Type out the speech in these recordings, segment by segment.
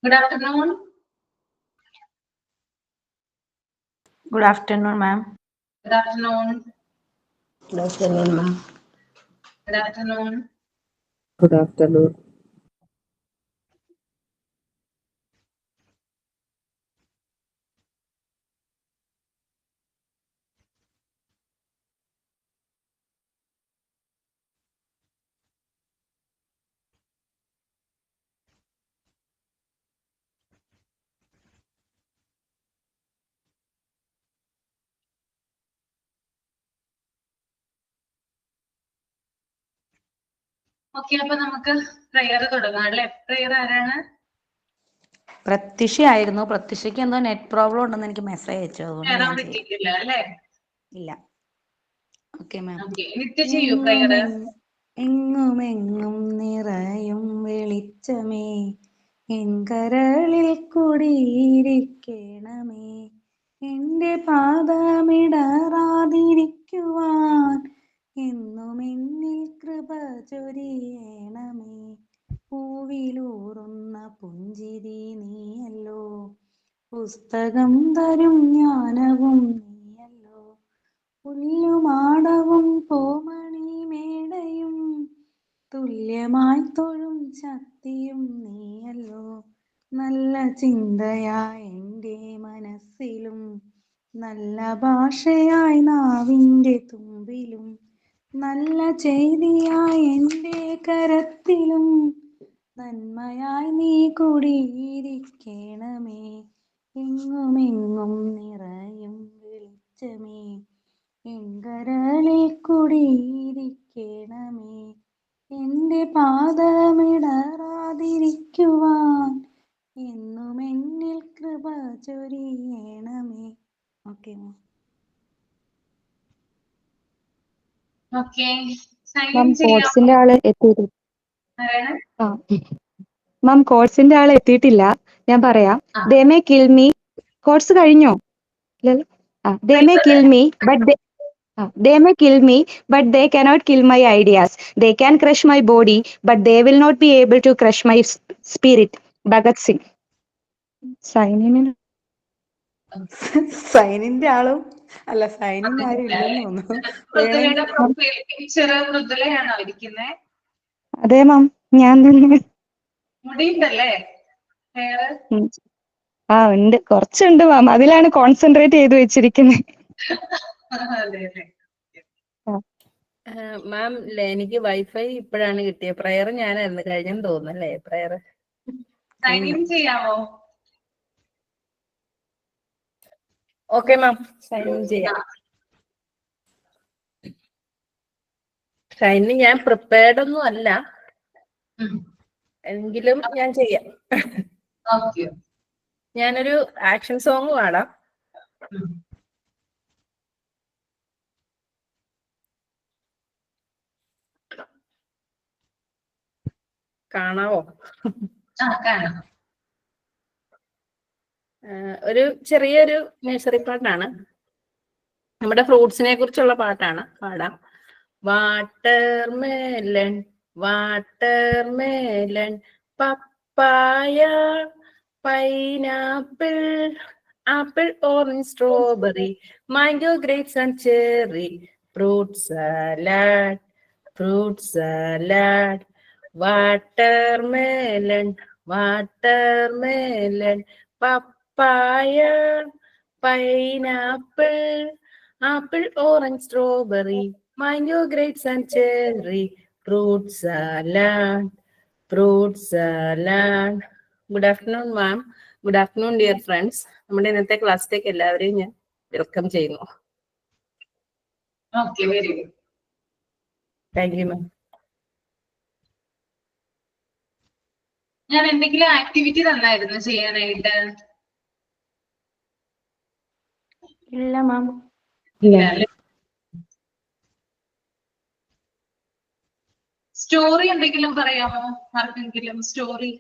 Good afternoon. Good afternoon, ma'am. Good afternoon. Good afternoon, ma'am. Good afternoon. Good afternoon. Okay, അപ്പൊ നമുക്ക് prayer തുടങ്ങാം അല്ലെ? Prayer ആരാണ്? പ്രത്യക്ഷ ആയിരുന്നു. പ്രത്യക്ഷയ്ക്ക് എന്തോ നെറ്റ് പ്രോബ്ലം ഉണ്ടെന്ന് എനിക്ക് മെസ്സേജ് അയച്ചു. അതുകൊണ്ട് കേറാൻ ഞാൻ പറ്റിയിട്ടില്ല അല്ലെ? ഇല്ല. Okay ma'am. നിത്യ ചെയ്യൂ പ്രയർ. എങ്ങുമെങ്ങും നിറയും വെളിച്ചമേ, എൻ കരളിൽ കുടിയിരിക്കണമേ, എന്റെ പാദമിടറാതിരിക്കുവാൻ എന്നും എന്നിൽ കൃപ ചൊരിയണമേ. പൂവിലൂറുന്ന പുഞ്ചിരി നീയല്ലോ, പുസ്തകം തരും ജ്ഞാനവും നീയല്ലോ, പുല്ലുമാടവും പൂമണി മേടയും തുല്യമായി തൊഴും ശക്തിയും നീയല്ലോ. നല്ല ചിന്തയായി എൻ്റെ മനസ്സിലും, നല്ല ഭാഷയായി നാവിൻ്റെ തുമ്പിലും, നല്ല ചെയ്തിയായി എൻ്റെ കരത്തിലും, നന്മയായി നീ കുടിയിരിക്കണമേ. എങ്ങുമെങ്ങും നിറയും വെളിച്ചമേ, എൻ കരളിൽ കുടിയിരിക്കണമേ, എൻ്റെ പാദമിടറാതിരിക്കുവാൻ എന്നും എന്നിൽ കൃപ ചൊരിയണമേ. Okay ma'am. ഓക്കെ, മാം കോഴ്സിന്റെ ആള് എത്തിയിട്ടില്ല. മാം കോഴ്സിന്റെ ആള് എത്തിയിട്ടില്ല. ഞാൻ പറയാം. They may kill me. Course കഴിഞ്ഞോ? ഇല്ലല്ലോ. They may kill me but they cannot kill my ideas. They can crush my body, but they will not be able to crush my spirit. Bhagat Singh. സൈനിന്റെ ആളും അല്ല, signing ആരും ഇല്ലെന്ന് തോന്നുന്നു. മൃദുലയുടെ profile picture മൃദുലയാണോ ഇരിക്കുന്നേ? അതെ മാം, ഞാൻ തന്നെ. മുടിയുണ്ടല്ലേ? ഹെയർ ഉണ്ട്, കുറച്ചുണ്ട് മാം. അതിലാണ് കോൺസെൻട്രേറ്റ് ചെയ്ത് വെച്ചിരിക്കുന്നത്. മാം എനിക്ക് വൈഫൈ ഇപ്പോഴാണ് കിട്ടിയത്. പ്രയർ ഞാനായിരുന്നു കഴിഞ്ഞെന്ന് തോന്നുന്നല്ലേ? പ്രയർ സൈൻ ചെയ്യാമോ? ഓക്കെ മാം, സൈൻ ചെയ്യാം. സൈനിന് ഞാൻ പ്രിപ്പയർഡ് ഒന്നും അല്ല, എങ്കിലും ഞാൻ ചെയ്യാം. ഞാനൊരു ആക്ഷൻ സോങ് പാടാം. കാണാവോ? ഒരു ചെറിയൊരു നഴ്സറി പാട്ടാണ്. നമ്മുടെ ഫ്രൂട്ട്സിനെ കുറിച്ചുള്ള പാട്ടാണ്. പാടാം. Watermelon, watermelon, papaya, pineapple, apple, orange, strawberry, mango, grapes and cherry. Fruit salad, fruit salad. Watermelon, watermelon, papaya, pineapple, apple, orange, strawberry, mango, grapes and cherry. Fruit salad, fruit salad. Good afternoon ma'am. Good afternoon dear friends. നമ്മുടെ ഇന്നത്തെ ക്ലാസ്സിലേക്ക് എല്ലാവരെയും ഞാൻ welcome ചെയ്യുന്നു. Thank you ma'am. ഞാൻ എന്തെങ്കിലും activity തന്നായിരുന്നു ചെയ്യാനായിട്ട്? ഇല്ല മാം. സ്റ്റോറി എന്തെങ്കിലും പറയാമോ ആർക്കെങ്കിലും? സ്റ്റോറി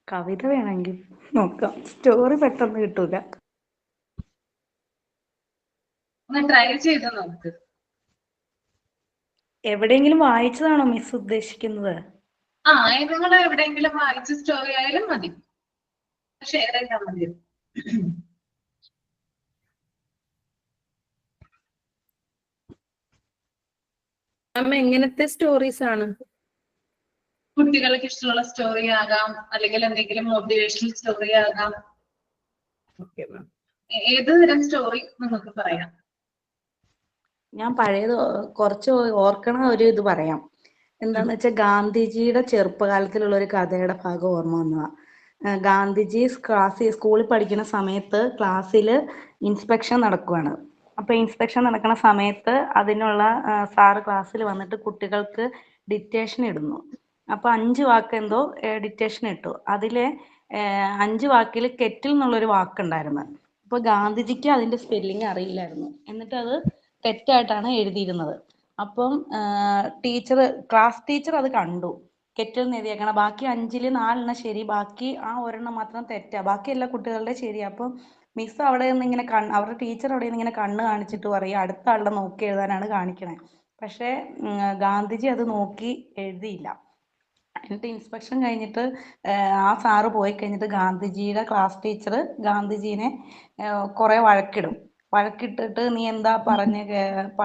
കവിത വേണമെങ്കിൽ നോക്കാം. സ്റ്റോറി പെട്ടെന്ന് കിട്ടൂല. ഒന്ന് ട്രൈ ചെയ്ത് നോക്ക്. എവിടെയെങ്കിലും വായിച്ചതാണോ മിസ് ഉദ്ദേശിക്കുന്നത്? നിങ്ങൾ എവിടെയെങ്കിലും വായിച്ച സ്റ്റോറി ആയാലും മതി, ഷെയർ ചെയ്താൽ മതി. അമ്മ എങ്ങനത്തെ സ്റ്റോറീസ് ആണ്? കുട്ടികൾക്ക് ഇഷ്ടമുള്ള സ്റ്റോറി ആകാം, അല്ലെങ്കിൽ എന്തെങ്കിലും മോട്ടിവേഷണൽ സ്റ്റോറി ആകാം. Okay ma'am. ഏത് തരം സ്റ്റോറി നമുക്ക് പറയാം. ഞാൻ പഴയത് കുറച്ച് ഓർക്കണ ഒരു ഇത് പറയാം. എന്താന്ന് വെച്ചാൽ ഗാന്ധിജിയുടെ ചെറുപ്പകാലത്തിലുള്ള ഒരു കഥയുടെ ഭാഗം ഓർമ്മ വന്നതാ. ഗാന്ധിജി സ്കൂളിൽ പഠിക്കുന്ന സമയത്ത് ക്ലാസ്സിൽ ഇൻസ്പെക്ഷൻ നടക്കുവാണ്. അപ്പൊ ഇൻസ്പെക്ഷൻ നടക്കുന്ന സമയത്ത് അതിനുള്ള സാറ് ക്ലാസ്സിൽ വന്നിട്ട് കുട്ടികൾക്ക് ഡിറ്റേഷൻ ഇടുന്നു. അപ്പൊ 5 വാക്ക് എന്തോ ഡിറ്റേഷൻ ഇട്ടു. അതിലെ 5 വാക്കിൽ കെറ്റിൽ എന്നുള്ളൊരു വാക്കുണ്ടായിരുന്നു. അപ്പൊ ഗാന്ധിജിക്ക് അതിന്റെ സ്പെല്ലിംഗ് അറിയില്ലായിരുന്നു. എന്നിട്ട് അത് തെറ്റായിട്ടാണ് എഴുതിയിരുന്നത്. അപ്പം ക്ലാസ് ടീച്ചർ അത് കണ്ടു. കെറ്റിൽ എന്ന് എഴുതിയേക്കണം. ബാക്കി 5ൽ 4 ശരി, ബാക്കി ആ ഒരെണ്ണം മാത്രം തെറ്റാ. ബാക്കി എല്ലാ കുട്ടികളുടെ ശരി. അപ്പം മിസ് അവിടെ നിന്ന് ഇങ്ങനെ അവരുടെ ടീച്ചർ അവിടെ നിന്ന് ഇങ്ങനെ കണ്ണ് കാണിച്ചിട്ട് പറയും അടുത്ത ആളുടെ നോക്കി എഴുതാനാണ് കാണിക്കണേ. പക്ഷെ ഗാന്ധിജി അത് നോക്കി എഴുതിയില്ല. എന്നിട്ട് ഇൻസ്പെക്ഷൻ കഴിഞ്ഞിട്ട് ആ സാറ് പോയി കഴിഞ്ഞിട്ട് ഗാന്ധിജിയുടെ ക്ലാസ് ടീച്ചർ ഗാന്ധിജീനെ കുറെ വഴക്കിട്ടിട്ട് നീ എന്താ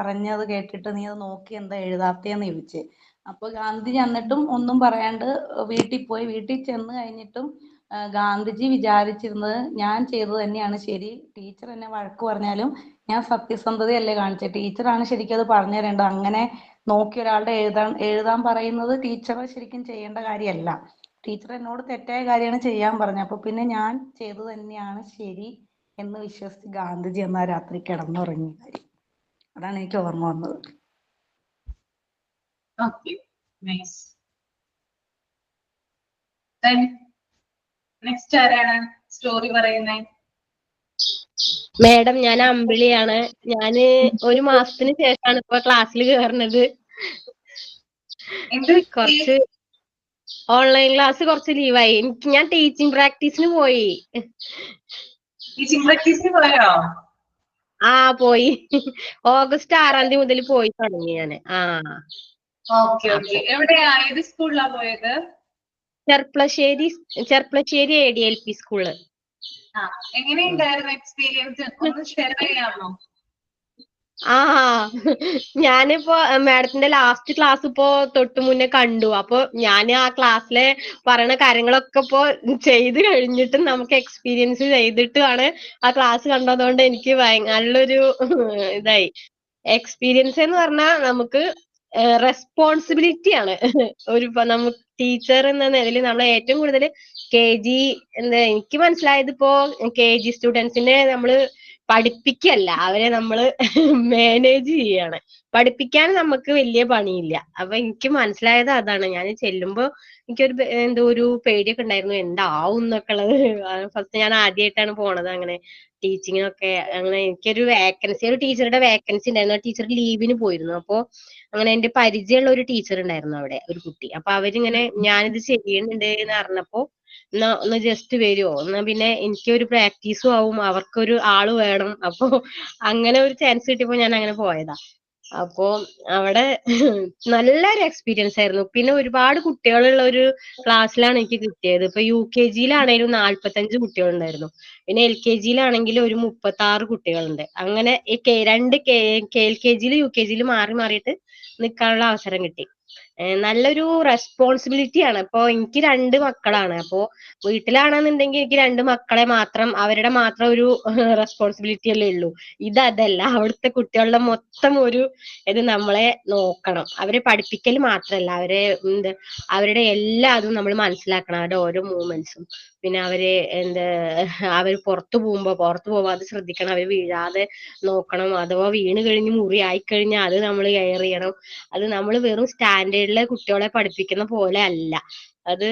പറഞ്ഞത് കേട്ടിട്ട് നീ അത് നോക്കി എന്താ എഴുതാത്തേന്ന് ചോദിച്ചു. അപ്പൊ ഗാന്ധിജി എന്നിട്ടും ഒന്നും പറയാണ്ട് വീട്ടിൽ പോയി. വീട്ടിൽ ചെന്ന് കഴിഞ്ഞിട്ടും ഗാന്ധിജി വിചാരിച്ചിരുന്നത് ഞാൻ ചെയ്തത് തന്നെയാണ് ശരി, ടീച്ചർ എന്നെ വഴക്ക് പറഞ്ഞാലും ഞാൻ സത്യസന്ധതയല്ലേ കാണിച്ചത്, ടീച്ചറാണ് ശരിക്കും അത് പറഞ്ഞു തരേണ്ടത്. അങ്ങനെ നോക്കി ഒരാളുടെ എഴുതാൻ പറയുന്നത് ടീച്ചർ ശരിക്കും ചെയ്യേണ്ട കാര്യമല്ല. ടീച്ചർ എന്നോട് തെറ്റായ കാര്യമാണ് ചെയ്യാൻ പറഞ്ഞത്. അപ്പൊ പിന്നെ ഞാൻ ചെയ്തത് തന്നെയാണ് ശരി എന്ന് വിശ്വസിച്ച് ഗാന്ധിജി എന്നാ രാത്രി കിടന്നുറങ്ങിയ കാര്യം. അതാണ് എനിക്ക് ഓർമ്മ വന്നത്. Okay, nice. നെക്സ്റ്റ് ആരാണ് സ്റ്റോറി പറയുന്നത്? മേഡം, ഞാൻ അമ്പിളിയാണ്. ഞാന് 1 മാസത്തിന് ശേഷമാണ് ഇപ്പൊ ക്ലാസ്സിൽ കയറുന്നത്. കുറച്ച് ഓൺലൈൻ ക്ലാസ് കുറച്ച് ലീവായി. ഞാൻ ടീച്ചിങ് പ്രാക്ടീസിന് പോയി. ടീച്ചിങ് പ്രാക്ടീസിന് പോയോ? പോയി. ഓഗസ്റ്റ് 6 മുതൽ പോയി തുടങ്ങി ഞാന്. ഓക്കെ. എവിടെയാ, ഏത് സ്കൂളിലാ പോയത്? Cherpulassery ADLP school. എങ്ങനെയുണ്ടായിരുന്നു എക്സ്പീരിയൻസ്? ഒന്ന് ഷെയർ ചെയ്യാമോ? ഞാനിപ്പോ മാഡത്തിന്റെ ലാസ്റ്റ് ക്ലാസ് ഇപ്പോ തൊട്ട് മുന്നേ കണ്ടു. അപ്പൊ ഞാൻ ആ ക്ലാസ്സിലെ പറയണ കാര്യങ്ങളൊക്കെ ഇപ്പോ ചെയ്ത് കഴിഞ്ഞിട്ടും നമുക്ക് എക്സ്പീരിയൻസ് ചെയ്തിട്ടുമാണ് ആ ക്ലാസ് കണ്ടതുകൊണ്ട് എനിക്ക് നല്ലൊരു ഇതായി. എക്സ്പീരിയൻസ് എന്ന് പറഞ്ഞാൽ നമുക്ക് റെസ്പോൺസിബിലിറ്റി ആണ്. നമുക്ക് ടീച്ചർ എന്ന നിലയിൽ നമ്മൾ ഏറ്റവും കൂടുതൽ KG എനിക്ക് മനസ്സിലായത് ഇപ്പോ KG സ്റ്റുഡൻസിനെ നമ്മള് പഠിപ്പിക്കല്ല, അവരെ നമ്മള് മാനേജ് ചെയ്യാണ്. പഠിപ്പിക്കാൻ നമുക്ക് വലിയ പണിയില്ല. അപ്പൊ എനിക്ക് മനസ്സിലായത് അതാണ്. ഞാൻ ചെല്ലുമ്പോ എനിക്കൊരു ഒരു പേടിയൊക്കെ ഉണ്ടായിരുന്നു, എന്താവും എന്നൊക്കെ ഉള്ളത്. ഫസ്റ്റ് ഞാൻ ആദ്യമായിട്ടാണ് പോണത് അങ്ങനെ ടീച്ചിങ്ങിനൊക്കെ. അങ്ങനെ എനിക്കൊരു ടീച്ചറുടെ വേക്കൻസി ഉണ്ടായിരുന്നു. ആ ടീച്ചർ ലീവിന് പോയിരുന്നു. അപ്പൊ അങ്ങനെ എന്റെ പരിചയമുള്ള ഒരു ടീച്ചർ ഉണ്ടായിരുന്നു അവിടെ, ഒരു കുട്ടി. അപ്പൊ അവരിങ്ങനെ ഞാനിത് ചെയ്യുന്നുണ്ട് എന്ന് അറിഞ്ഞപ്പോ ഒന്ന് ജസ്റ്റ് വരുമോ, എന്നാ പിന്നെ എനിക്കൊരു പ്രാക്ടീസും ആവും, അവർക്കൊരു ആള് വേണം. അപ്പൊ അങ്ങനെ ഒരു ചാൻസ് കിട്ടിയപ്പോ ഞാൻ അങ്ങനെ പോയതാ. അപ്പോ അവിടെ നല്ലൊരു എക്സ്പീരിയൻസ് ആയിരുന്നു. പിന്നെ ഒരുപാട് കുട്ടികളുള്ള ഒരു ക്ലാസ്സിലാണ് എനിക്ക് കിട്ടിയത്. ഇപ്പൊ UKG-യിലാണേലും 45 കുട്ടികളുണ്ടായിരുന്നു. പിന്നെ LKG-യിലാണെങ്കിൽ ഒരു 36 കുട്ടികളുണ്ട്. അങ്ങനെ രണ്ട് LKG-യിലും UKG-യിലും മാറി മാറിയിട്ട് നിൽക്കാനുള്ള അവസരം കിട്ടി. നല്ലൊരു റെസ്പോൺസിബിലിറ്റി ആണ്. ഇപ്പൊ എനിക്ക് 2 മക്കളാണ്. അപ്പോ വീട്ടിലാണെന്നുണ്ടെങ്കിൽ എനിക്ക് 2 മക്കളെ മാത്രം, അവരുടെ മാത്രം ഒരു റെസ്പോൺസിബിലിറ്റി അല്ലേ ഉള്ളൂ. അതല്ല, അവിടുത്തെ കുട്ടികളുടെ മൊത്തം ഒരു ഇത് നമ്മളെ നോക്കണം. അവരെ പഠിപ്പിക്കൽ മാത്രല്ല, അവരുടെ എല്ലാതും നമ്മൾ മനസ്സിലാക്കണം. അവരുടെ ഓരോ മൂവ്മെന്റ്സും. പിന്നെ അവർ പുറത്തു പോവാതെ ശ്രദ്ധിക്കണം. അവർ വീഴാതെ നോക്കണം. അഥവാ വീണ് കഴിഞ്ഞ് മുറി ആയിക്കഴിഞ്ഞാൽ അത് നമ്മൾ കെയർ ചെയ്യണം. അത് നമ്മൾ വെറും സ്റ്റാൻഡേർഡിലെ കുട്ടികളെ പഠിപ്പിക്കുന്ന പോലെ അല്ല. അത്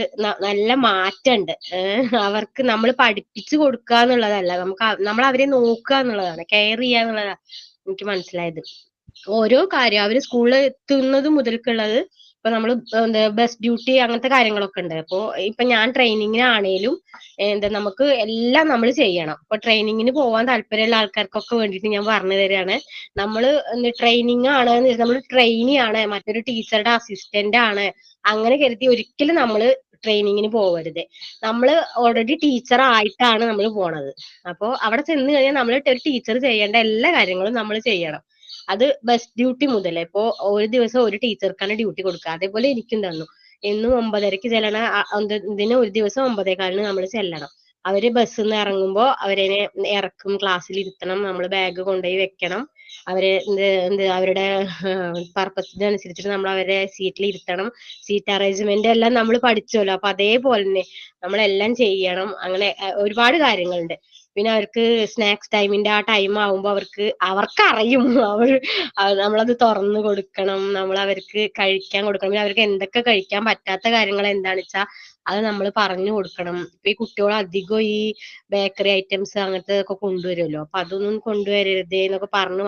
നല്ല മാറ്റമുണ്ട്. അവർക്ക് നമ്മൾ പഠിപ്പിച്ചു കൊടുക്കുക എന്നുള്ളതല്ല, നമ്മൾ അവരെ നോക്കുക എന്നുള്ളതാണ്, കെയർ ചെയ്യുക എന്നുള്ളതാണ് എനിക്ക് മനസ്സിലായത്. ഓരോ കാര്യം അവര് സ്കൂളിൽ എത്തുന്നത് മുതൽക്കുള്ളത് ഇപ്പൊ നമ്മള് ബസ് ഡ്യൂട്ടി അങ്ങനത്തെ കാര്യങ്ങളൊക്കെ ഉണ്ട്. അപ്പൊ ഇപ്പൊ ഞാൻ ട്രെയിനിങ്ങിനാണേലും നമുക്ക് എല്ലാം നമ്മൾ ചെയ്യണം. ഇപ്പൊ ട്രെയിനിങ്ങിന് പോകാൻ താല്പര്യമുള്ള ആൾക്കാർക്കൊക്കെ വേണ്ടിയിട്ട് ഞാൻ പറഞ്ഞു തരികയാണ്. നമ്മള് ട്രെയിനിങ് ആണ്, നമ്മൾ ട്രെയിനി ആണ്, മറ്റൊരു ടീച്ചറുടെ അസിസ്റ്റന്റ് ആണ്, അങ്ങനെ കരുതി ഒരിക്കലും നമ്മള് ട്രെയിനിങ്ങിന് പോകരുത്. നമ്മള് ഓൾറെഡി ടീച്ചർ ആയിട്ടാണ് നമ്മൾ പോണത്. അപ്പൊ അവിടെ ചെന്ന് കഴിഞ്ഞാൽ നമ്മൾ ഒരു ടീച്ചർ ചെയ്യേണ്ട എല്ലാ കാര്യങ്ങളും നമ്മൾ ചെയ്യണം. അത് ബസ് ഡ്യൂട്ടി മുതൽ ഇപ്പോ ഒരു ദിവസം ഒരു ടീച്ചർക്കാണ് ഡ്യൂട്ടി കൊടുക്കുക. അതേപോലെ എനിക്കും തന്നു. എന്നും 9:30 ചെല്ലണ ഇതിന് ഒരു ദിവസം 9:15 നമ്മൾ ചെല്ലണം. അവര് ബസ്സിൽ നിന്ന് ഇറങ്ങുമ്പോ അവരെ ഇറക്കും, ക്ലാസ്സിൽ ഇരുത്തണം, നമ്മൾ ബാഗ് കൊണ്ടുപോയി വെക്കണം, അവരെ അവരുടെ പർപ്പസിനനുസരിച്ചിട്ട് നമ്മൾ അവരെ സീറ്റിൽ ഇരുത്തണം. സീറ്റ് അറേഞ്ച്മെന്റ് എല്ലാം നമ്മൾ പഠിച്ചല്ലോ. അപ്പൊ അതേപോലെ തന്നെ നമ്മളെല്ലാം ചെയ്യണം. അങ്ങനെ ഒരുപാട് കാര്യങ്ങളുണ്ട്. പിന്നെ അവർക്ക് സ്നാക്സ് ടൈമിന്റെ ആ ടൈം ആവുമ്പോ അവർക്കറിയും, നമ്മളത് തുറന്നു കൊടുക്കണം, നമ്മൾ അവർക്ക് കഴിക്കാൻ കൊടുക്കണം. പിന്നെ അവർക്ക് എന്തൊക്കെ കഴിക്കാൻ പറ്റാത്ത കാര്യങ്ങൾ എന്താണെന്ന് വെച്ചാൽ അത് നമ്മൾ പറഞ്ഞു കൊടുക്കണം. ഇപ്പൊ ഈ കുട്ടികൾ അധികം ഈ ബേക്കറി ഐറ്റംസ് അങ്ങനത്തെ ഒക്കെ കൊണ്ടുവരുമല്ലോ. അപ്പൊ അതൊന്നും കൊണ്ടുവരരുതേ എന്നൊക്കെ പറഞ്ഞു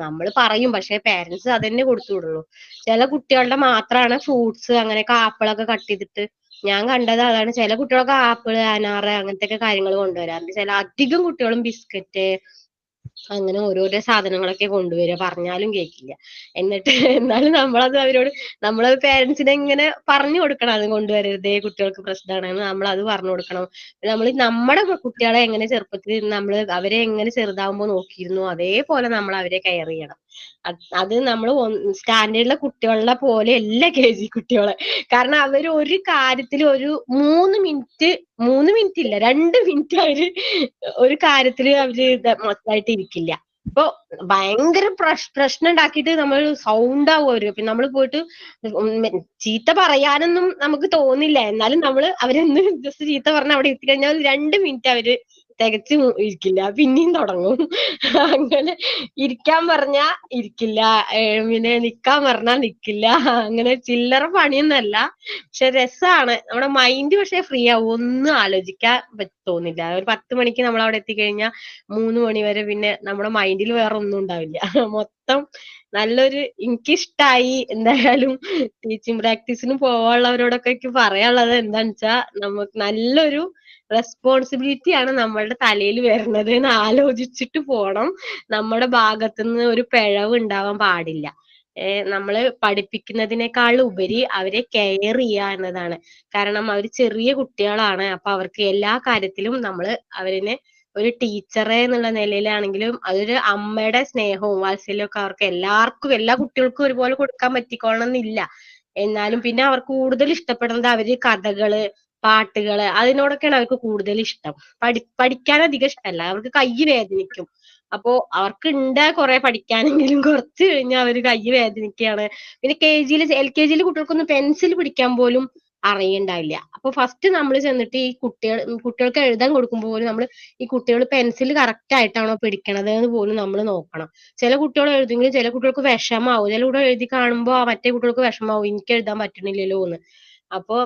നമ്മൾ പറയും. പക്ഷെ പേരൻസ് അതന്നെ കൊടുത്തു വിടുള്ളൂ. ചില കുട്ടികളുടെ മാത്രമാണ് ഫ്രൂട്ട്സ് അങ്ങനെയൊക്കെ ആപ്പിളൊക്കെ കട്ട് ചെയ്തിട്ട്, ഞാൻ കണ്ടത് അതാണ്. ചില കുട്ടികളൊക്കെ ആപ്പിള്, അനാറ് അങ്ങനത്തെ ഒക്കെ കാര്യങ്ങൾ കൊണ്ടുവരാറുണ്ട്. ചില അധികം കുട്ടികളും ബിസ്ക്കറ്റ് അങ്ങനെ ഓരോരോ സാധനങ്ങളൊക്കെ കൊണ്ടുവരിക, പറഞ്ഞാലും കേൾക്കില്ല. എന്നാലും നമ്മളത് പേരൻസിനെ ഇങ്ങനെ പറഞ്ഞു കൊടുക്കണം, അത് കൊണ്ടുവരരുതേ, കുട്ടികൾക്ക് പ്രശ്നമാണെന്ന് നമ്മളത് പറഞ്ഞു കൊടുക്കണം. നമ്മുടെ കുട്ടികളെ എങ്ങനെ ചെറുപ്പത്തിൽ അവരെ എങ്ങനെ ചെറുതാവുമ്പോ നോക്കിയിരുന്നു അതേപോലെ നമ്മൾ അവരെ കെയർ ചെയ്യണം. അത് നമ്മൾ സ്റ്റാൻഡേർഡിലെ കുട്ടികളുടെ പോലെ അല്ല KG കുട്ടികളെ. കാരണം അവർ ഒരു കാര്യത്തിൽ ഒരു 3 മിനിറ്റ് ഇല്ല, 2 മിനിറ്റ് അവര് ഒരു കാര്യത്തില് അവര് മൊത്തമായിട്ട് ഇരിക്കില്ല. ഇപ്പൊ ഭയങ്കര പ്രശ്നം ഉണ്ടാക്കിയിട്ട് നമ്മൾ സൗണ്ട് ആവും അവര്. പിന്നെ നമ്മൾ പോയിട്ട് ചീത്ത പറയാനൊന്നും നമുക്ക് തോന്നില്ല. എന്നാലും അവരൊന്ന് ജസ്റ്റ് ചീത്ത പറഞ്ഞ അവിടെ എത്തിക്കഴിഞ്ഞാൽ 2 മിനിറ്റ് അവര് തികച്ചു ഇരിക്കില്ല, പിന്നെയും തുടങ്ങും. അങ്ങനെ ഇരിക്കാൻ പറഞ്ഞാ ഇരിക്കില്ല, പിന്നെ നിക്കാൻ പറഞ്ഞാ നിക്കില്ല. അങ്ങനെ ചില്ലറ പണിയൊന്നല്ല, പക്ഷെ രസാണ്. നമ്മുടെ മൈൻഡ് പക്ഷെ ഫ്രീ ആവും, ഒന്നും ആലോചിക്കാൻ തോന്നില്ല. ഒരു 10 മണിക്ക് നമ്മൾ അവിടെ എത്തിക്കഴിഞ്ഞാൽ 3 മണി വരെ പിന്നെ നമ്മുടെ മൈൻഡിൽ വേറെ ഒന്നും ഉണ്ടാവില്ല. മൊത്തം എനിക്കിഷ്ടായി. എന്തായാലും ടീച്ചിങ് പ്രാക്ടീസിന് പോവാനുള്ളവരോടൊക്കെ എനിക്ക് പറയാനുള്ളത് എന്താന്ന് വെച്ചാൽ, നമുക്ക് നല്ലൊരു റെസ്പോൺസിബിലിറ്റി ആണ് നമ്മളുടെ തലയിൽ വരുന്നത് എന്ന് ആലോചിച്ചിട്ട് പോണം. നമ്മുടെ ഭാഗത്തുനിന്ന് ഒരു പിഴവ് ഉണ്ടാവാൻ പാടില്ല. നമ്മള് പഠിപ്പിക്കുന്നതിനേക്കാൾ ഉപരി അവരെ കെയർ ചെയ്യുക എന്നതാണ്. കാരണം അവർ ചെറിയ കുട്ടികളാണ്. അപ്പൊ അവർക്ക് എല്ലാ കാര്യത്തിലും അവരിനെ ഒരു ടീച്ചറെ എന്നുള്ള നിലയിലാണെങ്കിലും അതൊരു അമ്മയുടെ സ്നേഹവും വാത്സല്യവും ഒക്കെ അവർക്ക് എല്ലാവർക്കും, എല്ലാ കുട്ടികൾക്കും ഒരുപോലെ കൊടുക്കാൻ പറ്റിക്കോളണം എന്നില്ല. എന്നാലും പിന്നെ അവർക്ക് കൂടുതൽ ഇഷ്ടപ്പെടുന്നത് അവര് കഥകള്, പാട്ടുകള്, അതിനോടൊക്കെയാണ് അവർക്ക് കൂടുതൽ ഇഷ്ടം. പഠിക്കാൻ അധികം ഇഷ്ടമല്ല, അവർക്ക് കൈ വേദനിക്കും. അപ്പോ അവർക്ക് കുറെ പഠിക്കാനെങ്കിലും കുറച്ച് കഴിഞ്ഞാൽ അവര് കൈ വേദനിക്കുകയാണ്. പിന്നെ LKG കുട്ടികൾക്കൊന്നും പെൻസിൽ പിടിക്കാൻ പോലും അറിയണ്ടാവില്ല. അപ്പൊ ഫസ്റ്റ് നമ്മൾ ചെന്നിട്ട് ഈ കുട്ടികൾക്ക് എഴുതാൻ കൊടുക്കുമ്പോൾ പോലും നമ്മൾ ഈ കുട്ടികൾ പെൻസിൽ കറക്റ്റ് ആയിട്ടാണോ പിടിക്കണത് എന്ന് പോലും നമ്മൾ നോക്കണം. ചില കുട്ടികൾ എഴുതെങ്കിലും ചില കുട്ടികൾക്ക് വിഷമാവും. ചില കുട്ടികൾ എഴുതി കാണുമ്പോ മറ്റേ കുട്ടികൾക്ക് വിഷമാവും, എനിക്ക് എഴുതാൻ പറ്റണില്ലല്ലോ എന്ന്. അപ്പൊ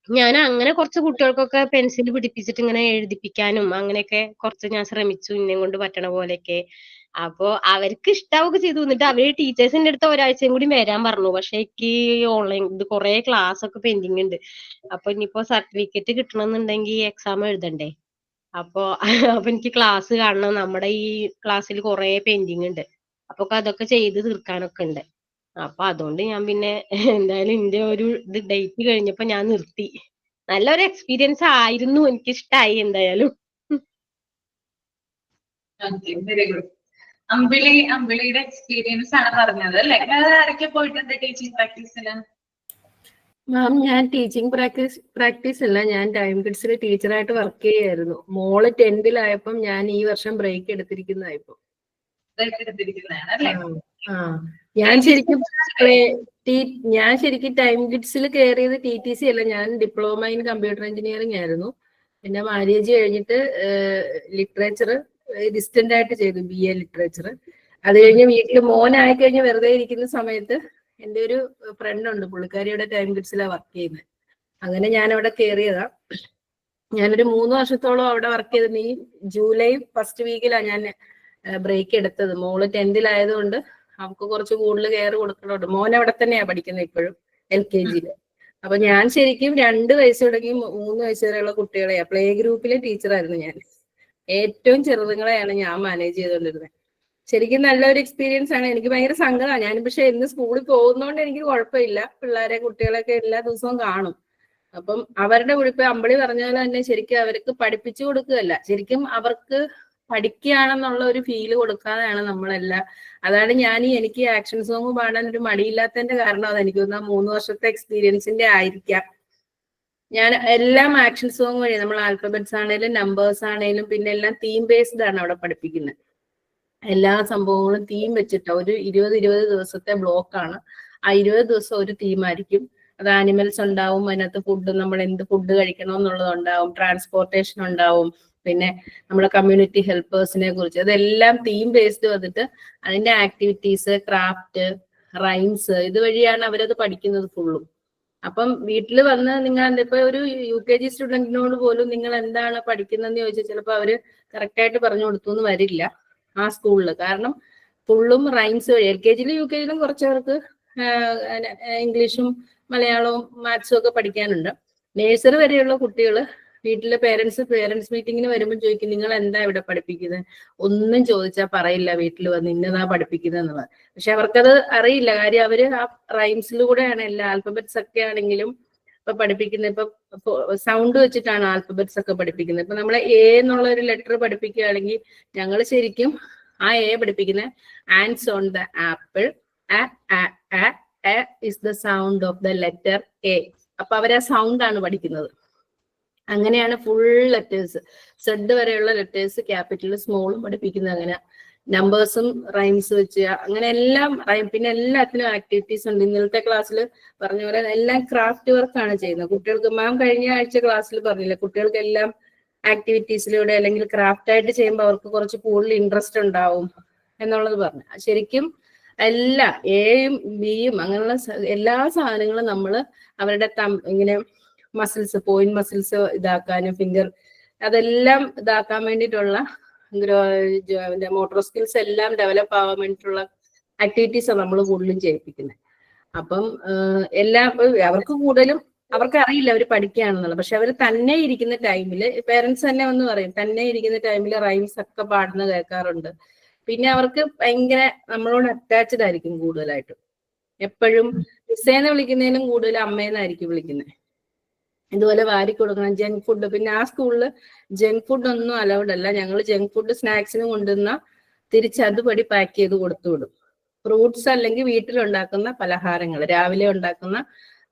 ഞാൻ അങ്ങനെ കുറച്ച് കുട്ടികൾക്കൊക്കെ പെൻസിൽ പിടിപ്പിച്ചിട്ട് ഇങ്ങനെ എഴുതിപ്പിക്കാനും അങ്ങനെയൊക്കെ കുറച്ച് ഞാൻ ശ്രമിച്ചു, എന്നെ കൊണ്ട് പറ്റണ പോലെയൊക്കെ. അപ്പൊ അവർക്ക് ഇഷ്ടാവൊക്കെ ചെയ്തു. എന്നിട്ട് അവര് ടീച്ചേഴ്സിന്റെ അടുത്ത് ഒരാഴ്ചയും കൂടി വരാൻ പറഞ്ഞു. പക്ഷെ എനിക്ക് ഓൺലൈൻ കുറെ ക്ലാസ് ഒക്കെ പെൻഡിങ് ഉണ്ട്. അപ്പൊ ഇനിയിപ്പോ സർട്ടിഫിക്കറ്റ് കിട്ടണമെന്നുണ്ടെങ്കിൽ എക്സാം എഴുതണ്ടേ. അപ്പൊ എനിക്ക് ക്ലാസ് കാണണം. നമ്മുടെ ഈ ക്ലാസ്സിൽ കുറെ പെൻഡിങ് ഉണ്ട്. അപ്പൊ അതൊക്കെ ചെയ്ത് തീർക്കാനൊക്കെ ഉണ്ട്. അപ്പൊ അതുകൊണ്ട് ഞാൻ പിന്നെ എന്തായാലും എന്റെ ഒരു ഡേറ്റ് കഴിഞ്ഞപ്പോ ഞാൻ നിർത്തി. നല്ലൊരു എക്സ്പീരിയൻസ് ആയിരുന്നു, എനിക്കിഷ്ടായി എന്തായാലും. Very good. അമ്പിളിയുടെ എക്സ്പീരിയൻസ് ആണ് പറഞ്ഞത് അല്ലെ? വേറെ ആരൊക്കെ പോയിട്ടുണ്ട് ടീച്ചിങ് പ്രാക്ടീസിന്? മാം, ഞാൻ ടീച്ചിങ് പ്രാക്ടീസ് അല്ല, ഞാൻ ടൈം കിഡ്സിൽ ടീച്ചറായിട്ട് വർക്ക് ചെയ്യായിരുന്നു. മോള് 10th ഞാൻ ഈ വർഷം ബ്രേക്ക് എടുത്തിരിക്കുന്നതായിപ്പോ. ഞാൻ ശരിക്കും ടൈം കിഡ്സിൽ കയറിയത് TTC അല്ല, ഞാൻ ഡിപ്ലോമ ഇൻ കമ്പ്യൂട്ടർ എഞ്ചിനീയറിംഗ് ആയിരുന്നു. പിന്നെ മാരേജ് കഴിഞ്ഞിട്ട് ലിറ്ററേച്ചർ ഡിസ്റ്റന്റ് ആയിട്ട് ചെയ്തു, BA ലിറ്ററേച്ചർ. അത് കഴിഞ്ഞ് വീട്ടിൽ മോനായി കഴിഞ്ഞ് വെറുതെ ഇരിക്കുന്ന സമയത്ത് എൻ്റെ ഒരു ഫ്രണ്ട് ഉണ്ട്, പുള്ളിക്കാരിയുടെ ടൈം കിഡ്സിലാണ് വർക്ക് ചെയ്യുന്നത്. അങ്ങനെ ഞാൻ അവിടെ കയറിയതാ. ഞാനൊരു 3 വർഷത്തോളം അവിടെ വർക്ക് ചെയ്തിട്ട് ഈ ജൂലൈ ഫസ്റ്റ് വീക്കിലാണ് ഞാൻ ബ്രേക്ക് എടുത്തത്. മോള് 10th ആയതുകൊണ്ട് അവൾക്ക് കുറച്ച് കൂടുതൽ കെയർ കൊടുക്കണോണ്ട്. മോൻ അവിടെ തന്നെയാ പഠിക്കുന്നത് ഇപ്പോഴും, LKG. അപ്പൊ ഞാൻ ശരിക്കും 2 വയസ്സ് തുടങ്ങി 3 വയസ്സ് വരെയുള്ള കുട്ടികളെ പ്ലേ ഗ്രൂപ്പിലെ ടീച്ചറായിരുന്നു ഞാൻ. ഏറ്റവും ചെറുതുങ്ങളെയാണ് ഞാൻ മാനേജ് ചെയ്തുകൊണ്ടിരുന്നത്. ശരിക്കും നല്ലൊരു എക്സ്പീരിയൻസ് ആണ്. എനിക്ക് ഭയങ്കര സങ്കടമാണ്. ഞാൻ പക്ഷെ ഇന്ന് സ്കൂളിൽ പോകുന്നതുകൊണ്ട് എനിക്ക് കുഴപ്പമില്ല. പിള്ളേരെ കുട്ടികളെയൊക്കെ എല്ലാ ദിവസവും കാണും. അപ്പം അവരുടെ കൂടെ ഇപ്പൊ അമ്പിളി പറഞ്ഞ പോലെ തന്നെ ശരിക്കും അവർക്ക് പഠിപ്പിച്ചു കൊടുക്കുകയല്ല, ശരിക്കും അവർക്ക് പഠിക്കുകയാണെന്നുള്ള ഒരു ഫീല് കൊടുക്കാതെയാണ് നമ്മളെല്ലാം. അതാണ് എനിക്ക് ആക്ഷൻ സോങ് പാടാൻ ഒരു മടിയില്ലാത്തതിന്റെ കാരണം. അതെനിക്ക് തോന്നുന്നു 3 വർഷത്തെ എക്സ്പീരിയൻസിന്റെ ആയിരിക്കാം. ഞാൻ എല്ലാം ആക്ഷൻ സോങ് വഴി, നമ്മൾ ആൽഫബറ്റ്സ് ആണേലും നമ്പേഴ്സ് ആണേലും പിന്നെ എല്ലാം തീം ബേസ്ഡ് ആണ് അവിടെ പഠിപ്പിക്കുന്നത്. എല്ലാ സംഭവങ്ങളും തീം വെച്ചിട്ട് ഒരു 20 ദിവസത്തെ ബ്ലോക്കാണ്. ആ 20 ദിവസം ഒരു തീമായിരിക്കും. അത് ആനിമൽസ് ഉണ്ടാവും, അതിനകത്ത് ഫുഡ്, നമ്മൾ എന്ത് ഫുഡ് കഴിക്കണം എന്നുള്ളത് ഉണ്ടാവും, ട്രാൻസ്പോർട്ടേഷൻ ഉണ്ടാവും, പിന്നെ നമ്മുടെ കമ്മ്യൂണിറ്റി ഹെൽപ്പേഴ്സിനെ കുറിച്ച്, അതെല്ലാം തീം ബേസ്ഡ് വന്നിട്ട് അതിന്റെ ആക്ടിവിറ്റീസ്, ക്രാഫ്റ്റ്, റൈംസ് ഇതുവഴിയാണ് അവരത് പഠിക്കുന്നത് ഫുള്ളും. അപ്പം വീട്ടിൽ വന്ന് നിങ്ങൾ ഇപ്പൊ ഒരു UKG സ്റ്റുഡന്റിനോട് പോലും നിങ്ങൾ എന്താണ് പഠിക്കുന്നതെന്ന് ചോദിച്ചാൽ ചിലപ്പോൾ അവര് കറക്റ്റായിട്ട് പറഞ്ഞു കൊടുത്തു എന്ന് വരില്ല ആ സ്കൂളിൽ. കാരണം ഫുള്ളും റൈംസ് വഴി. LKG-യിലും UKG-യിലും കുറച്ചവർക്ക് ഇംഗ്ലീഷും മലയാളവും മാത്സും ഒക്കെ പഠിക്കാനുണ്ട്. നേഴ്സറി വരെയുള്ള കുട്ടികൾ വീട്ടിലെ പേരൻസ് മീറ്റിങ്ങിന് വരുമ്പോൾ ചോദിക്കും, നിങ്ങൾ എന്താ ഇവിടെ പഠിപ്പിക്കുന്നത്? ഒന്നും ചോദിച്ചാൽ പറയില്ല വീട്ടിൽ വന്ന് ഇന്നതാ പഠിപ്പിക്കുന്നത് എന്നുള്ളത്. പക്ഷെ അവർക്കത് അറിയില്ല. കാര്യം അവര് ആ റൈംസിലൂടെയാണ് എല്ലാ ആൽഫബറ്റ്സ് ഒക്കെ ആണെങ്കിലും ഇപ്പൊ പഠിപ്പിക്കുന്നത്. ഇപ്പൊ സൗണ്ട് വെച്ചിട്ടാണ് ആൽഫബറ്റ്സ് ഒക്കെ പഠിപ്പിക്കുന്നത്. ഇപ്പൊ നമ്മളെ A എന്നുള്ള ഒരു ലെറ്റർ പഠിപ്പിക്കുകയാണെങ്കിൽ ഞങ്ങൾ ശരിക്കും ആ A പഠിപ്പിക്കുന്നത് ants on the apple, is the sound of the letter A. അപ്പൊ അവര് ആ സൗണ്ട് ആണ് പഠിക്കുന്നത്. അങ്ങനെയാണ് ഫുൾ ലെറ്റേഴ്സ്, സെഡ് വരെയുള്ള ലെറ്റേഴ്സ് ക്യാപിറ്റലും സ്മോളും പഠിപ്പിക്കുന്നത്. അങ്ങനെ നമ്പേഴ്സും റൈംസ് വെച്ച് അങ്ങനെ എല്ലാം പിന്നെ എല്ലാത്തിനും ആക്ടിവിറ്റീസ് ഉണ്ട്. ഇന്നലത്തെ ക്ലാസ്സിൽ പറഞ്ഞ പോലെ എല്ലാം ക്രാഫ്റ്റ് വർക്കാണ് ചെയ്യുന്നത് കുട്ടികൾക്ക്. മാം കഴിഞ്ഞ ആഴ്ച ക്ലാസ്സിൽ പറഞ്ഞില്ല, കുട്ടികൾക്ക് എല്ലാം ആക്ടിവിറ്റീസിലൂടെ അല്ലെങ്കിൽ ക്രാഫ്റ്റ് ആയിട്ട് ചെയ്യുമ്പോൾ അവർക്ക് കുറച്ച് കൂടുതൽ ഇൻട്രസ്റ്റ് ഉണ്ടാവും എന്നുള്ളത് പറഞ്ഞു. ശരിക്കും എല്ലാ Aയും Bയും അങ്ങനെയുള്ള എല്ലാ സാധനങ്ങളും നമ്മൾ അവരുടെ ഇങ്ങനെ മസിൽസ്, പോയിന്റ് മസിൽസ് ഇതാക്കാനും ഫിംഗർ അതെല്ലാം ഇതാക്കാൻ വേണ്ടിയിട്ടുള്ള മോട്ടോർ സ്കിൽസ് എല്ലാം ഡെവലപ്പ് ആവാൻ വേണ്ടിയിട്ടുള്ള ആക്ടിവിറ്റീസാണ് നമ്മൾ കൂടുതലും ചെയ്യിപ്പിക്കുന്നത്. അപ്പം അവർക്ക് കൂടുതലും അവർക്ക് അറിയില്ല അവർ പഠിക്കുകയാണെന്നുള്ളത്. പക്ഷെ അവർ തന്നെ ഇരിക്കുന്ന ടൈമിൽ പേരൻസ് തന്നെ ഒന്ന് പറയും, തന്നെ ഇരിക്കുന്ന ടൈമിൽ റൈംസ് ഒക്കെ പാടുന്ന കേൾക്കാറുണ്ട്. പിന്നെ അവർക്ക് ഭയങ്കര നമ്മളോട് അറ്റാച്ച്ഡ് ആയിരിക്കും കൂടുതലായിട്ടും. എപ്പോഴും മിസ്സേന്ന് വിളിക്കുന്നതിനും കൂടുതൽ അമ്മേന്നായിരിക്കും വിളിക്കുന്നത്. ഇതുപോലെ വാരി കൊടുക്കണം. ജങ്ക് ഫുഡ്, പിന്നെ ആ സ്കൂളിൽ ജങ്ക് ഫുഡ് ഒന്നും അലൗഡ് അല്ല. ഞങ്ങൾ ജങ്ക് ഫുഡ് സ്നാക്സിന് കൊണ്ടുവന്ന തിരിച്ചതുപടി പാക്ക് ചെയ്ത് കൊടുത്തു വിടും. ഫ്രൂട്ട്സ് അല്ലെങ്കിൽ വീട്ടിലുണ്ടാക്കുന്ന പലഹാരങ്ങൾ, രാവിലെ ഉണ്ടാക്കുന്ന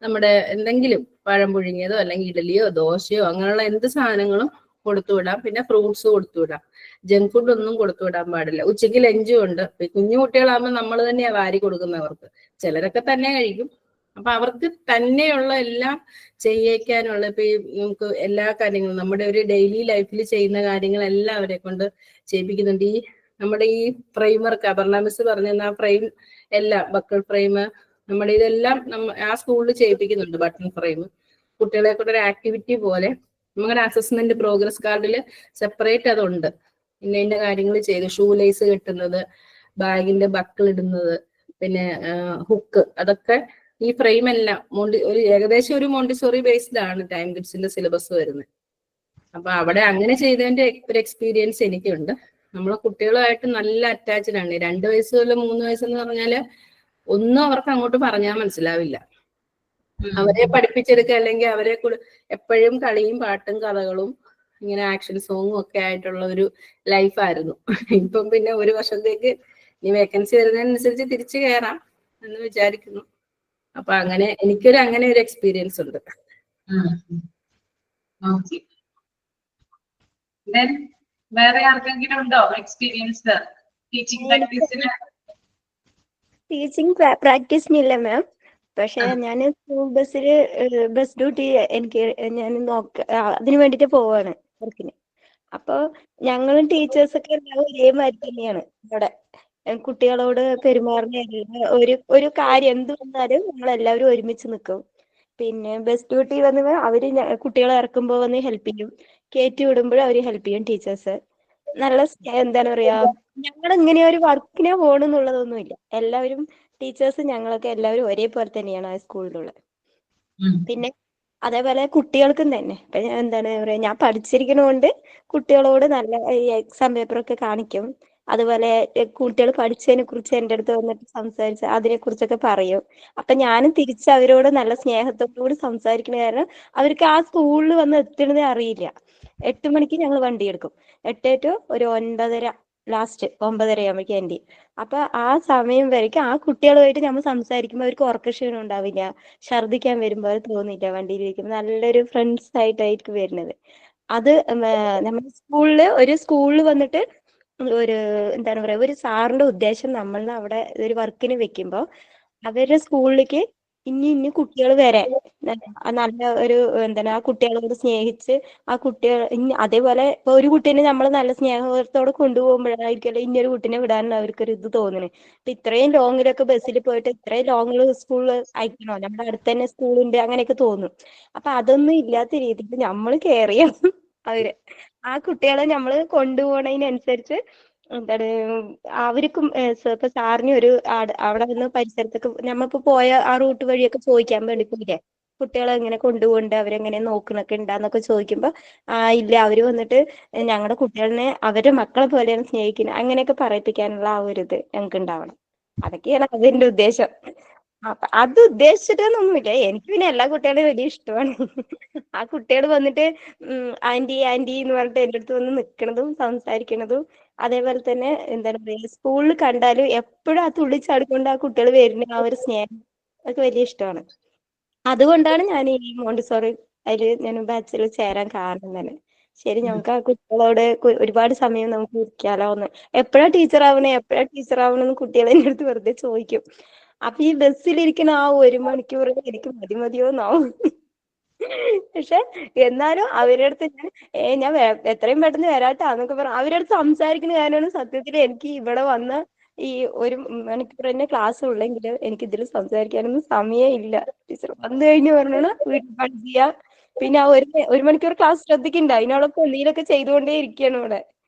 നമ്മുടെ എന്തെങ്കിലും പഴം പുഴുങ്ങിയതോ അല്ലെങ്കിൽ ഇഡലിയോ ദോശയോ അങ്ങനെയുള്ള എന്ത് സാധനങ്ങളും കൊടുത്തുവിടാം. പിന്നെ ഫ്രൂട്ട്സ് കൊടുത്തുവിടാം. ജങ്ക് ഫുഡ് ഒന്നും കൊടുത്തുവിടാൻ പാടില്ല. ഉച്ചയ്ക്ക് ലഞ്ചും ഉണ്ട്. കുഞ്ഞു കുട്ടികളാകുമ്പോൾ നമ്മൾ തന്നെയാ വാരി കൊടുക്കുന്നവർക്ക്. ചിലരൊക്കെ തന്നെ കഴിക്കും. അപ്പൊ അവർക്ക് തന്നെയുള്ള എല്ലാം ചെയ്യിക്കാനുള്ള, ഇപ്പൊ നമുക്ക് എല്ലാ കാര്യങ്ങളും നമ്മുടെ ഒരു ഡെയിലി ലൈഫിൽ ചെയ്യുന്ന കാര്യങ്ങളെല്ലാം അവരെ കൊണ്ട് ചെയ്യിപ്പിക്കുന്നുണ്ട്. നമ്മുടെ ഈ ഫ്രെയിം വർക്ക് അപർണ മിസ് പറഞ്ഞ ഫ്രെയിം എല്ലാം, ബക്കിൾ ഫ്രെയിം, നമ്മുടെ ഇതെല്ലാം ആ സ്കൂളിൽ ചെയ്യിപ്പിക്കുന്നുണ്ട്. ബട്ടൺ ഫ്രെയിം കുട്ടികളെ കൊണ്ട് ഒരു ആക്ടിവിറ്റി പോലെ നമ്മുടെ അസസ്മെന്റ് പ്രോഗ്രസ് കാർഡിൽ സെപ്പറേറ്റ് അതുണ്ട്. ഇന്ന കാര്യങ്ങൾ ചെയ്ത് ഷൂ ലേസ് കെട്ടുന്നത്, ബാഗിന്റെ ബക്കിൾ ഇടുന്നത്, പിന്നെ ഹുക്ക്, അതൊക്കെ ഈ ഫ്രെയിം എല്ലാം ഒരു ഏകദേശം ഒരു മോണ്ടിസോറി ബേസ്ഡ് ആണ് ടൈം കിഡ്സിന്റെ സിലബസ് വരുന്നത്. അപ്പൊ അവിടെ അങ്ങനെ ചെയ്തതിന്റെ ഒരു എക്സ്പീരിയൻസ് എനിക്കുണ്ട്. നമ്മളെ കുട്ടികളുമായിട്ട് നല്ല അറ്റാച്ച്ഡ് ആണ്. 2 വയസ്സ് മുതൽ 3 വയസ്സെന്ന് പറഞ്ഞാല് ഒന്നും അവർക്ക് അങ്ങോട്ട് പറഞ്ഞാൽ മനസ്സിലാവില്ല. അവരെ പഠിപ്പിച്ചെടുക്കുക, അല്ലെങ്കിൽ അവരെ എപ്പോഴും കളിയും പാട്ടും കഥകളും ഇങ്ങനെ ആക്ഷൻ സോങ്ങും ഒക്കെ ആയിട്ടുള്ള ഒരു ലൈഫായിരുന്നു. ഇപ്പം പിന്നെ 1 വർഷത്തേക്ക് ഇനി വേക്കൻസി വരുന്നതിനനുസരിച്ച് തിരിച്ചു കയറാം എന്ന് വിചാരിക്കുന്നു. അപ്പൊ അങ്ങനെ അങ്ങനെ ഒരു എക്സ്പീരിയൻസ് ഉണ്ട്. വേറെ ആർക്കെങ്കിലും ഉണ്ടോ എക്സ്പീരിയൻസ് ടീച്ചിങ് പ്രാക്ടീസിന്? ടീച്ചിങ് പ്രാക്ടീസിനില്ല മാം. പക്ഷെ ഞാൻ സ്കൂൾ ബസ് ഡ്യൂട്ടി ഞാൻ അതിന് വേണ്ടിട്ട് പോവാണ് വർക്കിന്. അപ്പൊ ഞങ്ങളും ടീച്ചേഴ്സൊക്കെ എല്ലാവരും ഒരേമാതിരി തന്നെയാണ്. അവിടെ കുട്ടികളോട് പെരുമാറുന്ന ഒരു കാര്യം എന്ത് വന്നാലും നമ്മളെല്ലാവരും ഒരുമിച്ച് നിൽക്കും. പിന്നെ ബസ് ഡ്യൂട്ടി വന്ന് അവര് കുട്ടികളെ ഇറക്കുമ്പോൾ വന്ന് ഹെൽപ്പ് ചെയ്യും, കയറ്റി വിടുമ്പോഴും അവര് ഹെൽപ്പ് ചെയ്യും ടീച്ചേഴ്സ്. നല്ല എന്താണ് പറയാ, ഞങ്ങൾ ഇങ്ങനെ ഒരു വർക്കിനെ പോകണമെന്നുള്ളതൊന്നുമില്ല. എല്ലാവരും ടീച്ചേഴ്സ് ഞങ്ങളൊക്കെ എല്ലാവരും ഒരേപോലെ തന്നെയാണ് ആ സ്കൂളിലുള്ളത്. പിന്നെ അതേപോലെ കുട്ടികൾക്കും തന്നെ ഇപ്പൊ എന്താണ് പറയാ, ഞാൻ പഠിച്ചിരിക്കണോണ്ട് കുട്ടികളോട് നല്ല ഈ എക്സാം പേപ്പറൊക്കെ കാണിക്കും. അതുപോലെ കുട്ടികൾ പഠിച്ചതിനെ കുറിച്ച് എൻ്റെ അടുത്ത് വന്നിട്ട് സംസാരിച്ച് അതിനെ കുറിച്ചൊക്കെ പറയും. അപ്പൊ ഞാനും തിരിച്ച് അവരോട് നല്ല സ്നേഹത്തോടുകൂടി സംസാരിക്കണ കാരണം അവർക്ക് ആ സ്കൂളിൽ വന്ന് എത്തണതേ അറിയില്ല. 8 മണിക്ക് ഞങ്ങൾ വണ്ടി എടുക്കും. 8 to ഒരു 9:30, ലാസ്റ്റ് 9:30 ആകുമ്പോഴേക്കും എൻ്റെ. അപ്പൊ ആ സമയം വരയ്ക്കും ആ കുട്ടികളുമായിട്ട് നമ്മൾ സംസാരിക്കുമ്പോൾ അവർക്ക് ഉറക്കക്ഷീണം ഉണ്ടാവില്ല, ഛർദ്ദിക്കാൻ വരുമ്പോൾ അത് തോന്നില്ല. വണ്ടിയിലിരിക്കുമ്പോൾ നല്ലൊരു ഫ്രണ്ട്സ് ആയിട്ടായിരിക്കും വരുന്നത്. അത് നമ്മുടെ ഒരു സ്കൂളിൽ വന്നിട്ട് ഒരു എന്താണ് പറയാ, ഒരു സാറിന്റെ ഉദ്ദേശം നമ്മളെ അവിടെ ഒരു വർക്കിന് വെക്കുമ്പോൾ അവരുടെ സ്കൂളിലേക്ക് ഇനി കുട്ടികൾ വരെ നല്ല ഒരു എന്താണ് ആ കുട്ടികളോട് സ്നേഹിച്ച് ആ കുട്ടികൾ അതേപോലെ ഇപ്പൊ ഒരു കുട്ടീനെ നമ്മൾ നല്ല സ്നേഹത്തോടെ കൊണ്ടുപോകുമ്പോഴായിരിക്കുമല്ലോ ഇനിയൊരു കുട്ടീനെ വിടാൻ അവർക്കൊരു ഇത് തോന്നുന്നത്. ഇപ്പൊ ഇത്രയും ലോങ്ങിലൊക്കെ ബസ്സിൽ പോയിട്ട് ഇത്രയും ലോങ്ങിൽ സ്കൂളിൽ അയക്കണോ, നമ്മുടെ അടുത്ത് തന്നെ സ്കൂളുണ്ട് അങ്ങനെയൊക്കെ തോന്നും. അപ്പൊ അതൊന്നും ഇല്ലാത്ത രീതിയിൽ നമ്മൾ കെയർ ചെയ്യണം അവര്. ആ കുട്ടികളെ നമ്മൾ കൊണ്ടുപോണതിനനുസരിച്ച് എന്താണ് അവർക്കും ഇപ്പൊ സാറിന് ഒരു അവിടെ നിന്ന് പരിസരത്തൊക്കെ നമ്മളിപ്പോ പോയ ആ റൂട്ട് വഴിയൊക്കെ ചോദിക്കാൻ വേണ്ടി പോയില്ലേ, കുട്ടികളെ എങ്ങനെ കൊണ്ടുപോകുന്നുണ്ട്, അവരെങ്ങനെ നോക്കണൊക്കെ ഉണ്ടാന്നൊക്കെ ചോദിക്കുമ്പോ ഇല്ല അവര് വന്നിട്ട് ഞങ്ങളുടെ കുട്ടികളെ അവരുടെ മക്കളെ പോലെയാണ് സ്നേഹിക്കുന്നത് അങ്ങനെയൊക്കെ പറയിപ്പിക്കാനുള്ള ആ ഒരു ഇത് ഞങ്ങൾക്ക് ഉണ്ടാവണം. അതൊക്കെയാണ് അതിന്റെ ഉദ്ദേശം. അപ്പൊ അത് ഉദ്ദേശിച്ചിട്ടൊന്നുമില്ല, എനിക്ക് പിന്നെ എല്ലാ കുട്ടികളെയും വലിയ ഇഷ്ടമാണ്. ആ കുട്ടികൾ വന്നിട്ട് ആന്റി ആന്റി എന്ന് പറഞ്ഞിട്ട് എൻ്റെ അടുത്ത് വന്ന് നിൽക്കണതും സംസാരിക്കണതും അതേപോലെ തന്നെ എന്താണ് പറയുക, സ്കൂളിൽ കണ്ടാലും എപ്പോഴും ആ തുള്ളിച്ചാടിക്കൊണ്ട് ആ കുട്ടികൾ വരുന്ന ആ ഒരു സ്നേഹം അതൊക്കെ വലിയ ഇഷ്ടമാണ്. അതുകൊണ്ടാണ് ഞാൻ ഈ മോണ്ടിസോറി ഞാൻ ബാച്ചിൽ ചേരാൻ കാരണം തന്നെ. ശരി, നമുക്ക് ആ കുട്ടികളോട് ഒരുപാട് സമയം നമുക്ക് ഇരിക്കാലോ എന്ന്. എപ്പോഴാ ടീച്ചർ ആവണെന്ന് കുട്ടികൾ എൻ്റെ അടുത്ത് വെറുതെ ചോദിക്കും. അപ്പൊ ഈ ബസ്സിലിരിക്കുന്ന ആ 1 മണിക്കൂർ എനിക്ക് മതിയോന്നാവും. പക്ഷെ എന്നാലും അവരുടെ അടുത്ത് ഞാൻ എത്രയും പെട്ടെന്ന് വരാട്ടാന്നൊക്കെ പറഞ്ഞു അവരുടെ അടുത്ത് സംസാരിക്കുന്ന കാര്യമാണ്. സത്യത്തിൽ എനിക്ക് ഇവിടെ വന്ന ഈ 1 മണിക്കൂർ തന്നെ ക്ലാസ് ഉള്ളെങ്കിൽ എനിക്ക് ഇതിൽ സംസാരിക്കാനൊന്നും സമയം ഇല്ല. ടീച്ചർ വന്നു കഴിഞ്ഞ് പറഞ്ഞാൽ വീട്ടിൽ പണി ചെയ്യാം. പിന്നെ ആ 1 മണിക്കൂർ ക്ലാസ് ശ്രദ്ധിക്കണ്ട, അതിനോടൊപ്പം എന്തെങ്കിലുമൊക്കെ ചെയ്തുകൊണ്ടേ ഇരിക്കുകയാണ് ഇവിടെ.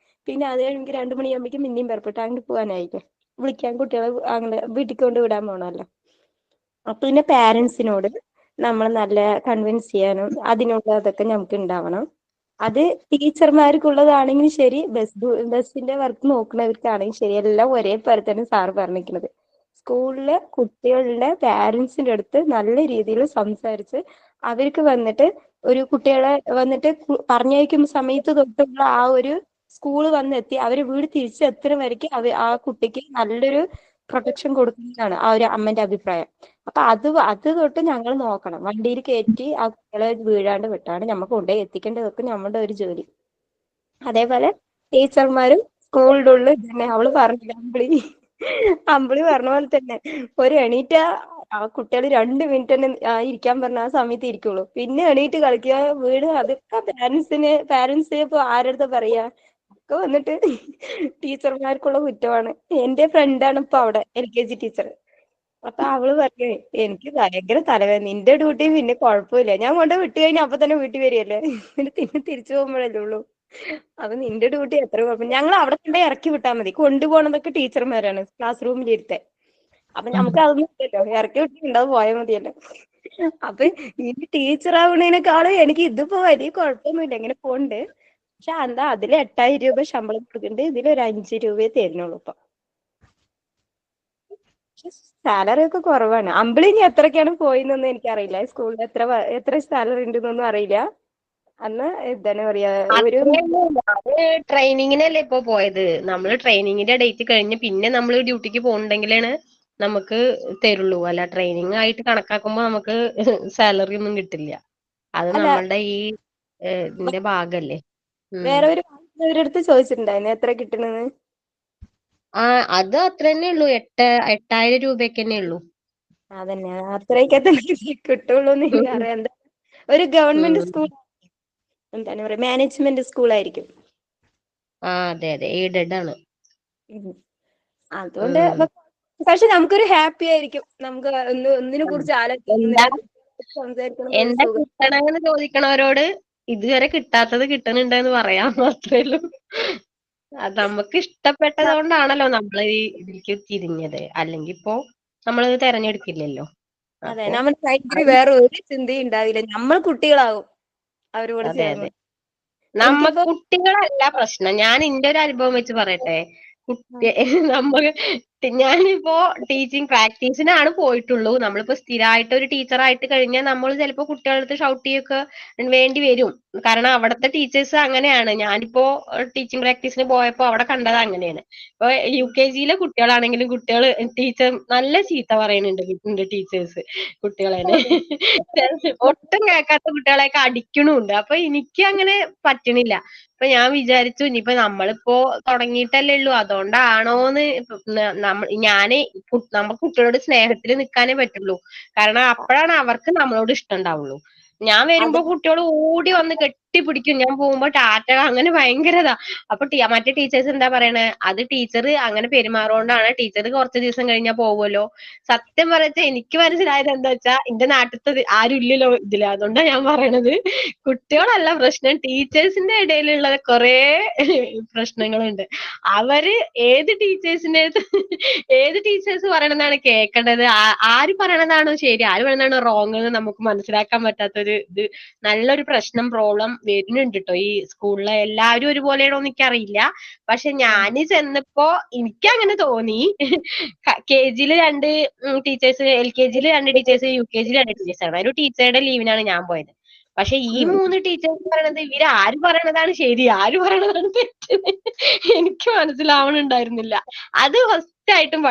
പിന്നെ അത് കഴിഞ്ഞ് 2 മണിയാകുമ്പോഴേക്കും പിന്നെയും പുറപ്പെട്ടു അങ്ങോട്ട് പോകാനായില്ലേ, വിളിക്കാൻ കുട്ടികളെ അങ്ങനെ വീട്ടിൽ കൊണ്ട് വിടാൻ പോകണമല്ലോ. അപ്പൊ പിന്നെ പാരന്റ്സിനോട് നമ്മൾ നല്ല കൺവിൻസ് ചെയ്യാനും അതിനുള്ളതൊക്കെ നമുക്ക് ഉണ്ടാവണം. അത് ടീച്ചർമാർക്കുള്ളതാണെങ്കിലും ശരി, ബസ്സിന്റെ വർക്ക് നോക്കുന്നവർക്കാണെങ്കിലും ശരി, എല്ലാം ഒരേ പോലെ തന്നെ സാറ് പറഞ്ഞിരിക്കുന്നത്. സ്കൂളിലെ കുട്ടികളുടെ പാരന്റ്സിന്റെ അടുത്ത് നല്ല രീതിയിൽ സംസാരിച്ച് അവർക്ക് വന്നിട്ട് ഒരു കുട്ടികളെ വന്നിട്ട് പറഞ്ഞയക്കുന്ന സമയത്ത് തൊട്ടുള്ള ആ ഒരു സ്കൂൾ വന്നെത്തി അവര് വീട് തിരിച്ചെത്തുന്ന വരയ്ക്ക് ആ കുട്ടിക്ക് നല്ലൊരു പ്രൊട്ടക്ഷൻ കൊടുക്കുന്നതാണ് ആ ഒരു അമ്മന്റെ അഭിപ്രായം. അപ്പൊ അത് തൊട്ട് ഞങ്ങൾ നോക്കണം. വണ്ടിയിൽ കയറ്റി ആ കുട്ടികളെ വീഴാണ്ട് വിട്ടാണ് നമുക്ക് കൊണ്ടുപോയി എത്തിക്കേണ്ടതൊക്കെ നമ്മുടെ ഒരു ജോലി. അതേപോലെ ടീച്ചർമാരും സ്കൂളിന്റെ ഉള്ളിൽ തന്നെ അവള് പറഞ്ഞില്ല അമ്പിളി പറഞ്ഞ പോലെ തന്നെ ഒരു എണീറ്റ ആ കുട്ടികൾ 2 മിനിറ്റ് തന്നെ ഇരിക്കാൻ പറഞ്ഞ ആ സമയത്ത് ഇരിക്കുള്ളൂ. പിന്നെ എണീറ്റ് കളിക്കുക വീട്, അതൊക്കെ പാരന്റ്സ് ഇപ്പൊ ആരടുത്ത് പറയാ, ഒക്കെ വന്നിട്ട് ടീച്ചർമാർക്കുള്ള കുറ്റമാണ്. എന്റെ ഫ്രണ്ടാണ് ഇപ്പൊ അവിടെ LKG ടീച്ചർ. അപ്പൊ അവള് പറഞ്ഞു എനിക്ക് ഭയങ്കര തലവേദന, നിന്റെ ഡ്യൂട്ടി പിന്നെ കുഴപ്പമില്ല, ഞാൻ കൊണ്ട് വിട്ട് കഴിഞ്ഞാൽ അപ്പൊ തന്നെ വീട്ടിൽ വരികയല്ലേ, പിന്നെ തിരിച്ചു പോകുമ്പോഴല്ലേ ഉള്ളൂ. അപ്പൊ നിന്റെ ഡ്യൂട്ടി എത്ര കുഴപ്പം, ഞങ്ങൾ അവിടെ കൊണ്ടേ ഇറക്കി വിട്ടാൽ മതി. കൊണ്ടുപോകണതൊക്കെ ടീച്ചർമാരാണ് ക്ലാസ് റൂമിൽ ഇരുത്തെ. അപ്പൊ നമുക്ക് അതൊന്നും ഇല്ലല്ലോ, ഇറക്കി വിട്ടിട്ടുണ്ടാവും പോയാൽ മതിയല്ലോ. അപ്പൊ ഈ ടീച്ചർ ആവണേനേക്കാളും എനിക്ക് ഇതിപ്പോ വലിയ കുഴപ്പമൊന്നുമില്ല, ഇങ്ങനെ പോണ്ട്. പക്ഷെ എന്താ അതിൽ 8000 രൂപ ശമ്പളം കൊടുക്കുന്നുണ്ട്, ഇതിലൊരു 5 രൂപയെ തരുന്നുള്ളൂ ഇപ്പൊ. സാലറി ഒക്കെ കുറവാണ്. അമ്പിളി ഇനി എത്രക്കാണ് പോയിന്നൊന്നും എനിക്കറിയില്ല. സ്കൂളിൽ എത്ര സാലറി ഉണ്ടെന്നൊന്നും അറിയില്ല. അന്ന് എന്താണ് പറയാ ഒരു ട്രെയിനിങ്ങിനല്ലേ ഇപ്പൊ പോയത്. നമ്മള് ട്രെയിനിങ്ങിന്റെ ഡേറ്റ് കഴിഞ്ഞ് പിന്നെ നമ്മൾ ഡ്യൂട്ടിക്ക് പോകുന്നുണ്ടെങ്കിലാണ് നമുക്ക് തരുള്ളൂ. അല്ല ട്രെയിനിങ് ആയിട്ട് കണക്കാക്കുമ്പോ നമുക്ക് സാലറി ഒന്നും കിട്ടില്ല. അത് അല്ല നമ്മളുടെ ഈ ഇതിന്റെ ഭാഗല്ലേ. വേറെ ഒരു അടുത്ത് ചോദിച്ചിട്ടുണ്ടായിരുന്നു എത്ര കിട്ടണെന്ന്. അത് അത്ര തന്നെ ഉള്ളൂ. 8000 രൂപയ്ക്ക് തന്നെ ഉള്ളൂ. അതന്നെ അത്രയൊക്കെ തന്നെ കിട്ടുള്ളൂ എന്ന് എനിക്കറിയാം. എന്താ ഒരു ഗവൺമെന്റ് സ്കൂൾ എന്താണ് പറയാ, മാനേജ്മെന്റ് സ്കൂൾ ആയിരിക്കും. അതെ എയ്ഡഡ് ആണ്. അതുകൊണ്ട് പക്ഷെ നമുക്കൊരു ഹാപ്പി ആയിരിക്കും. നമുക്ക് ഒന്നിനെ കുറിച്ച് എന്താ സംസാരിക്കണം ഒരു എന്താ സുഖം. കിട്ടണമെന്ന് ചോദിക്കണവരോട് ഇതുവരെ കിട്ടാത്തത് കിട്ടുന്നുണ്ടെന്ന് പറയാം മാത്രമേ ഉള്ളൂ. അത് നമുക്ക് ഇഷ്ടപ്പെട്ടത് കൊണ്ടാണല്ലോ നമ്മൾ ഈ ഇതിലേക്ക് തിരിഞ്ഞത്. അല്ലെങ്കിൽ ഇപ്പോ നമ്മളത് തെരഞ്ഞെടുക്കില്ലല്ലോ. അതെ, അപ്പൊ നമ്മുടെ മൈൻഡിൽ അത് വേറെ ഒരു ചിന്തയും ഉണ്ടാവില്ല. നമ്മൾ കുട്ടികളാവും അവരോട് അതെ അതെ ചേർന്ന്. നമ്മ എനിക്കിപ്പോ കുട്ടികളല്ല പ്രശ്നം. ഞാൻ എന്റെ ഒരു അനുഭവം വെച്ച് പറയട്ടെ. കുട്ടി നമ്മൾ ഞാനിപ്പോ ടീച്ചിങ് പ്രാക്ടീസിനാണ് പോയിട്ടുള്ളൂ. നമ്മളിപ്പോ സ്ഥിരമായിട്ട് ഒരു ടീച്ചറായിട്ട് കഴിഞ്ഞാൽ നമ്മൾ ചിലപ്പോ കുട്ടികളുടെ അടുത്ത് ഷൗട്ട് ചെയ്യൊക്കെ വേണ്ടി വരും. കാരണം അവിടുത്തെ ടീച്ചേഴ്സ് അങ്ങനെയാണ്. ഞാനിപ്പോ ടീച്ചിങ് പ്രാക്ടീസിന് പോയപ്പോ അവിടെ കണ്ടത് അങ്ങനെയാണ്. ഇപ്പൊ UKG-യിലെ കുട്ടികളാണെങ്കിലും കുട്ടികൾ ടീച്ചർ നല്ല ചീത്ത പറയുന്നുണ്ട് ടീച്ചേഴ്സ് കുട്ടികളെ. ഒട്ടും കേൾക്കാത്ത കുട്ടികളെയൊക്കെ അടിക്കണുണ്ട്. അപ്പൊ എനിക്ക് അങ്ങനെ പറ്റണില്ല. അപ്പൊ ഞാൻ വിചാരിച്ചു ഇനിയിപ്പോ നമ്മളിപ്പോ തുടങ്ങിയിട്ടല്ലേ ഉള്ളൂ, അതുകൊണ്ടാണോന്ന്. നമുക്ക് കുട്ടികളോട് സ്നേഹത്തിൽ നിൽക്കാനേ പറ്റുള്ളൂ. കാരണം അപ്പോഴാണ് അവർക്ക് നമ്മളോട് ഇഷ്ടം ഉണ്ടാവുള്ളൂ. ഞാൻ വരുമ്പോ കുട്ടികൾ ഓടി വന്ന് കെട്ടിപ്പിടിക്കും. ഞാൻ പോകുമ്പോ ടാറ്റ അങ്ങനെ ഭയങ്കരതാ. അപ്പൊ മറ്റേ ടീച്ചേഴ്സ് എന്താ പറയണേ, അത് ടീച്ചർ അങ്ങനെ പെരുമാറുകൊണ്ടാണ്, ടീച്ചർ കുറച്ച് ദിവസം കഴിഞ്ഞാൽ പോകുമല്ലോ. സത്യം പറഞ്ഞാ എനിക്ക് മനസ്സിലായത് എന്താ വെച്ചാ, എന്റെ നാട്ടിലത്തെ ആരും ഇല്ലല്ലോ ഇതില്, അതുകൊണ്ടാണ് ഞാൻ പറയണത്. കുട്ടികളല്ല പ്രശ്നം, ടീച്ചേഴ്സിന്റെ ഇടയിലുള്ള കുറെ പ്രശ്നങ്ങളുണ്ട്. അവര് ഏത് ടീച്ചേഴ്സ് പറയണതാണ് കേൾക്കേണ്ടത്, ആര് പറയണതാണോ ശരി, ആര് പറയണതാണോ റോങ് എന്ന് നമുക്ക് മനസ്സിലാക്കാൻ പറ്റാത്തൊരു ഇത് നല്ലൊരു പ്രോബ്ലം വരുന്നുണ്ട് കേട്ടോ ഈ സ്കൂളിലെ. എല്ലാവരും ഒരുപോലെയാണോ എന്ന് എനിക്കറിയില്ല. പക്ഷെ ഞാന് ചെന്നപ്പോ എനിക്ക് അങ്ങനെ തോന്നി. KG-യില് 2 ടീച്ചേഴ്സ്, LKG-യില് 2 ടീച്ചേഴ്സ്, UKG-യില് 2 ടീച്ചേഴ്സാണ്. ഒരു ടീച്ചറുടെ ലീവിനാണ് ഞാൻ പോയത്. പക്ഷെ ഈ 3 ടീച്ചേഴ്സ് പറയണത് ഇവര് ആര് പറയണതാണ് ശരി, ആര് പറയണതാണ് തെറ്റ് എനിക്ക് മനസ്സിലാവണുണ്ടായിരുന്നില്ല. അത് ഫസ്റ്റ് ആയിട്ടും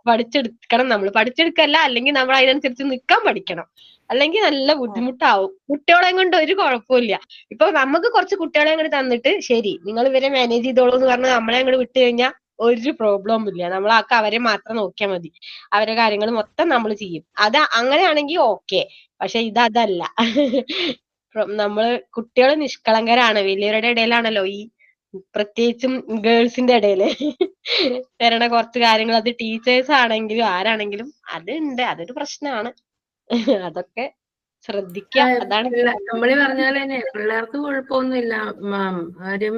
പഠിച്ചെടുക്കണം. നമ്മൾ പഠിച്ചെടുക്കല്ല, അല്ലെങ്കിൽ നമ്മൾ അതിനനുസരിച്ച് നിൽക്കാൻ പഠിക്കണം. അല്ലെങ്കിൽ നല്ല ബുദ്ധിമുട്ടാവും. കുട്ടികളെ കൊണ്ട് ഒരു കുഴപ്പമില്ല. ഇപ്പൊ നമുക്ക് കുറച്ച് കുട്ടികളെ അങ്ങോട്ട് തന്നിട്ട് ശരി നിങ്ങൾ ഇവരെ മാനേജ് ചെയ്തോളൂ എന്ന് പറഞ്ഞ് നമ്മളെ അങ്ങോട്ട് വിട്ടു കഴിഞ്ഞാൽ ഒരു പ്രോബ്ലവും ഇല്ല. നമ്മളാക്ക് അവരെ മാത്രം നോക്കിയാൽ മതി. അവരെ കാര്യങ്ങൾ മൊത്തം നമ്മൾ ചെയ്യും. അങ്ങനെയാണെങ്കിൽ ഓക്കെ. പക്ഷെ ഇതല്ല. നമ്മള് കുട്ടികൾ നിഷ്കളങ്കരാണ്. വലിയവരുടെ ഇടയിലാണല്ലോ ഈ പ്രത്യേകിച്ചും ഗേൾസിന്റെ ഇടയില് വരണ കുറച്ച് കാര്യങ്ങൾ, അത് ടീച്ചേഴ്സ് ആണെങ്കിലും ആരാണെങ്കിലും അതുണ്ട്. അതൊരു പ്രശ്നമാണ്. അതൊക്കെ ശ്രദ്ധിക്കുക. അതാണ് നമ്മള് പറഞ്ഞ പോലെ തന്നെ പിള്ളേർക്ക് കുഴപ്പമൊന്നുമില്ല മാം. ആരും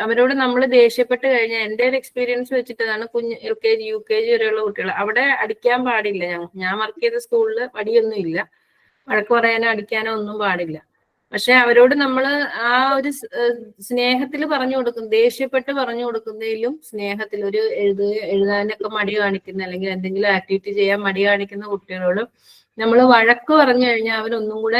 അവരോട് നമ്മൾ ദേഷ്യപ്പെട്ട് കഴിഞ്ഞാൽ, എന്റെ ഒരു എക്സ്പീരിയൻസ് വെച്ചിട്ടതാണ്, LKG UKG വരെയുള്ള കുട്ടികൾ അവിടെ അടിക്കാൻ പാടില്ല. ഞാൻ വർക്ക് ചെയ്ത സ്കൂളിൽ അടിയൊന്നും ഇല്ല. വഴക്ക് പറയാനോ അടിക്കാനോ ഒന്നും പാടില്ല. പക്ഷെ അവരോട് നമ്മൾ ആ ഒരു സ്നേഹത്തിൽ പറഞ്ഞു കൊടുക്കും, ദേഷ്യപ്പെട്ട് പറഞ്ഞു കൊടുക്കുന്നതിലും സ്നേഹത്തിൽ ഒരു എഴുതാനൊക്കെ മടി കാണിക്കുന്ന, അല്ലെങ്കിൽ എന്തെങ്കിലും ആക്ടിവിറ്റി ചെയ്യാൻ മടി കാണിക്കുന്ന കുട്ടികളോട് നമ്മൾ വഴക്ക് പറഞ്ഞു കഴിഞ്ഞാൽ അവരൊന്നും കൂടെ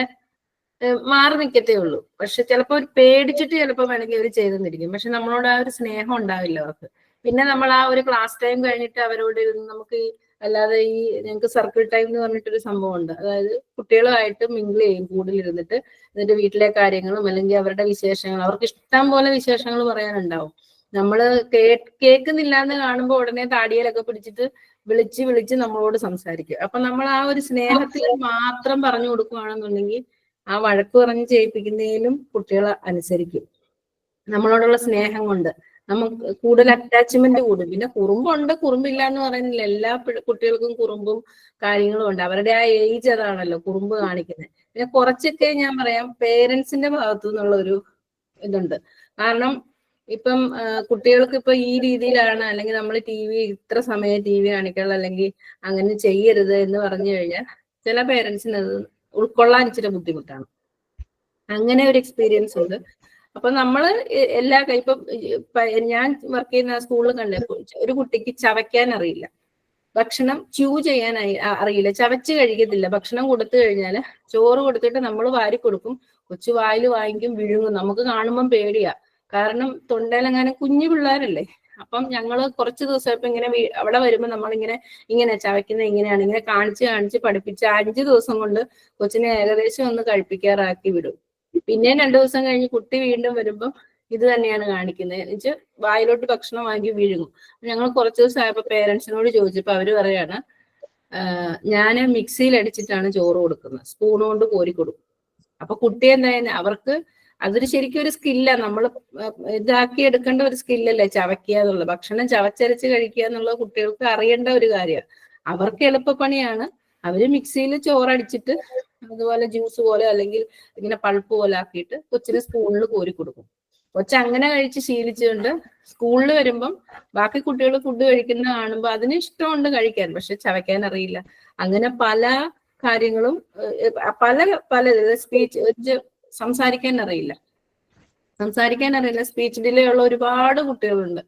മാറി നിൽക്കത്തേ ഉള്ളൂ. പക്ഷെ ചിലപ്പോൾ പേടിച്ചിട്ട് ചിലപ്പോൾ വേണമെങ്കിൽ അവർ ചെയ്തെന്നിരിക്കും. പക്ഷെ നമ്മളോട് ആ ഒരു സ്നേഹം ഉണ്ടാവില്ല അവർക്ക്. പിന്നെ നമ്മൾ ആ ഒരു ക്ലാസ് ടൈം കഴിഞ്ഞിട്ട് അവരോട് നമുക്ക് അല്ലാതെ ഞങ്ങൾക്ക് സർക്കിൾ ടൈം എന്ന് പറഞ്ഞിട്ടൊരു സംഭവമുണ്ട്. അതായത് കുട്ടികളുമായിട്ട് മിങ്കിൾ ചെയ്യും കൂടുതലിരുന്നിട്ട്. എന്നിട്ട് വീട്ടിലെ കാര്യങ്ങളും അല്ലെങ്കിൽ അവരുടെ വിശേഷങ്ങൾ, അവർക്ക് ഇഷ്ടം പോലെ വിശേഷങ്ങൾ പറയാനുണ്ടാവും. നമ്മള് കേൾക്കുന്നില്ല എന്ന് കാണുമ്പോൾ ഉടനെ താടിയിലൊക്കെ പിടിച്ചിട്ട് വിളിച്ച് നമ്മളോട് സംസാരിക്കും. അപ്പൊ നമ്മൾ ആ ഒരു സ്നേഹത്തിൽ മാത്രം പറഞ്ഞു കൊടുക്കുകയാണെന്നുണ്ടെങ്കിൽ ആ വഴക്ക് പറഞ്ഞ് ചെയ്യിപ്പിക്കുന്നതിലും കുട്ടികൾ അനുസരിക്കും. നമ്മളോടുള്ള സ്നേഹം കൊണ്ട് നമുക്ക് കൂടുതൽ അറ്റാച്ച്മെന്റ് കൂടും. പിന്നെ കുറുമ്പുണ്ട്, കുറുമ്പില്ല എന്ന് പറയുന്നില്ല. എല്ലാ കുട്ടികൾക്കും കുറുമ്പും കാര്യങ്ങളും ഉണ്ട്. അവരുടെ ആ ഏജ് അതാണല്ലോ കുറുമ്പ് കാണിക്കുന്നത്. പിന്നെ കുറച്ചൊക്കെ ഞാൻ പറയാം പേരൻസിന്റെ ഭാഗത്തു നിന്നുള്ള ഒരു ഇതുണ്ട്. കാരണം ഇപ്പം കുട്ടികൾക്ക് ഇപ്പൊ ഈ രീതിയിലാണ്, അല്ലെങ്കിൽ നമ്മൾ ഇത്ര സമയം TV കാണിക്കണം, അല്ലെങ്കിൽ അങ്ങനെ ചെയ്യരുത് എന്ന് പറഞ്ഞു കഴിഞ്ഞാൽ ചില പേരൻസിന് അത് ഉൾക്കൊള്ളാൻ ഇച്ചിരി ബുദ്ധിമുട്ടാണ്. അങ്ങനെ ഒരു എക്സ്പീരിയൻസ് ഉണ്ട്. അപ്പൊ നമ്മള് ഇപ്പം ഞാൻ വർക്ക് ചെയ്യുന്ന സ്കൂളിൽ കണ്ടേ ഒരു കുട്ടിക്ക് ചവയ്ക്കാൻ അറിയില്ല, ഭക്ഷണം ച്യൂ ചെയ്യാൻ അറിയില്ല, ചവച്ച് കഴിക്കത്തില്ല. ഭക്ഷണം കൊടുത്തു കഴിഞ്ഞാൽ ചോറ് കൊടുത്തിട്ട് നമ്മൾ വാരി കൊടുക്കും, കൊച്ചു വായിൽ വാങ്ങിക്കും, വിഴുങ്ങും. നമുക്ക് കാണുമ്പം പേടിയാ. കാരണം തൊണ്ടയിലെങ്ങാനും കുഞ്ഞു പിള്ളേരല്ലേ. അപ്പം ഞങ്ങള് കുറച്ച് ദിവസം ഇപ്പൊ ഇങ്ങനെ അവിടെ വരുമ്പോൾ നമ്മളിങ്ങനെ ചവയ്ക്കുന്നത് ഇങ്ങനെയാണ്, ഇങ്ങനെ കാണിച്ച് പഠിപ്പിച്ച് 5 ദിവസം കൊണ്ട് കൊച്ചിനെ ഏകദേശം ഒന്ന് കഴിപ്പിക്കാറാക്കി വിടും. പിന്നെ 2 ദിവസം കഴിഞ്ഞ് കുട്ടി വീണ്ടും വരുമ്പം ഇത് തന്നെയാണ് കാണിക്കുന്നത്. എന്നുവെച്ചാൽ വായിലോട്ട് ഭക്ഷണം വാങ്ങി വിഴുങ്ങും. ഞങ്ങൾ കുറച്ച് ദിവസം ആയപ്പോ പേരൻസിനോട് ചോദിച്ചപ്പോ അവര് പറയാണ്, ഞാൻ മിക്സിയിൽ അടിച്ചിട്ടാണ് ചോറ് കൊടുക്കുന്നത്, സ്പൂൺ കൊണ്ട് കോരി കൊടുക്കും. അപ്പൊ കുട്ടി എന്തായാലും അവർക്ക് അതൊരു ശരിക്കും ഒരു സ്കില്ല, നമ്മൾ ഇതാക്കി എടുക്കേണ്ട ഒരു സ്കില്ലല്ലേ ചവയ്ക്കുക എന്നുള്ളത്. ഭക്ഷണം ചവച്ചരച്ച് കഴിക്കുക എന്നുള്ളത് കുട്ടികൾക്ക് അറിയേണ്ട ഒരു കാര്യമാണ്. അവർക്ക് എളുപ്പപ്പണിയാണ്. അവര് മിക്സിയിൽ ചോറടിച്ചിട്ട് അതുപോലെ ജ്യൂസ് പോലെ അല്ലെങ്കിൽ ഇങ്ങനെ പൾപ്പ് പോലെ ആക്കിയിട്ട് കൊച്ചിന് സ്പൂണിൽ കോരി കൊടുക്കും. കൊച്ചങ്ങനെ കഴിച്ച് ശീലിച്ചുകൊണ്ട് സ്കൂളിൽ വരുമ്പം ബാക്കി കുട്ടികൾ ഫുഡ് കഴിക്കുന്ന കാണുമ്പോൾ അതിന് ഇഷ്ടമുണ്ട് കഴിക്കാൻ, പക്ഷെ ചവയ്ക്കാൻ അറിയില്ല. അങ്ങനെ പല കാര്യങ്ങളും പല പല സ്പീച്ച് സംസാരിക്കാൻ അറിയില്ല സ്പീച്ച് ഡിലേ ഉള്ള ഒരുപാട് കുട്ടികളുണ്ട്.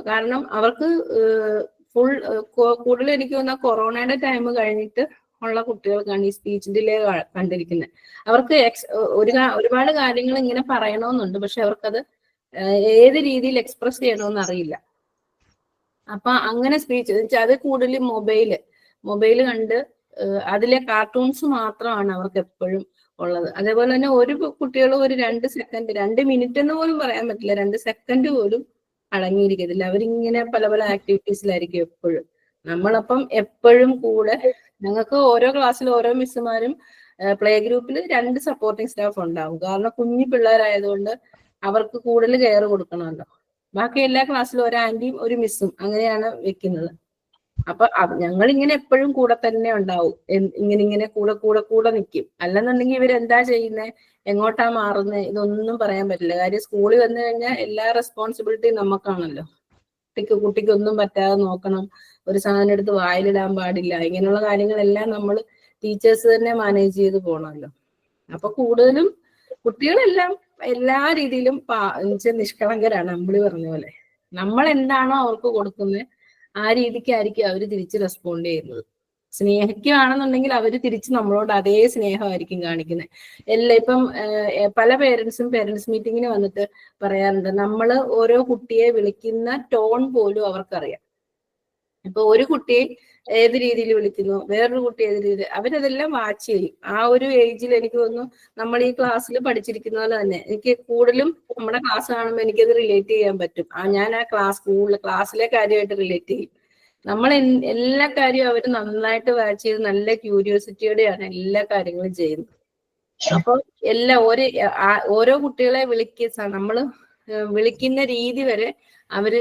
കാരണം അവർക്ക് ഫുൾ കൂടുതൽ എനിക്ക് തോന്നുന്ന കൊറോണയുടെ ടൈം കഴിഞ്ഞിട്ട് ഉള്ള കുട്ടികൾക്കാണ് ഈ സ്പീച്ച് ഡിലേ കണ്ടിരിക്കുന്നത്. അവർക്ക് ഒരുപാട് കാര്യങ്ങൾ ഇങ്ങനെ പറയണമെന്നുണ്ട്, പക്ഷെ അവർക്കത് ഏത് രീതിയിൽ എക്സ്പ്രസ് ചെയ്യണമെന്ന് അറിയില്ല. അപ്പൊ അങ്ങനെ സ്പീച്ച് അത് കൂടുതൽ മൊബൈല് കണ്ട് അതിലെ കാർട്ടൂൺസ് മാത്രമാണ് അവർക്ക് എപ്പോഴും ഉള്ളത്. അതേപോലെ തന്നെ ഒരു കുട്ടികളും ഒരു 2 മിനിറ്റ് എന്ന് പോലും പറയാൻ പറ്റില്ല, 2 സെക്കൻഡ് പോലും അടങ്ങിയിരിക്കത്തില്ല. അവരിങ്ങനെ പല പല ആക്ടിവിറ്റീസിലായിരിക്കും എപ്പോഴും. നമ്മളപ്പം എപ്പോഴും കൂടെ, ഞങ്ങൾക്ക് ഓരോ ക്ലാസ്സിൽ ഓരോ മിസ്സുമാരും പ്ലേ ഗ്രൂപ്പിൽ 2 സപ്പോർട്ടിംഗ് സ്റ്റാഫ് ഉണ്ടാവും. കാരണം കുഞ്ഞു പിള്ളേരായതുകൊണ്ട് അവർക്ക് കൂടുതൽ കെയർ കൊടുക്കണമല്ലോ. ബാക്കി എല്ലാ ക്ലാസ്സിലും ഒരു ആന്റിയും ഒരു മിസ്സും അങ്ങനെയാണ് വെക്കുന്നത്. അപ്പൊ ഞങ്ങൾ ഇങ്ങനെ എപ്പോഴും കൂടെ തന്നെ ഉണ്ടാവും, ഇങ്ങനെ കൂടെ നിൽക്കും. അല്ലെന്നുണ്ടെങ്കിൽ ഇവരെന്താ ചെയ്യുന്നത്, എങ്ങോട്ടാ മാറുന്നത്, ഇതൊന്നും പറയാൻ പറ്റില്ല. കാര്യം സ്കൂളിൽ വന്നു കഴിഞ്ഞാൽ എല്ലാ റെസ്പോൺസിബിലിറ്റിയും നമുക്കാണല്ലോ. കുട്ടിക്ക് ഒന്നും പറ്റാതെ നോക്കണം, ഒരു സാധനം എടുത്ത് വായിലിടാൻ പാടില്ല, ഇങ്ങനെയുള്ള കാര്യങ്ങളെല്ലാം നമ്മൾ ടീച്ചേഴ്സ് തന്നെ മാനേജ് ചെയ്ത് പോകണമല്ലോ. അപ്പൊ കൂടുതലും കുട്ടികളെല്ലാം എല്ലാ രീതിയിലും നിഷ്കളങ്കരാണ്. അമ്പിളി പറഞ്ഞ പോലെ നമ്മൾ എന്താണോ അവർക്ക് കൊടുക്കുന്നത് ആ രീതിക്കായിരിക്കും അവർ തിരിച്ച് റെസ്പോണ്ട് ചെയ്യുന്നത്. സ്നേഹിക്കുകയാണെന്നുണ്ടെങ്കിൽ അവർ തിരിച്ച് നമ്മളോട് അതേ സ്നേഹമായിരിക്കും കാണിക്കുന്നത്. ഇപ്പം പല പേരൻസ് മീറ്റിങ്ങിന് വന്നിട്ട് പറയാറുണ്ട്, നമ്മൾ ഓരോ കുട്ടിയെ വിളിക്കുന്ന ടോൺ പോലും അവർക്കറിയാം. ഇപ്പൊ ഒരു കുട്ടിയെ ഏത് രീതിയിൽ വിളിക്കുന്നു, വേറൊരു കുട്ടി ഏത് രീതിയിൽ, അവരതെല്ലാം വാച്ച് ചെയ്യും. ആ ഒരു ഏജിൽ എനിക്ക് തോന്നുന്നു നമ്മൾ ഈ ക്ലാസ്സിൽ പഠിച്ചിരിക്കുന്ന പോലെ തന്നെ എനിക്ക് കൂടുതലും നമ്മുടെ ക്ലാസ് കാണുമ്പോൾ എനിക്കത് റിലേറ്റ് ചെയ്യാൻ പറ്റും. ഞാൻ ആ ക്ലാസ്സിലെ കാര്യമായിട്ട് റിലേറ്റ് ചെയ്യും. നമ്മൾ എല്ലാ കാര്യവും അവർ നന്നായിട്ട് വാച്ച് ചെയ്ത് നല്ല ക്യൂരിയോസിറ്റിയോടെയാണ് എല്ലാ കാര്യങ്ങളും ചെയ്യുന്നത്. അപ്പൊ ഓരോ കുട്ടികളെ നമ്മൾ വിളിക്കുന്ന രീതി വരെ അവര്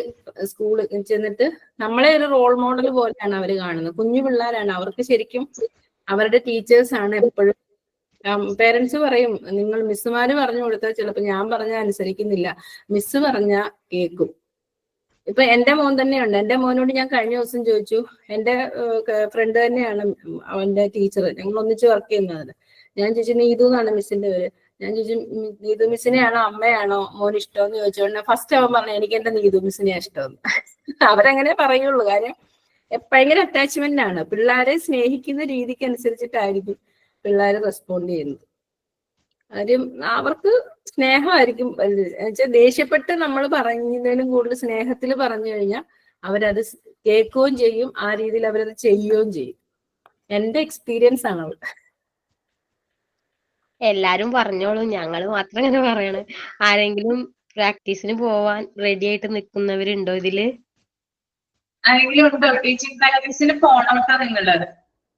സ്കൂളിൽ ചെന്നിട്ട് നമ്മളെ ഒരു റോൾ മോഡൽ പോലെയാണ് അവർ കാണുന്നത്. കുഞ്ഞു പിള്ളേരാണ്, അവർക്ക് ശരിക്കും അവരുടെ ടീച്ചേഴ്സ് ആണ് എപ്പോഴും. പേരൻസ് പറയും, നിങ്ങൾ മിസ്സുമാര് പറഞ്ഞു കൊടുത്താൽ ചിലപ്പോൾ ഞാൻ പറഞ്ഞാൽ അനുസരിക്കുന്നില്ല, മിസ്സ് പറഞ്ഞാൽ കേൾക്കും. ഇപ്പൊ എന്റെ മോൻ തന്നെയുണ്ട്. എന്റെ മോനോട് ഞാൻ കഴിഞ്ഞ ദിവസം ചോദിച്ചു, എന്റെ ഫ്രണ്ട് തന്നെയാണ് അവന്റെ ടീച്ചർ, ഞങ്ങൾ ഒന്നിച്ച് വർക്ക് ചെയ്യുന്നത്. ഞാൻ ചോദിച്ചു, നീതു എന്നാണ് മിസ്സിന്റെ പേര്. ഞാൻ ചോദിച്ചു, നീതു മിസ്സിനെയാണോ അമ്മയാണോ മോൻ ഇഷ്ടമെന്ന് ചോദിച്ചോണ്ട് ഫസ്റ്റ് അവൻ പറഞ്ഞു, എനിക്ക് എന്റെ നീതു മിസ്സിനെയാ ഇഷ്ടമെന്ന്. അവരങ്ങനെ പറയുള്ളൂ. കാര്യം ഭയങ്കര അറ്റാച്ച്മെന്റ് ആണ്. പിള്ളേരെ സ്നേഹിക്കുന്ന രീതിക്ക് അനുസരിച്ചിട്ടായിരിക്കും പിള്ളേർ റെസ്പോണ്ട് ചെയ്യുന്നത്. കാര്യം അവർക്ക് സ്നേഹമായിരിക്കും എന്നുവെച്ചാൽ ദേഷ്യപ്പെട്ട് നമ്മൾ പറയുന്നതിനും കൂടുതൽ സ്നേഹത്തിൽ പറഞ്ഞു കഴിഞ്ഞാൽ അവരത് കേൾക്കുകയും ചെയ്യും, ആ രീതിയിൽ അവരത് ചെയ്യുകയും ചെയ്യും. എന്റെ എക്സ്പീരിയൻസ് ആണ് അവൾ. എല്ലാരും പറഞ്ഞോളൂ, ഞങ്ങള് മാത്രം ഇങ്ങനെ പറയണേ. ആരെങ്കിലും പ്രാക്ടീസിന് പോവാൻ റെഡി ആയിട്ട് നിൽക്കുന്നവരുണ്ടോ ഇതില്? ആരെങ്കിലും ഉണ്ടോ? ടീച്ചിങ് പ്രാക്ടീസിന് പോണോട്ടോ നിങ്ങള്?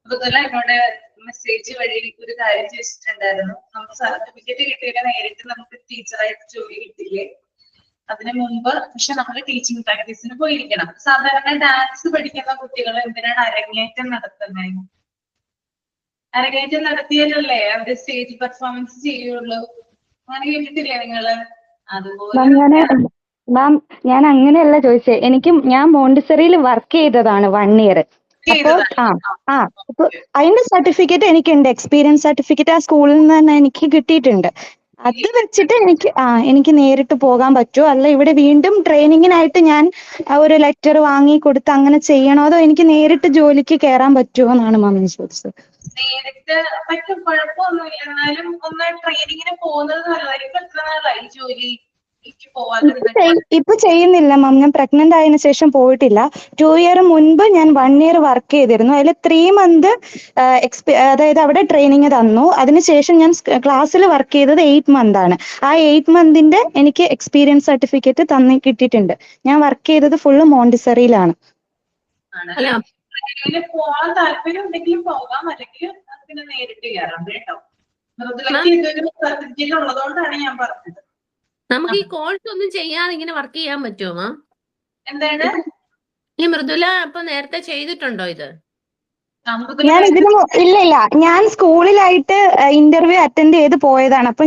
അതുപോലെ എന്നോട് മെസ്സേജ് വഴി ഒരു കാര്യം ചോദിച്ചിട്ടുണ്ടായിരുന്നു, നമുക്ക് സർട്ടിഫിക്കറ്റ് കിട്ടിയിട്ട് നേരിട്ട് നമുക്ക് ടീച്ചറായിട്ട് ജോലി കിട്ടില്ലേ? അതിനു മുമ്പ് പക്ഷെ നമ്മൾ ടീച്ചിങ് പ്രാക്ടീസിന് പോയിരിക്കണം. സാധാരണ ഡാൻസ് പഠിക്കുന്ന കുട്ടികൾ എന്തിനാണ് അരങ്ങേറ്റം നടത്തുന്നത്? അരങ്ങേറ്റം നടത്തിയാലല്ലേ അവര് സ്റ്റേജ് പെർഫോമൻസ് ചെയ്യുള്ളൂ. അങ്ങനെ കേട്ടിട്ടില്ലേ നിങ്ങള്? അതുപോലെ മാം, ഞാൻ അങ്ങനെയല്ല ചോദിച്ചത്. ഞാൻ മോണ്ടിസറിയിൽ വർക്ക് ചെയ്തതാണ് 1 year. അപ്പൊ അപ്പൊ അതിന്റെ സർട്ടിഫിക്കറ്റ് എനിക്കുണ്ട്, എക്സ്പീരിയൻസ് സർട്ടിഫിക്കറ്റ് ആ സ്കൂളിൽ നിന്ന് തന്നെ എനിക്ക് കിട്ടിയിട്ടുണ്ട്. അത് വെച്ചിട്ട് എനിക്ക് നേരിട്ട് പോകാൻ പറ്റുമോ, അല്ല ഇവിടെ വീണ്ടും ട്രെയിനിങ്ങിനായിട്ട് ഞാൻ ഒരു ലെറ്റർ വാങ്ങി കൊടുത്ത് അങ്ങനെ ചെയ്യണോ, അതോ എനിക്ക് നേരിട്ട് ജോലിക്ക് കയറാൻ പറ്റുമോ എന്നാണ് മാമിന് ചോദിച്ചത്. നേരിട്ട് പറ്റും, കുഴപ്പമൊന്നുമില്ല. എന്നാലും ഒന്ന് ട്രെയിനിങ്ങിന് പോകുന്നത് നല്ലതായിരിക്കും. എത്ര നാളായി ജോലി ഇപ്പൊ ചെയ്യുന്നില്ല മാം, ഞാൻ പ്രഗ്നന്റ് ആയതിനു ശേഷം പോയിട്ടില്ല. 2 year മുൻപ് ഞാൻ 1 year വർക്ക് ചെയ്തിരുന്നു. അതിൽ 3 month അതായത് അവിടെ ട്രെയിനിങ് തന്നു. അതിനുശേഷം ഞാൻ ക്ലാസ്സിൽ വർക്ക് ചെയ്തത് 8 month ആണ്. ആ 8 month എനിക്ക് എക്സ്പീരിയൻസ് സർട്ടിഫിക്കറ്റ് കിട്ടിയിട്ടുണ്ട്. ഞാൻ വർക്ക് ചെയ്തത് ഫുള്ള് മോണ്ടിസറിയിലാണ്. പോകാൻ താല്പര്യം ഉണ്ടെങ്കിലും പോകാം, അല്ലെങ്കിൽ പിന്നെ നേരിട്ട് കയറാം കേട്ടോ. മൃദുലയ്ക്ക് ഇതൊരു സർട്ടിഫിക്കറ്റ് ഉള്ളതുകൊണ്ടാണ് ഞാൻ പറഞ്ഞത്. നമുക്ക് ഈ കോഴ്സ് ഒന്നും ചെയ്യാതെ ഇങ്ങനെ വർക്ക് ചെയ്യാൻ പറ്റുമോ? എന്താണ് ഈ മൃദുല ഇപ്പൊ നേരത്തെ ചെയ്തിട്ടുണ്ടോ ഇത്? ഞാൻ ഇല്ല, ഞാൻ സ്കൂളിലായിട്ട് ഇന്റർവ്യൂ അറ്റൻഡ് ചെയ്ത് പോയതാണ്. അപ്പൊ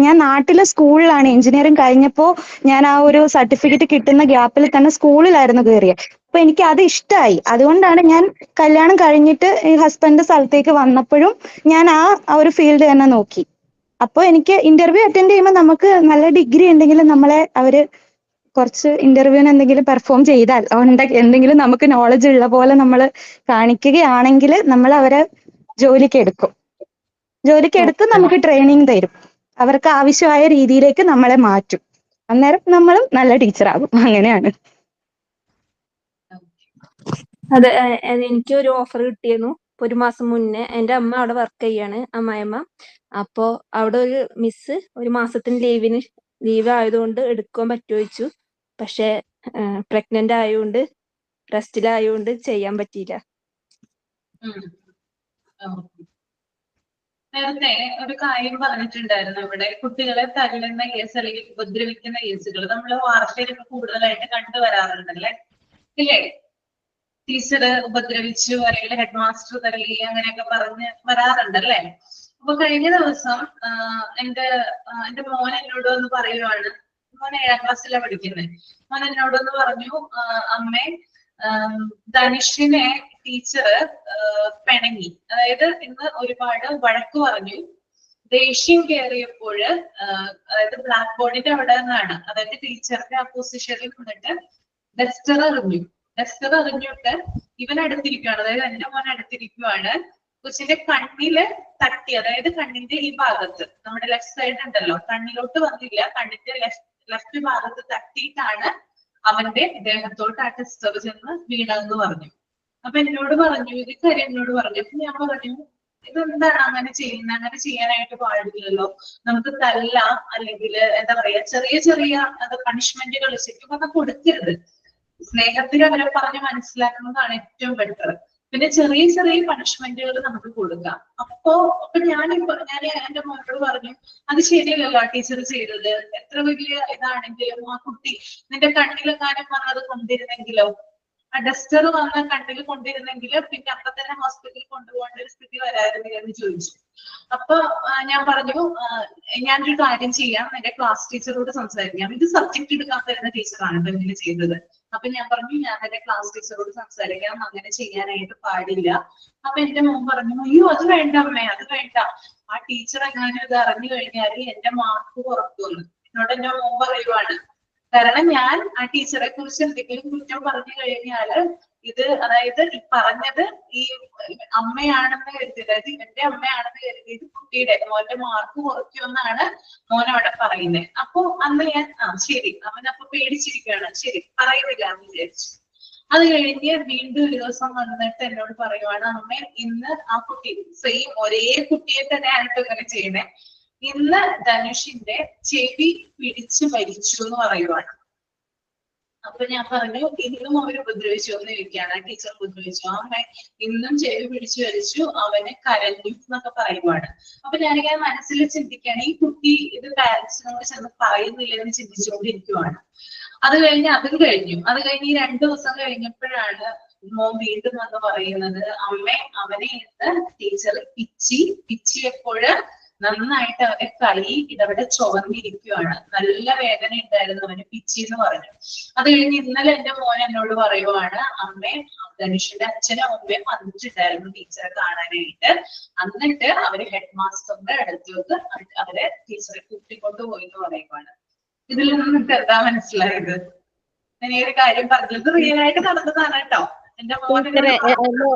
ഞാൻ നാട്ടിലെ സ്കൂളിലാണ് എഞ്ചിനീയറിംഗ് കഴിഞ്ഞപ്പോ ഞാൻ ആ ഒരു സർട്ടിഫിക്കറ്റ് കിട്ടുന്ന ഗ്യാപ്പിൽ തന്നെ സ്കൂളിലായിരുന്നു കയറിയത്. അപ്പൊ എനിക്ക് അത് ഇഷ്ടമായി. അതുകൊണ്ടാണ് ഞാൻ കല്യാണം കഴിഞ്ഞിട്ട് ഈ ഹസ്ബൻഡിന്റെ സ്ഥലത്തേക്ക് വന്നപ്പോഴും ഞാൻ ആ ഒരു ഫീൽഡ് തന്നെ നോക്കി. അപ്പൊ എനിക്ക് ഇന്റർവ്യൂ അറ്റൻഡ് ചെയ്യുമ്പോൾ നമുക്ക് നല്ല ഡിഗ്രി ഉണ്ടെങ്കിൽ നമ്മളെ അവര് കുറച്ച് ഇന്റർവ്യൂവിന് എന്തെങ്കിലും പെർഫോം ചെയ്താൽ എന്തെങ്കിലും നമുക്ക് നോളജ് ഉള്ള പോലെ നമ്മൾ കാണിക്കുകയാണെങ്കിൽ നമ്മൾ അവരെ ജോലിക്ക് എടുത്ത് നമുക്ക് ട്രെയിനിങ് തരും. അവർക്ക് ആവശ്യമായ രീതിയിലേക്ക് നമ്മളെ മാറ്റും. അന്നേരം നമ്മളും നല്ല ടീച്ചറാകും. അങ്ങനെയാണ്. അതെ, എനിക്ക് ഒരു ഓഫർ കിട്ടിയിരുന്നു. ഇപ്പൊ ഒരു മാസം മുന്നേ എന്റെ അമ്മ അവിടെ വർക്ക് ചെയ്യാണ്, അമ്മായിയമ്മ. അപ്പോ അവിടെ ഒരു മിസ് ഒരു മാസത്തിന് ലീവ് ആയതുകൊണ്ട് എടുക്കാൻ പറ്റുമോ ചോദിച്ചു. പക്ഷെ പ്രഗ്നന്റ് ആയതുകൊണ്ട് റെസ്റ്റിലായതുകൊണ്ട് ചെയ്യാൻ പറ്റിയില്ല. നേരത്തെ ഒരു കാര്യം പറഞ്ഞിട്ടുണ്ടായിരുന്നു ഇവിടെ, കുട്ടികളെ തല്ലുന്ന കേസ് അല്ലെങ്കിൽ ഉപദ്രവിക്കുന്ന കേസുകൾ നമ്മൾ വാർത്തയിലൊക്കെ കൂടുതലായിട്ട് കണ്ടുവരാറുണ്ടല്ലേ, ഇല്ലേ? ടീച്ചർ ഉപദ്രവിച്ചു അല്ലെങ്കിൽ ഹെഡ് മാസ്റ്റർ തല്ലി അങ്ങനെയൊക്കെ പറഞ്ഞ് വരാറുണ്ടല്ലേ. അപ്പൊ കഴിഞ്ഞ ദിവസം എന്റെ മോൻ എന്നോട് വന്ന് പറയുവാണ്, മോൻ 7ാം ക്ലാസ്സിലാണ് പഠിക്കുന്നത്. മോൻ എന്നോട് വന്ന് പറഞ്ഞു, അമ്മേ ധനുഷിനെ ടീച്ചർ പിണങ്ങി, അതായത് ഇന്ന് ഒരുപാട് വഴക്ക് പറഞ്ഞു, ദേഷ്യം കയറിയപ്പോൾ അതായത് ബ്ലാക്ക് ബോർഡിന്റെ അവിടെ നിന്നാണ്, അതായത് ടീച്ചറിന്റെ ആ പൊസിഷനിൽ നിന്നിട്ട് ഡസ്റ്റർ എറിഞ്ഞിട്ട് ഇവൻ അടുത്തിരിക്കുകയാണ്, അതായത് എന്റെ മോൻ അടുത്തിരിക്കുവാണ്. കൊച്ചിന്റെ കണ്ണില് തട്ടി, അതായത് കണ്ണിന്റെ ഈ ഭാഗത്ത്, നമ്മുടെ ലെഫ്റ്റ് സൈഡ് ഉണ്ടല്ലോ, കണ്ണിലോട്ട് വന്നില്ല, കണ്ണിന്റെ ലെഫ്റ്റ് ഭാഗത്ത് തട്ടിയിട്ടാണ് അവന്റെ ദേഹത്തോട്ട് ആ ടെസ്റ്റർ ചെന്ന് വീണെന്ന് പറഞ്ഞു. അപ്പൊ എന്നോട് പറഞ്ഞു, ഇത് കാര്യം എന്നോട് പറഞ്ഞു. അപ്പൊ ഞാൻ പറഞ്ഞു, ഇതെന്താണ് അങ്ങനെ ചെയ്യുന്നത്? അങ്ങനെ ചെയ്യാനായിട്ട് പാടില്ലല്ലോ. നമുക്ക് തല്ലാം അല്ലെങ്കിൽ എന്താ പറയാ, ചെറിയ പണിഷ്മെന്റുകൾ ശരിക്കും പറഞ്ഞാൽ കൊടുക്കരുത്. സ്നേഹത്തിൽ അവരെ പറഞ്ഞ് മനസ്സിലാക്കുന്നതാണ് ഏറ്റവും ബെറ്റർ. പിന്നെ ചെറിയ പണിഷ്മെന്റുകൾ നമുക്ക് കൊടുക്കാം. അപ്പൊ ഞാൻ എന്റെ മോനോട് പറഞ്ഞു, അത് ശരിയല്ലല്ലോ ടീച്ചർ ചെയ്തത്. എത്ര വലിയ ഇതാണെങ്കിലും ആ കുട്ടി നിന്റെ കണ്ണിലെങ്ങാനും വന്നത് കൊണ്ടിരുന്നെങ്കിലോ, ആ ഡസ്റ്റർ വന്ന് കണ്ണിൽ കൊണ്ടിരുന്നെങ്കിൽ പിന്നെ അപ്പൊ തന്നെ ഹോസ്പിറ്റലിൽ കൊണ്ടുപോകേണ്ട ഒരു സ്ഥിതി വരായിരുന്നില്ല എന്ന് ചോദിച്ചു. അപ്പൊ ഞാൻ പറഞ്ഞു, ഞാനൊരു കാര്യം ചെയ്യാം, എന്റെ ക്ലാസ് ടീച്ചറോട് സംസാരിക്കാം. ഇത് സബ്ജക്ട് എടുക്കാൻ തരുന്ന ടീച്ചറാണ് ഇപ്പൊ ഇങ്ങനെ ചെയ്തത്. അപ്പൊ ഞാൻ പറഞ്ഞു, ഞാൻ എന്റെ ക്ലാസ് ടീച്ചറോട് സംസാരിക്കാം, അങ്ങനെ ചെയ്യാനായിട്ട് പാടില്ല. അപ്പൊ എന്റെ മോൻ പറഞ്ഞു, അയ്യോ അത് വേണ്ട അമ്മേ, അത് വേണ്ട. ആ ടീച്ചർ എങ്ങാനും ഇത് അറിഞ്ഞു കഴിഞ്ഞാൽ എന്റെ മാർക്ക് കുറക്കുമെന്ന് എന്നോട് എന്റെ മോൻ പറയുവാണ്. കാരണം ഞാൻ ആ ടീച്ചറെ കുറിച്ച് എന്തെങ്കിലും കുറ്റം പറഞ്ഞു കഴിഞ്ഞാല് ഇത്, അതായത് ഈ പറഞ്ഞത് ഈ അമ്മയാണെന്ന് കരുതി, അതായത് ഇവന്റെ അമ്മയാണെന്ന് കരുതി ഇത് കുട്ടിയുടെ മോന്റെ മാർക്ക് കുറയ്ക്കുമെന്നാണ് മോൻ അവിടെ പറയുന്നത്. അപ്പൊ അന്ന് ഞാൻ ശരി, അവനപ്പൊ പേടിച്ചിരിക്കുകയാണ്, ശരി പറയുന്നില്ല എന്ന് വിചാരിച്ചു. അത് കഴിഞ്ഞ് വീണ്ടും ഒരു ദിവസം വന്നിട്ട് എന്നോട് പറയുവാണ്, അമ്മ ഇന്ന് ആ കുട്ടി സെയിം ഒരേ കുട്ടിയെ തന്നെയാണ് ഇങ്ങനെ ചെയ്യണേ, ഇന്ന് ധനുഷിന്റെ ചെവി പിടിച്ചു മരിച്ചു എന്ന് പറയുവാണ്. അപ്പൊ ഞാൻ പറഞ്ഞു, ഇന്നും അവർ ഉപദ്രവിച്ചു എന്ന് ചോദിക്കുകയാണ്, ടീച്ചർ ഉപദ്രവിച്ചു. അമ്മ ഇന്നും ചെവി പിടിച്ചു വലിച്ചു, അവന് കരഞ്ഞു എന്നൊക്കെ പറയുവാണ്. അപ്പൊ ഞാനിങ്ങനെ മനസ്സിൽ ചിന്തിക്കുകയാണ്, ഈ കുട്ടി ഇത് പാരന്റ്സിനോട് ചെന്ന് പറയുന്നില്ലെന്ന് ചിന്തിച്ചുകൊണ്ടിരിക്കുവാണ്. അത് കഴിഞ്ഞ് അത് കഴിഞ്ഞു ഈ 2 ദിവസം കഴിഞ്ഞപ്പോഴാണ് മോൻ വീണ്ടും വന്ന് പറയുന്നത്, അമ്മേ അവനെ ഇന്ന് ടീച്ചർ പിച്ചിയപ്പോഴ് നന്നായിട്ട് അവന്റെ കൈ ഇതവിടെ ചുവന്നിരിക്കുവാണ്, നല്ല വേദന ഉണ്ടായിരുന്നു, അവന് പിച്ചി എന്ന് പറഞ്ഞു. അത് കഴിഞ്ഞ് ഇന്നലെ എന്റെ മോൻ എന്നോട് പറയുവാണ്, അമ്മേ ധനുഷിന്റെ അച്ഛനും അമ്മയും വന്നിട്ടുണ്ടായിരുന്നു ടീച്ചറെ കാണാനായിട്ട്. എന്നിട്ട് അവര് ഹെഡ് മാസ്റ്ററിന്റെ അടുത്തേക്ക് അവരെ ടീച്ചറെ കൂട്ടിക്കൊണ്ട് പോയി എന്ന് പറയുവാണ്. ഇതിൽ നിങ്ങൾക്ക് എന്താ മനസ്സിലായത്? ഞാൻ ഈ ഒരു കാര്യം പറഞ്ഞത് റിയൽ ആയിട്ട് നടന്നതാണ് കേട്ടോ. എന്റെ മോനെ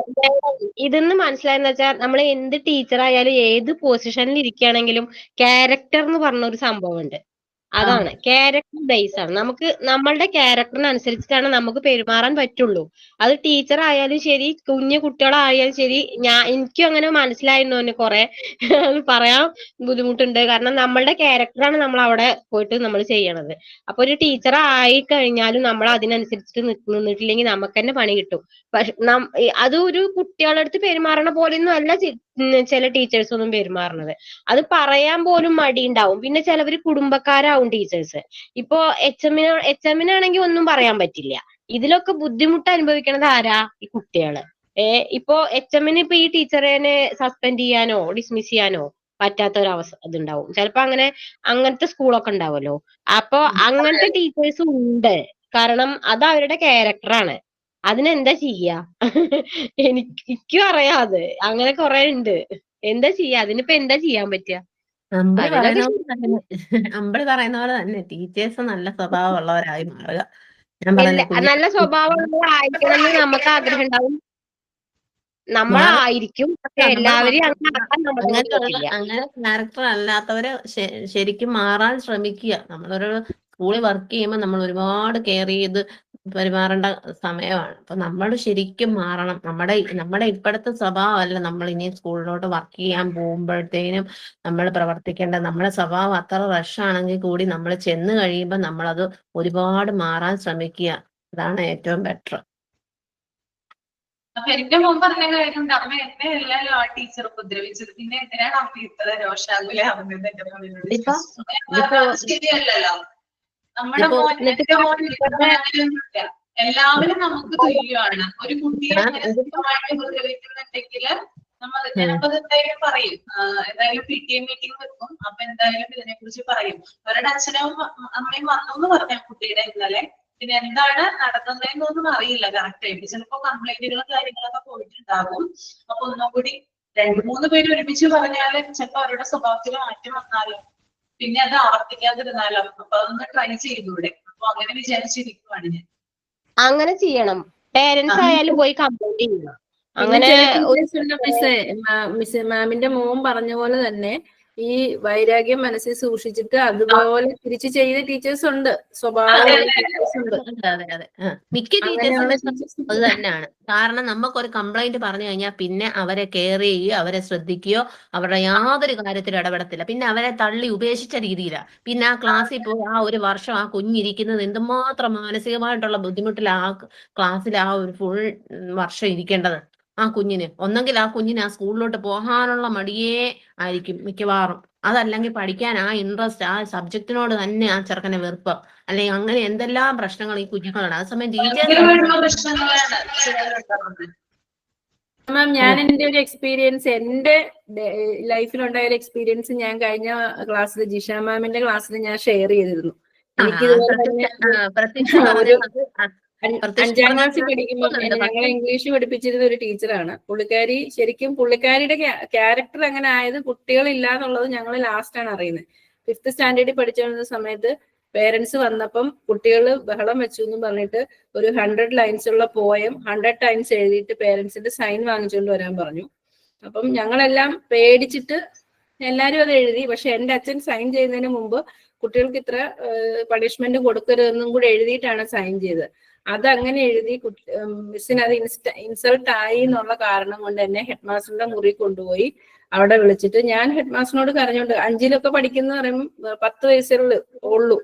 ഇതെന്ന് മനസ്സിലായെന്ന് വെച്ചാൽ നമ്മൾ എന്ത് ടീച്ചർ ആയാലും ഏത് പൊസിഷനിൽ ഇരിക്കുകയാണെങ്കിലും ക്യാരക്ടർ എന്ന് പറഞ്ഞ ഒരു സംഭവം ഉണ്ട്. അതാണ് ക്യാരക്ടർ ബേസ് ആണ്. നമുക്ക് നമ്മളുടെ ക്യാരക്ടറിനനുസരിച്ചിട്ടാണ് നമുക്ക് പെരുമാറാൻ പറ്റുള്ളൂ. അത് ടീച്ചർ ആയാലും ശരി, കുഞ്ഞു കുട്ടികളായാലും ശരി. എനിക്കും അങ്ങനെ മനസ്സിലായിരുന്നു കുറെ പറയാൻ ബുദ്ധിമുട്ടുണ്ട്. കാരണം നമ്മളുടെ ക്യാരക്ടറാണ് നമ്മൾ അവിടെ പോയിട്ട് നമ്മൾ ചെയ്യണത്. അപ്പൊ ഒരു ടീച്ചർ ആയി കഴിഞ്ഞാലും നമ്മൾ അതിനനുസരിച്ചിട്ട് നിന്നിട്ടില്ലെങ്കിൽ നമുക്ക് തന്നെ പണി കിട്ടും. പക്ഷെ അത് ഒരു കുട്ടികളുടെ അടുത്ത് പെരുമാറണ പോലെയൊന്നും അല്ല ചില ടീച്ചേഴ്സ് ഒന്നും പെരുമാറണത്. അത് പറയാൻ പോലും മടിയുണ്ടാവും. പിന്നെ ചിലവര് കുടുംബക്കാരാവും ടീച്ചേഴ്സ്. ഇപ്പൊ എച്ച് എമ്മിനാണെങ്കിൽ ഒന്നും പറയാൻ പറ്റില്ല. ഇതിലൊക്കെ ബുദ്ധിമുട്ട് അനുഭവിക്കണത് ആരാ? ഈ കുട്ടികള്. ഇപ്പൊ എച്ച് എമ്മിന് ഇപ്പൊ ഈ ടീച്ചറിനെ സസ്പെൻഡ് ചെയ്യാനോ ഡിസ്മിസ് ചെയ്യാനോ പറ്റാത്ത ഒരു ഇതുണ്ടാവും. ചിലപ്പോ അങ്ങനത്തെ സ്കൂളൊക്കെ ഉണ്ടാവുമല്ലോ. അപ്പൊ അങ്ങനത്തെ ടീച്ചേഴ്സും ഉണ്ട്. കാരണം അത് അവരുടെ ക്യാരക്ടറാണ്. അതിനെന്താ ചെയ്യാ? എനിക്കും അറിയാം അത്. അങ്ങനെ കുറെ ഉണ്ട്. എന്താ ചെയ്യാ? അതിനിപ്പോ എന്താ ചെയ്യാൻ പറ്റുക? അമ്പിളി അതിനൊക്കെ പറയുന്ന പോലെ തന്നെ അമ്പിളി പറയുന്ന പോലെ തന്നെ ടീച്ചേഴ്സ് നല്ല സ്വഭാവമുള്ളവരായി മാറുക. ഞാൻ പറയുന്നത് കുഞ്ഞു നല്ല സ്വഭാവമുള്ളവരായിരിക്കണം എന്ന് നമുക്ക് ആഗ്രഹം ഉണ്ടാവും. നമ്മളായിരിക്കും. പക്ഷെ എല്ലാവരെയും അങ്ങനെ ആക്കാൻ നമ്മളെ കൊണ്ട് പറ്റില്ല. അങ്ങനെ ക്യാരക്ടർ അല്ലാത്തവരെ ശരിക്കും മാറാൻ ശ്രമിക്കുക. നമ്മളൊരു സ്കൂളിൽ വർക്ക് ചെയ്യുമ്പോൾ നമ്മൾ ഒരുപാട് കെയർ ചെയ്ത് പെരുമാറേണ്ട സമയമാണ്. അപ്പൊ നമ്മൾ ശരിക്കും മാറണം. നമ്മുടെ ഇപ്പോഴത്തെ സ്വഭാവമല്ല നമ്മൾ ഇനി സ്കൂളിലോട്ട് വർക്ക് ചെയ്യാൻ പോകുമ്പോഴത്തേനും നമ്മൾ പ്രവർത്തിക്കേണ്ടത്. നമ്മുടെ സ്വഭാവം അത്ര റഷാണെങ്കിൽ കൂടി നമ്മൾ ചെന്ന് കഴിയുമ്പോൾ നമ്മളത് ഒരുപാട് മാറാൻ ശ്രമിക്കുക. അതാണ് ഏറ്റവും ബെറ്റർ. അപ്പൊ എന്റെ മോൻ പറഞ്ഞ കാര്യമുണ്ട്, അമ്മ എന്നെ എല്ലാവരും ആ ടീച്ചർ ഉപദ്രവിച്ചത്, പിന്നെ എന്തിനാണ് അമ്മ ഇത്ര രോഷാകുലയാവുന്നത് എന്റെ മോനോട്. ശരിയല്ലല്ലോ. നമ്മുടെ മോൻ എന്റെ മോൻ അങ്ങനെയൊന്നുമില്ല. എല്ലാവരും നമുക്ക് തുല്യമാണ്. ഒരു കുട്ടിയെ മാനസികമായിട്ട് ഉപദ്രവിക്കുന്നുണ്ടെങ്കിൽ ഞാനപ്പോ എന്തായാലും പറയും. എന്തായാലും PTA മീറ്റിംഗ് വെക്കും. അപ്പൊ എന്തായാലും ഇതിനെ കുറിച്ച് പറയും. അവരുടെ അച്ഛനും അമ്മയും വന്നു എന്ന് പറഞ്ഞ കുട്ടിയുടെ ഇന്നലെ. പിന്നെ എന്താണ് നടക്കുന്നതെന്നൊന്നും അറിയില്ല കറക്റ്റ് ആയിട്ട്. ചിലപ്പോ കംപ്ലൈന്റുകളും കാര്യങ്ങളൊക്കെ പോയിട്ടുണ്ടാകും. അപ്പൊ ഒന്നും കൂടി 2-3 പേര് ഒരുമിച്ച് പറഞ്ഞാല് ചിലപ്പോ അവരുടെ സ്വഭാവത്തിൽ മാറ്റം വന്നാലും പിന്നെ അത് ആവർത്തിക്കാതിരുന്നാലോ. അപ്പൊ അതൊന്ന് ട്രൈ ചെയ്തൂടെ? അപ്പൊ അങ്ങനെ വിചാരിച്ചിരിക്കുവാണ് ഞാൻ. അങ്ങനെ ചെയ്യണം. പേരൻസ് ആയാലും പോയി കംപ്ലൈന്റ് ചെയ്യണം. അങ്ങനെ മിസ് മാമിന്റെ മോൻ പറഞ്ഞ പോലെ തന്നെ ഈ വൈരാഗ്യം മനസ്സിൽ സൂക്ഷിച്ചിട്ട് അതുപോലെ തിരിച്ചു ചെയ്ത ടീച്ചേഴ്സ് ഉണ്ട്. സ്വഭാവമുള്ള ടീച്ചേഴ്സ് ഉണ്ട്. അതെ. മിക്ക ടീച്ചേഴ്സും അത് തന്നെയാണ്. കാരണം നമുക്കൊരു കംപ്ലൈന്റ് പറഞ്ഞു കഴിഞ്ഞാൽ പിന്നെ അവരെ കെയർ ചെയ്യുകയോ അവരെ ശ്രദ്ധിക്കുകയോ അവരുടെ യാതൊരു കാര്യത്തിലും ഇടപെടത്തില്ല. പിന്നെ അവരെ തള്ളി ഉപേക്ഷിച്ച രീതിയിലാണ്. പിന്നെ ആ ക്ലാസ്സിൽ പോയി ആ ഒരു വർഷം ആ കുഞ്ഞിരിക്കുന്നത് എന്തുമാത്രം മാനസികമായിട്ടുള്ള ബുദ്ധിമുട്ടിൽ ആ ക്ലാസ്സിൽ ആ ഒരു ഫുൾ വർഷം ഇരിക്കേണ്ടത്. ആ കുഞ്ഞിന് ഒന്നെങ്കിൽ ആ കുഞ്ഞിന് ആ സ്കൂളിലോട്ട് പോകാനുള്ള മടിയേ ആയിരിക്കും മിക്കവാറും. അതല്ലെങ്കിൽ പഠിക്കാൻ ആ ഇൻട്രസ്റ്റ് ആ സബ്ജക്റ്റിനോട് തന്നെ ആ ചെറുക്കനെ വെറുപ്പ്, അല്ലെങ്കിൽ അങ്ങനെ എന്തെല്ലാം പ്രശ്നങ്ങൾ ഈ കുഞ്ഞുങ്ങളുണ്ട്. അതേസമയം മാം, ഞാൻ എന്റെ ഒരു എക്സ്പീരിയൻസ്, എന്റെ ലൈഫിലുണ്ടായ ഒരു എക്സ്പീരിയൻസ് ഞാൻ കഴിഞ്ഞ ക്ലാസ്സിൽ ജിഷ മാമിന്റെ ക്ലാസ്സിൽ ഞാൻ ഷെയർ ചെയ്തിരുന്നു. എനിക്ക് 5ാം ക്ലാസ്സിൽ പഠിക്കുമ്പോൾ ഞങ്ങളെ ഇംഗ്ലീഷ് പഠിപ്പിച്ചിരുന്ന ഒരു ടീച്ചറാണ്. പുള്ളിക്കാരി ശരിക്കും പുള്ളിക്കാരിയുടെ ക്യാരക്ടർ അങ്ങനെ ആയത് കുട്ടികളില്ല എന്നുള്ളത് ഞങ്ങൾ ലാസ്റ്റാണ് അറിയുന്നത്. 5th സ്റ്റാൻഡേർഡിൽ പഠിച്ചിരുന്ന സമയത്ത് പേരൻസ് വന്നപ്പം കുട്ടികൾ ബഹളം വെച്ചു എന്ന് പറഞ്ഞിട്ട് ഒരു 100 ലൈൻസ് ഉള്ള പോയം 100 ടൈംസ് എഴുതിയിട്ട് പേരൻസിന്റെ സൈൻ വാങ്ങിച്ചുകൊണ്ട് വരാൻ പറഞ്ഞു. അപ്പം ഞങ്ങളെല്ലാം പേടിച്ചിട്ട് എല്ലാരും അത് എഴുതി. പക്ഷെ എന്റെ അച്ഛൻ സൈൻ ചെയ്യുന്നതിന് മുമ്പ് കുട്ടികൾക്ക് ഇത്ര പണിഷ്മെന്റ് കൊടുക്കരുതെന്നും കൂടി എഴുതിയിട്ടാണ് സൈൻ ചെയ്തത്. അതങ്ങനെ എഴുതി മിസ്സിന് അത് ഇൻസൾട്ട് ആയി എന്നുള്ള കാരണം കൊണ്ട് എന്നെ ഹെഡ് മാസ്റ്ററുടെ മുറി കൊണ്ടുപോയി അവിടെ വിളിച്ചിട്ട് ഞാൻ ഹെഡ് മാസ്റ്ററിനോട് കരഞ്ഞോണ്ട് 5-ലൊക്കെ പഠിക്കുന്ന പറയുമ്പോൾ 10 വയസ്സേ ഉള്ളൂ.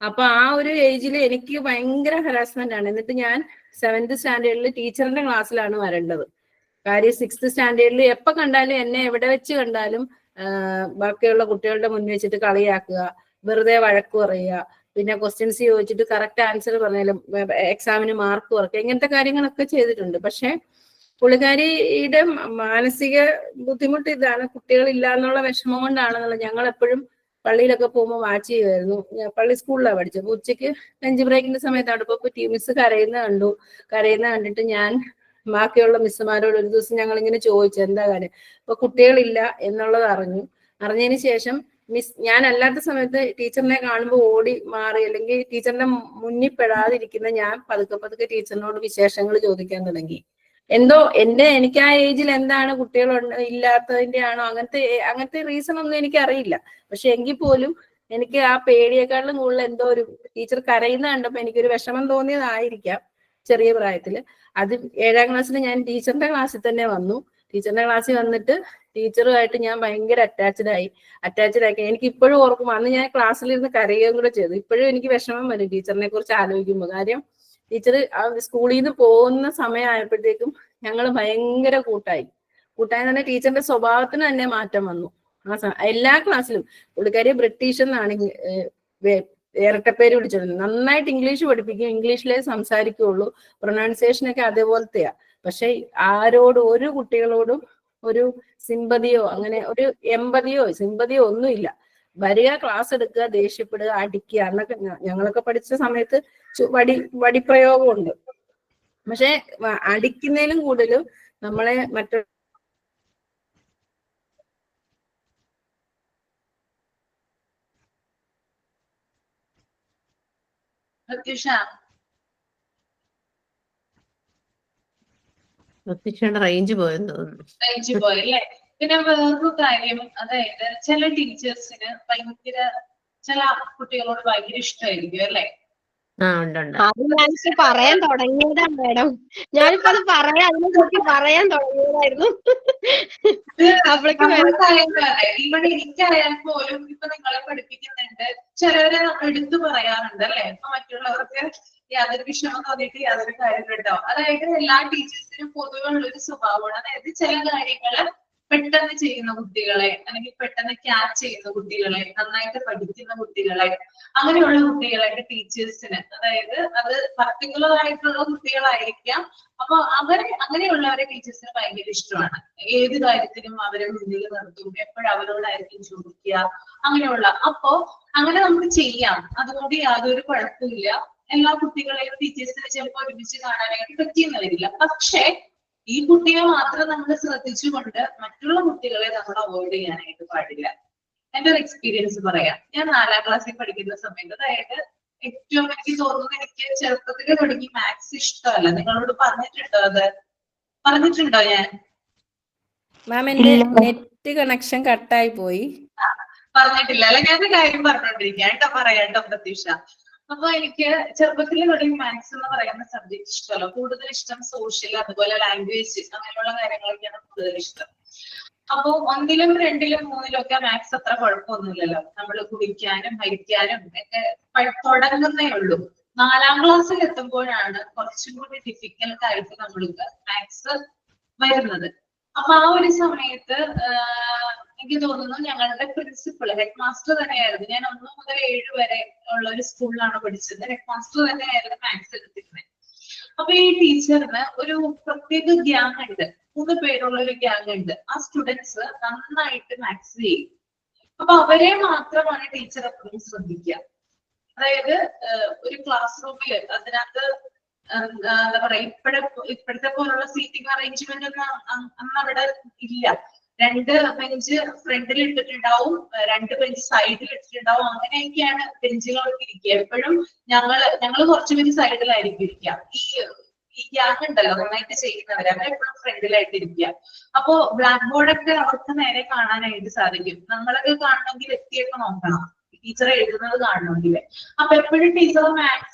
അപ്പൊ ആ ഒരു ഏജിൽ എനിക്ക് ഭയങ്കര ഹരാസ്മെന്റ് ആണ്. എന്നിട്ട് ഞാൻ 7th സ്റ്റാൻഡേർഡിൽ ടീച്ചറിന്റെ ക്ലാസ്സിലാണ് വരേണ്ടത്. കാര്യം 6th സ്റ്റാൻഡേർഡിൽ എപ്പോ കണ്ടാലും എന്നെ എവിടെ വെച്ച് കണ്ടാലും ബാക്കിയുള്ള കുട്ടികളുടെ മുന്നിൽ വെച്ചിട്ട് കളിയാക്കുക, വെറുതെ വഴക്ക് പറയുക, പിന്നെ ക്വസ്റ്റ്യൻസ് ചോദിച്ചിട്ട് കറക്റ്റ് ആൻസർ പറഞ്ഞാലും എക്സാമിന് മാർക്ക് കുറയ്ക്കുക, ഇങ്ങനത്തെ കാര്യങ്ങളൊക്കെ ചെയ്തിട്ടുണ്ട്. പക്ഷെ പുള്ളിക്കാരിയുടെ മാനസിക ബുദ്ധിമുട്ട് ഇതാണ്, കുട്ടികളില്ല എന്നുള്ള വിഷമം കൊണ്ടാണെന്നുള്ളത്. ഞങ്ങൾ എപ്പോഴും പള്ളിയിലൊക്കെ പോകുമ്പോൾ വാച്ച് ചെയ്യുമായിരുന്നു. പള്ളി സ്കൂളിലാണ് പഠിച്ചത്. ഉച്ചയ്ക്ക് ലഞ്ച് ബ്രേക്കിന്റെ സമയത്താണ് ഇപ്പൊ മിസ് കരയുന്ന കണ്ടിട്ട് ഞാൻ ബാക്കിയുള്ള മിസ്സുമാരോട് ഒരു ദിവസം ഞങ്ങൾ ഇങ്ങനെ ചോദിച്ചു എന്താ കാര്യം. അപ്പൊ കുട്ടികളില്ല എന്നുള്ളത് അറിഞ്ഞതിന് ശേഷം ഞാൻ അല്ലാത്ത സമയത്ത് ടീച്ചറിനെ കാണുമ്പോൾ ഓടി മാറി, അല്ലെങ്കിൽ ടീച്ചറിന്റെ മുന്നിൽ പെടാതിരിക്കുന്ന ഞാൻ പതുക്കെ ടീച്ചറിനോട് വിശേഷങ്ങൾ ചോദിക്കാൻ തുടങ്ങി. എന്തോ എനിക്ക് ആ ഏജിൽ എന്താണ് കുട്ടികൾ ഇല്ലാത്തതിന്റെ ആണോ അങ്ങനത്തെ റീസൺ ഒന്നും എനിക്ക് അറിയില്ല. പക്ഷെ എങ്കിൽ പോലും എനിക്ക് ആ പേടിയെക്കാളും കൂടുതൽ എന്തോ ഒരു ടീച്ചർ കരയുന്ന കണ്ടപ്പോ എനിക്കൊരു വിഷമം തോന്നിയതായിരിക്കാം ചെറിയ പ്രായത്തില്. അത് 7ാം ക്ലാസ്സിൽ ഞാൻ ടീച്ചറിന്റെ ക്ലാസ്സിൽ തന്നെ വന്നു. ടീച്ചറിന്റെ ക്ലാസ്സിൽ വന്നിട്ട് ടീച്ചറുമായിട്ട് ഞാൻ ഭയങ്കര അറ്റാച്ച്ഡ് ആയി. എനിക്ക് ഇപ്പോഴും ഓർക്കും, അന്ന് ഞാൻ ക്ലാസ്സിലിരുന്ന് കരയുകയും കൂടെ ചെയ്തു. ഇപ്പോഴും എനിക്ക് വിഷമം വരും ടീച്ചറിനെ കുറിച്ച് ആലോചിക്കുമ്പോൾ. കാര്യം ടീച്ചർ സ്കൂളിൽ നിന്ന് പോകുന്ന സമയമായപ്പോഴത്തേക്കും ഞങ്ങൾ ഭയങ്കര കൂട്ടായി തന്നെ. ടീച്ചറിന്റെ സ്വഭാവത്തിന് തന്നെ മാറ്റം വന്നു. എല്ലാ ക്ലാസ്സിലും പുള്ളിക്കാരി ബ്രിട്ടീഷ് എന്നാണ് ഇരട്ടപ്പേര് വിളിച്ചിരുന്നത്. നന്നായിട്ട് ഇംഗ്ലീഷ് പഠിപ്പിക്കും, ഇംഗ്ലീഷിലേ സംസാരിക്കുകയുള്ളൂ, പ്രൊനൗൺസിയേഷൻ ഒക്കെ അതേപോലത്തെയാ. പക്ഷെ ഒരു കുട്ടികളോടും ഒരു സിമ്പതിയോ അങ്ങനെ ഒരു സിമ്പതിയോ ഒന്നുമില്ല. വരിക, ക്ലാസ് എടുക്കുക, ദേഷ്യപ്പെടുക, അടിക്കുക. അന്നൊക്കെ ഞങ്ങളൊക്കെ പഠിച്ച സമയത്ത് വടിപ്രയോഗമുണ്ട്. പക്ഷെ അടിക്കുന്നതിലും കൂടുതലും നമ്മളെ മറ്റൊരു പ്രത്യക്ഷയുടെ റേഞ്ച് പോയെന്ന് തോന്നുന്നു. റേഞ്ച് പോയല്ലേ. പിന്നെ വേറൊരു കാര്യം, അതായത് ചില ടീച്ചേഴ്സിന് ഭയങ്കര, ചില കുട്ടികളോട് ഭയങ്കര ഇഷ്ടമായിരിക്കും അല്ലെ. ഉണ്ട്. അത് ഞാനിപ്പോ പറയാൻ തുടങ്ങിയതാണ് മാഡം. ഞാനിപ്പോ അത് അതിനെ പറ്റി പറയാൻ തുടങ്ങിയതായിരുന്നു. അപ്പോഴേക്കും ഇവിടെ എനിക്കറിയാൻ പോലും ഇപ്പൊ നിങ്ങളെ പഠിപ്പിക്കുന്നുണ്ട്, ചിലവരെ എടുത്തു പറയാറുണ്ട് അല്ലെ. ഇപ്പൊ മറ്റുള്ളവർക്ക് യാതൊരു വിഷമം തോന്നിയിട്ട് യാതൊരു കാര്യം കേട്ടോ. അതായത് എല്ലാ ടീച്ചേഴ്സിനും പൊതുവെ ഉള്ളൊരു സ്വഭാവമാണ്. അതായത് ചില കാര്യങ്ങള് പെട്ടെന്ന് ചെയ്യുന്ന കുട്ടികളെ, അല്ലെങ്കിൽ പെട്ടെന്ന് ക്യാച്ച് ചെയ്യുന്ന കുട്ടികളെ, നന്നായിട്ട് പഠിക്കുന്ന കുട്ടികളെ, അങ്ങനെയുള്ള കുട്ടികളായിട്ട് ടീച്ചേഴ്സിന്, അതായത് അത് പർട്ടിക്കുലർ ആയിട്ടുള്ള കുട്ടികളായിരിക്കാം. അപ്പൊ അങ്ങനെയുള്ളവരെ ടീച്ചേഴ്സിന് ഭയങ്കര ഇഷ്ടമാണ്. ഏത് കാര്യത്തിനും അവരെ മുന്നിൽ നിർത്തും, എപ്പോഴും അവരോടായിരിക്കും ചോദിക്കുക, അങ്ങനെയുള്ള. അപ്പോ അങ്ങനെ നമുക്ക് ചെയ്യാം, അതുകൊണ്ട് യാതൊരു കുഴപ്പമില്ല. എല്ലാ കുട്ടികളെയും ടീച്ചേഴ്സിനെ ചിലപ്പോൾ ഒരുമിച്ച് കാണാനായിട്ട് പറ്റിയെന്ന് വരില്ല. പക്ഷെ ഈ കുട്ടിയെ മാത്രം നമ്മൾ ശ്രദ്ധിച്ചുകൊണ്ട് മറ്റുള്ള കുട്ടികളെ നമ്മൾ അവോയ്ഡ് ചെയ്യാനായിട്ട് പാടില്ല. എന്റെ ഒരു എക്സ്പീരിയൻസ് പറയാം. ഞാൻ 4ാം ക്ലാസ്സിൽ പഠിക്കുന്ന സമയത്ത്, അതായത് ഏറ്റവും എനിക്ക് തോന്നുന്നത്, എനിക്ക് ചെറുപ്പത്തിൽ തുടങ്ങി മാത്സ് ഇഷ്ടമല്ല. നിങ്ങളോട് പറഞ്ഞിട്ടുണ്ടോ ഞാൻ? മാം എന്റെ നെറ്റ് കണക്ഷൻ കട്ടായി പോയി. പറഞ്ഞിട്ടില്ല അല്ലെ. ഞാൻ കാര്യം പറഞ്ഞോണ്ടിരിക്കുക കേട്ടോ. പറയാട്ടോ പ്രതീക്ഷ. അപ്പൊ എനിക്ക് ചെറുപ്പത്തിൽ തുടങ്ങി മാത്സ് എന്ന് പറയുന്ന സബ്ജക്ട് ഇഷ്ടമല്ല. കൂടുതൽ ഇഷ്ടം സോഷ്യൽ, അതുപോലെ ലാംഗ്വേജ്, അങ്ങനെയുള്ള കാര്യങ്ങളൊക്കെയാണ് കൂടുതൽ ഇഷ്ടം. അപ്പൊ 1ലും 2ലും 3ലും ഒക്കെ മാത്സ് അത്ര കുഴപ്പമൊന്നുമില്ലല്ലോ. നമ്മൾ കുടിക്കാനും ഹരിക്കാനും ഒക്കെ തുടങ്ങുന്നേ ഉള്ളൂ. 4ാം ക്ലാസ്സിൽ എത്തുമ്പോഴാണ് കുറച്ചും കൂടി ഡിഫിക്കൽട്ട് ആയിട്ട് നമ്മൾക്ക് മാത്സ് വരുന്നത്. അപ്പൊ ആ ഒരു സമയത്ത് എനിക്ക് തോന്നുന്നു ഞങ്ങളുടെ പ്രിൻസിപ്പൾ, ഹെഡ് മാസ്റ്റർ തന്നെയായിരുന്നു. ഞാൻ 1 മുതൽ 7 വരെ ഉള്ള ഒരു സ്കൂളിലാണ് പഠിച്ചത്. ഹെഡ് മാസ്റ്റർ തന്നെയായിരുന്നു മാത്സ് എടുത്തിരുന്നത്. അപ്പൊ ഈ ടീച്ചറിന് ഒരു പ്രത്യേക ഗ്യാങ് ഉണ്ട്, 3 പേരുള്ള ഒരു ഗ്യാങ് ഉണ്ട്. ആ സ്റ്റുഡൻസ് നന്നായിട്ട് മാത്സ് ചെയ്യും. അപ്പൊ അവരെ മാത്രമാണ് ടീച്ചർ എപ്പോഴും ശ്രദ്ധിക്കുക. അതായത് ഒരു ക്ലാസ് റൂമില് അതിനകത്ത് എന്താ പറയാ, ഇപ്പോഴത്തെ പോലുള്ള സീറ്റിംഗ് അറേഞ്ച്മെന്റ് ഒന്നും അന്ന് അവിടെ ഇല്ല. 2 ബെഞ്ച് ഫ്രണ്ടിൽ ഇട്ടിട്ടുണ്ടാവും, 2 ബെഞ്ച് സൈഡിൽ ഇട്ടിട്ടുണ്ടാവും. അങ്ങനെയൊക്കെയാണ് ബെഞ്ചുകളൊക്കെ ഇരിക്കുക. എപ്പോഴും ഞങ്ങള് കുറച്ചു പേര് സൈഡിലായിരിക്കും ഇരിക്കുക. ഈ ഗ്യാങ് ഉണ്ടല്ലോ നന്നായിട്ട് ചെയ്യുന്നവര്, അവരെപ്പോഴും ഫ്രണ്ടിലായിട്ട് ഇരിക്കുക. അപ്പോ ബ്ലാക്ക് ബോർഡൊക്കെ അവർക്ക് നേരെ കാണാനായിട്ട് സാധിക്കും. നമ്മളൊക്കെ കാണണമെങ്കിൽ എത്തിയൊക്കെ നോക്കണം, ടീച്ചർ എഴുതുന്നത് കാണണമെങ്കിൽ. അപ്പൊ എപ്പോഴും ടീച്ചർ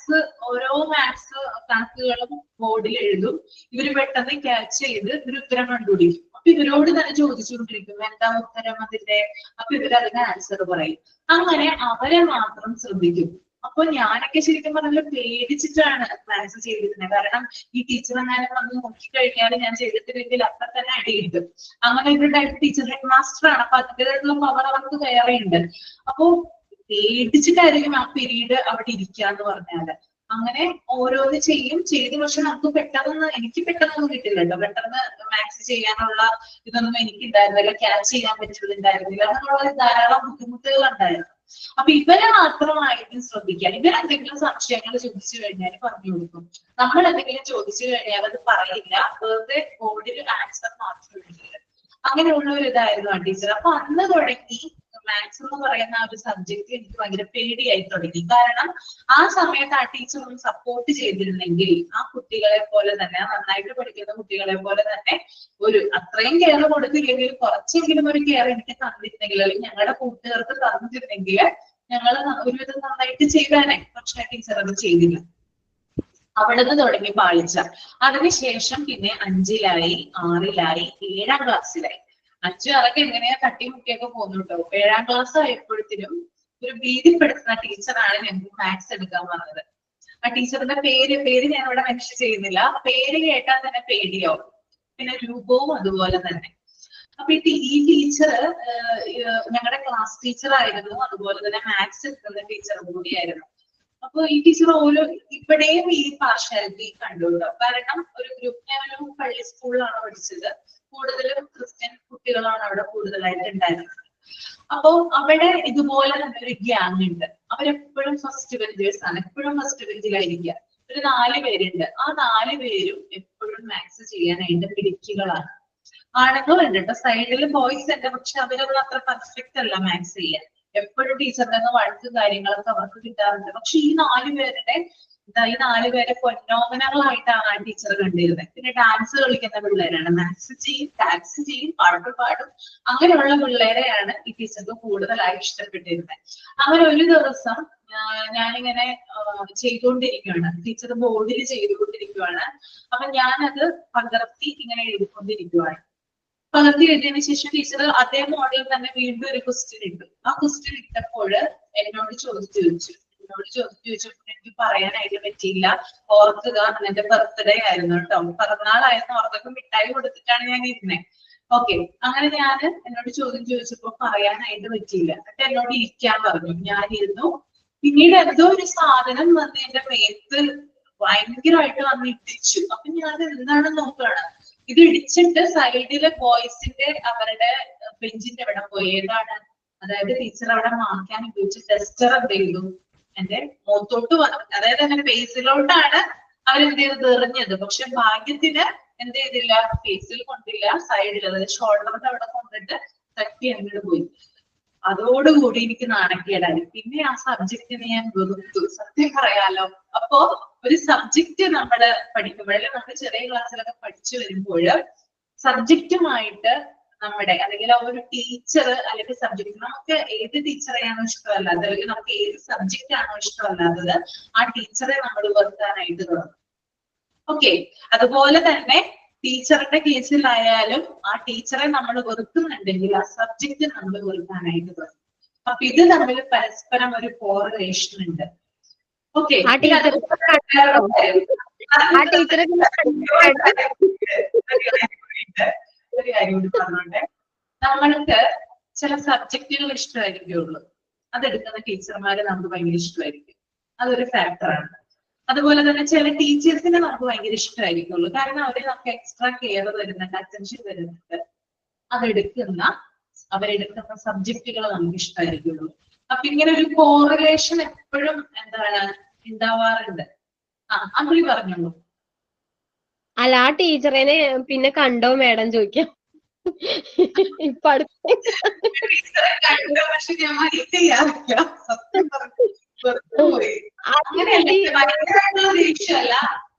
ഓരോ മാത്സ് കണക്കുകളും ബോർഡിൽ എഴുതും. ഇവര് പെട്ടെന്ന് ക്യാച്ച് ചെയ്ത് ഇവര് ഉത്തരം കണ്ടുപിടിക്കും. അപ്പൊ ഇവരോട് തന്നെ ചോദിച്ചുകൊണ്ടിരിക്കും എന്താ ഉത്തരം അതിന്റെ. അപ്പൊ ഇവര് അതിന് ആൻസർ പറയും. അങ്ങനെ അവരെ മാത്രം ശ്രദ്ധിക്കും. അപ്പൊ ഞാനൊക്കെ ശരിക്കും പറഞ്ഞാൽ പേടിച്ചിട്ടാണ് മാത്സ് ചെയ്തിരുന്നത്. കാരണം ഈ ടീച്ചർ എങ്ങാനും വന്ന് നോക്കിക്കഴിഞ്ഞാൽ ഞാൻ ചെയ്തിട്ടില്ലെങ്കിൽ അപ്പൊ തന്നെ അടി കിട്ടും. അങ്ങനെ ഒരു ടൈപ്പ് ടീച്ചർ ഹെഡ് മാസ്റ്റർ ആണ്. അപ്പൊ അതിൻ്റെതായിട്ടുള്ള പവർ അവർക്ക് വേറെയുണ്ട്. അപ്പൊ പേടിച്ചിട്ടായിരിക്കും ആ പീരീഡ് അവിടെ ഇരിക്കുക എന്ന് പറഞ്ഞാല്. അങ്ങനെ ഓരോന്ന് ചെയ്ത് പക്ഷെ നമുക്ക് എനിക്ക് പെട്ടെന്നൊന്നും കിട്ടില്ല കേട്ടോ. പെട്ടെന്ന് മാത്സ് ചെയ്യാനുള്ള ഇതൊന്നും എനിക്ക് ഉണ്ടായിരുന്നില്ല, ക്യാച്ച് ചെയ്യാൻ പറ്റുന്നുണ്ടായിരുന്നില്ല. അങ്ങനെയുള്ള ധാരാളം ബുദ്ധിമുട്ടുകൾ ഉണ്ടായിരുന്നു. അപ്പൊ ഇവരെ മാത്രമായിരിക്കും ശ്രദ്ധിക്കാൻ. ഇവരെന്തെങ്കിലും സംശയങ്ങൾ ചോദിച്ചു കഴിഞ്ഞാൽ പറഞ്ഞു കൊടുക്കും. നമ്മൾ എന്തെങ്കിലും ചോദിച്ചു കഴിഞ്ഞാൽ അത് പറയില്ല, വെറുതെ ബോർഡിൽ ആൻസർ മാത്രം എഴുതില്ല. അങ്ങനെയുള്ള ഒരു ഇതായിരുന്നു ആ ടീച്ചർ. അപ്പൊ അന്ന് തുടങ്ങി മാത്സ് എന്ന് പറയുന്ന ആ ഒരു സബ്ജക്ട് എനിക്ക് ഭയങ്കര പേടിയായി തുടങ്ങി. കാരണം ആ സമയത്ത് ആ ടീച്ചർ ഒന്ന് സപ്പോർട്ട് ചെയ്തിരുന്നെങ്കിൽ ആ കുട്ടികളെ പോലെ തന്നെ, നന്നായിട്ട് പഠിക്കുന്ന കുട്ടികളെ പോലെ തന്നെ അത്രയും കെയർ കൊടുത്തില്ലെങ്കിൽ കുറച്ചെങ്കിലും ഒരു കെയർ എനിക്ക് തന്നിരുന്നെങ്കിൽ, അല്ലെങ്കിൽ ഞങ്ങളുടെ കൂട്ടുകാർക്ക് തന്നിരുന്നെങ്കിൽ ഞങ്ങൾ ഒരുവിധം നന്നായിട്ട് ചെയ്താനേ. പക്ഷെ ടീച്ചർ അത് ചെയ്തില്ല. അവിടെ നിന്ന് തുടങ്ങി പാളിച്ച. അതിനുശേഷം പിന്നെ 5ലായി, 6ലായി, 7ാം ക്ലാസ്സിലായി. 5, 6 എങ്ങനെയാ തട്ടിമുട്ടിയൊക്കെ പോകുന്നു കേട്ടോ. 7ാം ക്ലാസ് ആയപ്പോഴത്തേനും ഒരു ഭീതിപ്പെടുത്തുന്ന ടീച്ചറാണ് ഞങ്ങൾക്ക് മാത്സ് എടുക്കാൻ വന്നത്. ആ ടീച്ചറിന്റെ പേര് ഞാൻ ഇവിടെ മെൻഷൻ ചെയ്യുന്നില്ല. പേര് കേട്ടാൽ തന്നെ പേടിയാവും. പിന്നെ രൂപവും അതുപോലെ തന്നെ. അപ്പൊ ഈ ടീച്ചർ ഞങ്ങളുടെ ക്ലാസ് ടീച്ചർ ആയിരുന്നു, അതുപോലെ തന്നെ മാത്സ് എടുക്കുന്ന ടീച്ചർ കൂടിയായിരുന്നു. അപ്പൊ ഈ ടീച്ചർ ഇവിടെയും ഈ പാർഷ്യാലിറ്റി കണ്ടുണ്ടോ. കാരണം ഒരു ഗ്രൂപ്പ്, ഞാനൊരു പള്ളി സ്കൂളിലാണ് പഠിച്ചത്. കൂടുതലും ക്രിസ്ത്യൻ കുട്ടികളാണ് അവിടെ കൂടുതലായിട്ട് ഉണ്ടായിരുന്നത്. അപ്പൊ അവിടെ ഇതുപോലെ തന്നെ ഒരു ഗ്യാങ് ഉണ്ട്. അവരെപ്പോഴും ഫസ്റ്റ് ബെഞ്ചേഴ്സ് ആണ്, എപ്പോഴും ഫസ്റ്റ് ബെഞ്ചിലായിരിക്കുക. ഒരു 4 പേരുണ്ട്. ആ 4 പേരും എപ്പോഴും മാത്സ് ചെയ്യാനായിട്ട് മിടുക്കികളാണ്. ആണുങ്ങളുണ്ട് കേട്ടോ സൈഡിൽ, ബോയ്സ് ഉണ്ട്, പക്ഷെ അവരൊന്നും അത്ര പെർഫെക്റ്റ് അല്ല മാത്സ് ചെയ്യാൻ. എപ്പോഴും ടീച്ചറിന്റെ നിന്ന് വഴക്കും കാര്യങ്ങളൊക്കെ അവർക്ക് കിട്ടാറുണ്ട്. പക്ഷെ ഈ 4 പേരുടെ ഈ 4 പേരെ പൊന്നോമനകളായിട്ടാണ് ആ ടീച്ചർ കണ്ടിരുന്നത്. പിന്നെ ഡാൻസ് കളിക്കുന്ന പിള്ളേരാണ്, മാത്സ് ചെയ്യും, ഡാൻസ് ചെയ്യും, പാട്ട് പാടും, അങ്ങനെയുള്ള പിള്ളേരെയാണ് ഈ ടീച്ചർക്ക് കൂടുതലായി ഇഷ്ടപ്പെട്ടിരുന്നത്. അങ്ങനെ ഒരു ദിവസം ഞാനിങ്ങനെ ചെയ്തുകൊണ്ടിരിക്കുകയാണ്, ടീച്ചർ ബോർഡിൽ ചെയ്തുകൊണ്ടിരിക്കുകയാണ്. അപ്പൊ ഞാനത് പകർത്തി ഇങ്ങനെ എഴുതിക്കൊണ്ടിരിക്കുകയാണ്. പകർത്തി എഴുതിയതിനു ശേഷം ടീച്ചർ അതേ മോഡലിൽ തന്നെ വീണ്ടും ഒരു ക്വസ്റ്റ്യൻ ഇട്ടു. ആ ക്വസ്റ്റ്യൻ ഇട്ടപ്പോൾ എന്നോട് ചോദിച്ചു എനിക്ക് പറയാനായിട്ട് പറ്റിയില്ല. ഓർക്കുക, എന്റെ ബർത്ത്ഡേ ആയിരുന്നു കേട്ടോ, പിറന്നാളായിരുന്നു, ഓർക്കൊക്കെ മിഠായി കൊടുത്തിട്ടാണ് ഞാൻ ഇരുന്നത്. ഓക്കെ, അങ്ങനെ എന്നോട് ചോദ്യം ചോദിച്ചപ്പോ പറയാനായിട്ട് പറ്റിയില്ല. എന്നിട്ട് എന്നോട് ഇരിക്കാൻ പറഞ്ഞു. ഞാൻ ഇരുന്നു. പിന്നീട് എന്തോ ഒരു സാധനം വന്ന് എന്റെ മേത്ത് ഭയങ്കരമായിട്ട് വന്ന് ഇടിച്ചു. അപ്പൊ ഞാൻ എന്താണെന്ന് നോക്കുകയാണ്. ഇത് ഇടിച്ചിട്ട് സൈഡിലെ ബോയ്സിന്റെ അവരുടെ ബെഞ്ചിന്റെ അവിടെ പോയി. ഏതാണ്, അതായത് ടീച്ചർ അവിടെ മാർക്കാൻ ഉപയോഗിച്ച ടെസ്റ്റർ എന്ത് ചെയ്തു, എന്റെ മുഖത്തോട്ട് വന്നു. അതായത് എന്റെ ഫേസിലോട്ടാണ് അവരെന്ത് ചെയ്ത് എറിഞ്ഞത്. പക്ഷെ ഭാഗ്യത്തിന് എന്ത് ചെയ്തില്ല, ഫേസിൽ കൊണ്ടില്ല, സൈഡിൽ അതായത് ഷോൾഡറിന്റെ അവിടെ കൊണ്ടിട്ട് തട്ടി അങ്ങോട്ട് പോയി. അതോടുകൂടി എനിക്ക് നാണക്കേടായി. പിന്നെ ആ സബ്ജക്റ്റിനെ ഞാൻ വെറുത്തു, സത്യം പറയാലോ. അപ്പോ ഒരു സബ്ജക്റ്റ് നമ്മള് പഠിക്കുമ്പോഴേ, നമുക്ക് ചെറിയ ക്ലാസ്സിലൊക്കെ പഠിച്ചു വരുമ്പോൾ സബ്ജക്റ്റുമായിട്ട് നമ്മുടെ അല്ലെങ്കിൽ ആ ഒരു ടീച്ചർ അല്ലെങ്കിൽ സബ്ജക്ട്, നമുക്ക് ഏത് ടീച്ചറെയാണോ ഇഷ്ടമല്ലാത്തത് അല്ലെങ്കിൽ നമുക്ക് ഏത് സബ്ജക്റ്റ് ആണോ ഇഷ്ടമല്ലാത്തത് ആ ടീച്ചറെ നമ്മൾ വെറുക്കാനായിട്ട് തുടങ്ങും. ഓക്കെ, അതുപോലെ തന്നെ ടീച്ചറുടെ കേസിലായാലും ആ ടീച്ചറെ നമ്മൾ വെറുക്കുന്നുണ്ടെങ്കിൽ ആ സബ്ജക്റ്റ് നമ്മൾ വെറുക്കാനായിട്ട് തുടങ്ങും. അപ്പൊ ഇത് തമ്മിൽ പരസ്പരം ഒരു കോറിലേഷൻ ഉണ്ട്. ഓക്കെ, ഒരു കാര്യം കൂടി പറഞ്ഞോട്ടെ. നമ്മൾക്ക് ചില സബ്ജക്റ്റുകൾ ഇഷ്ടമായിരിക്കുള്ളൂ, അതെടുക്കുന്ന ടീച്ചർമാരെ നമുക്ക് ഭയങ്കര ഇഷ്ടമായിരിക്കും, അതൊരു ഫാക്ടറാണ്. അതുപോലെ തന്നെ ചില ടീച്ചേഴ്സിനെ നമുക്ക് ഭയങ്കര ഇഷ്ടമായിരിക്കുള്ളൂ, കാരണം അവരെ നമുക്ക് എക്സ്ട്രാ കെയർ തരുന്നുണ്ട്, അറ്റൻഷൻ തരുന്നുണ്ട്. അവരെടുക്കുന്ന സബ്ജക്റ്റുകൾ നമുക്ക് ഇഷ്ടമായിരിക്കുള്ളൂ. അപ്പൊ ഇങ്ങനെ ഒരു കോറിലേഷൻ എപ്പോഴും ഉണ്ടാവാറുണ്ട്. അങ്കിളി പറഞ്ഞോളൂ. അല്ല, ആ ടീച്ചറിനെ പിന്നെ കണ്ടോ മേഡം ചോദിക്കാം. ഇപ്പൊ അടുത്ത കണ്ടോ, പക്ഷെ ഞാൻ മൈൻഡ് ചെയ്യാറില്ല, സത്യം പറഞ്ഞു വെറുത്തുപോയി. ഭയങ്കരമായിട്ടുള്ള ദേഷ്യമല്ല,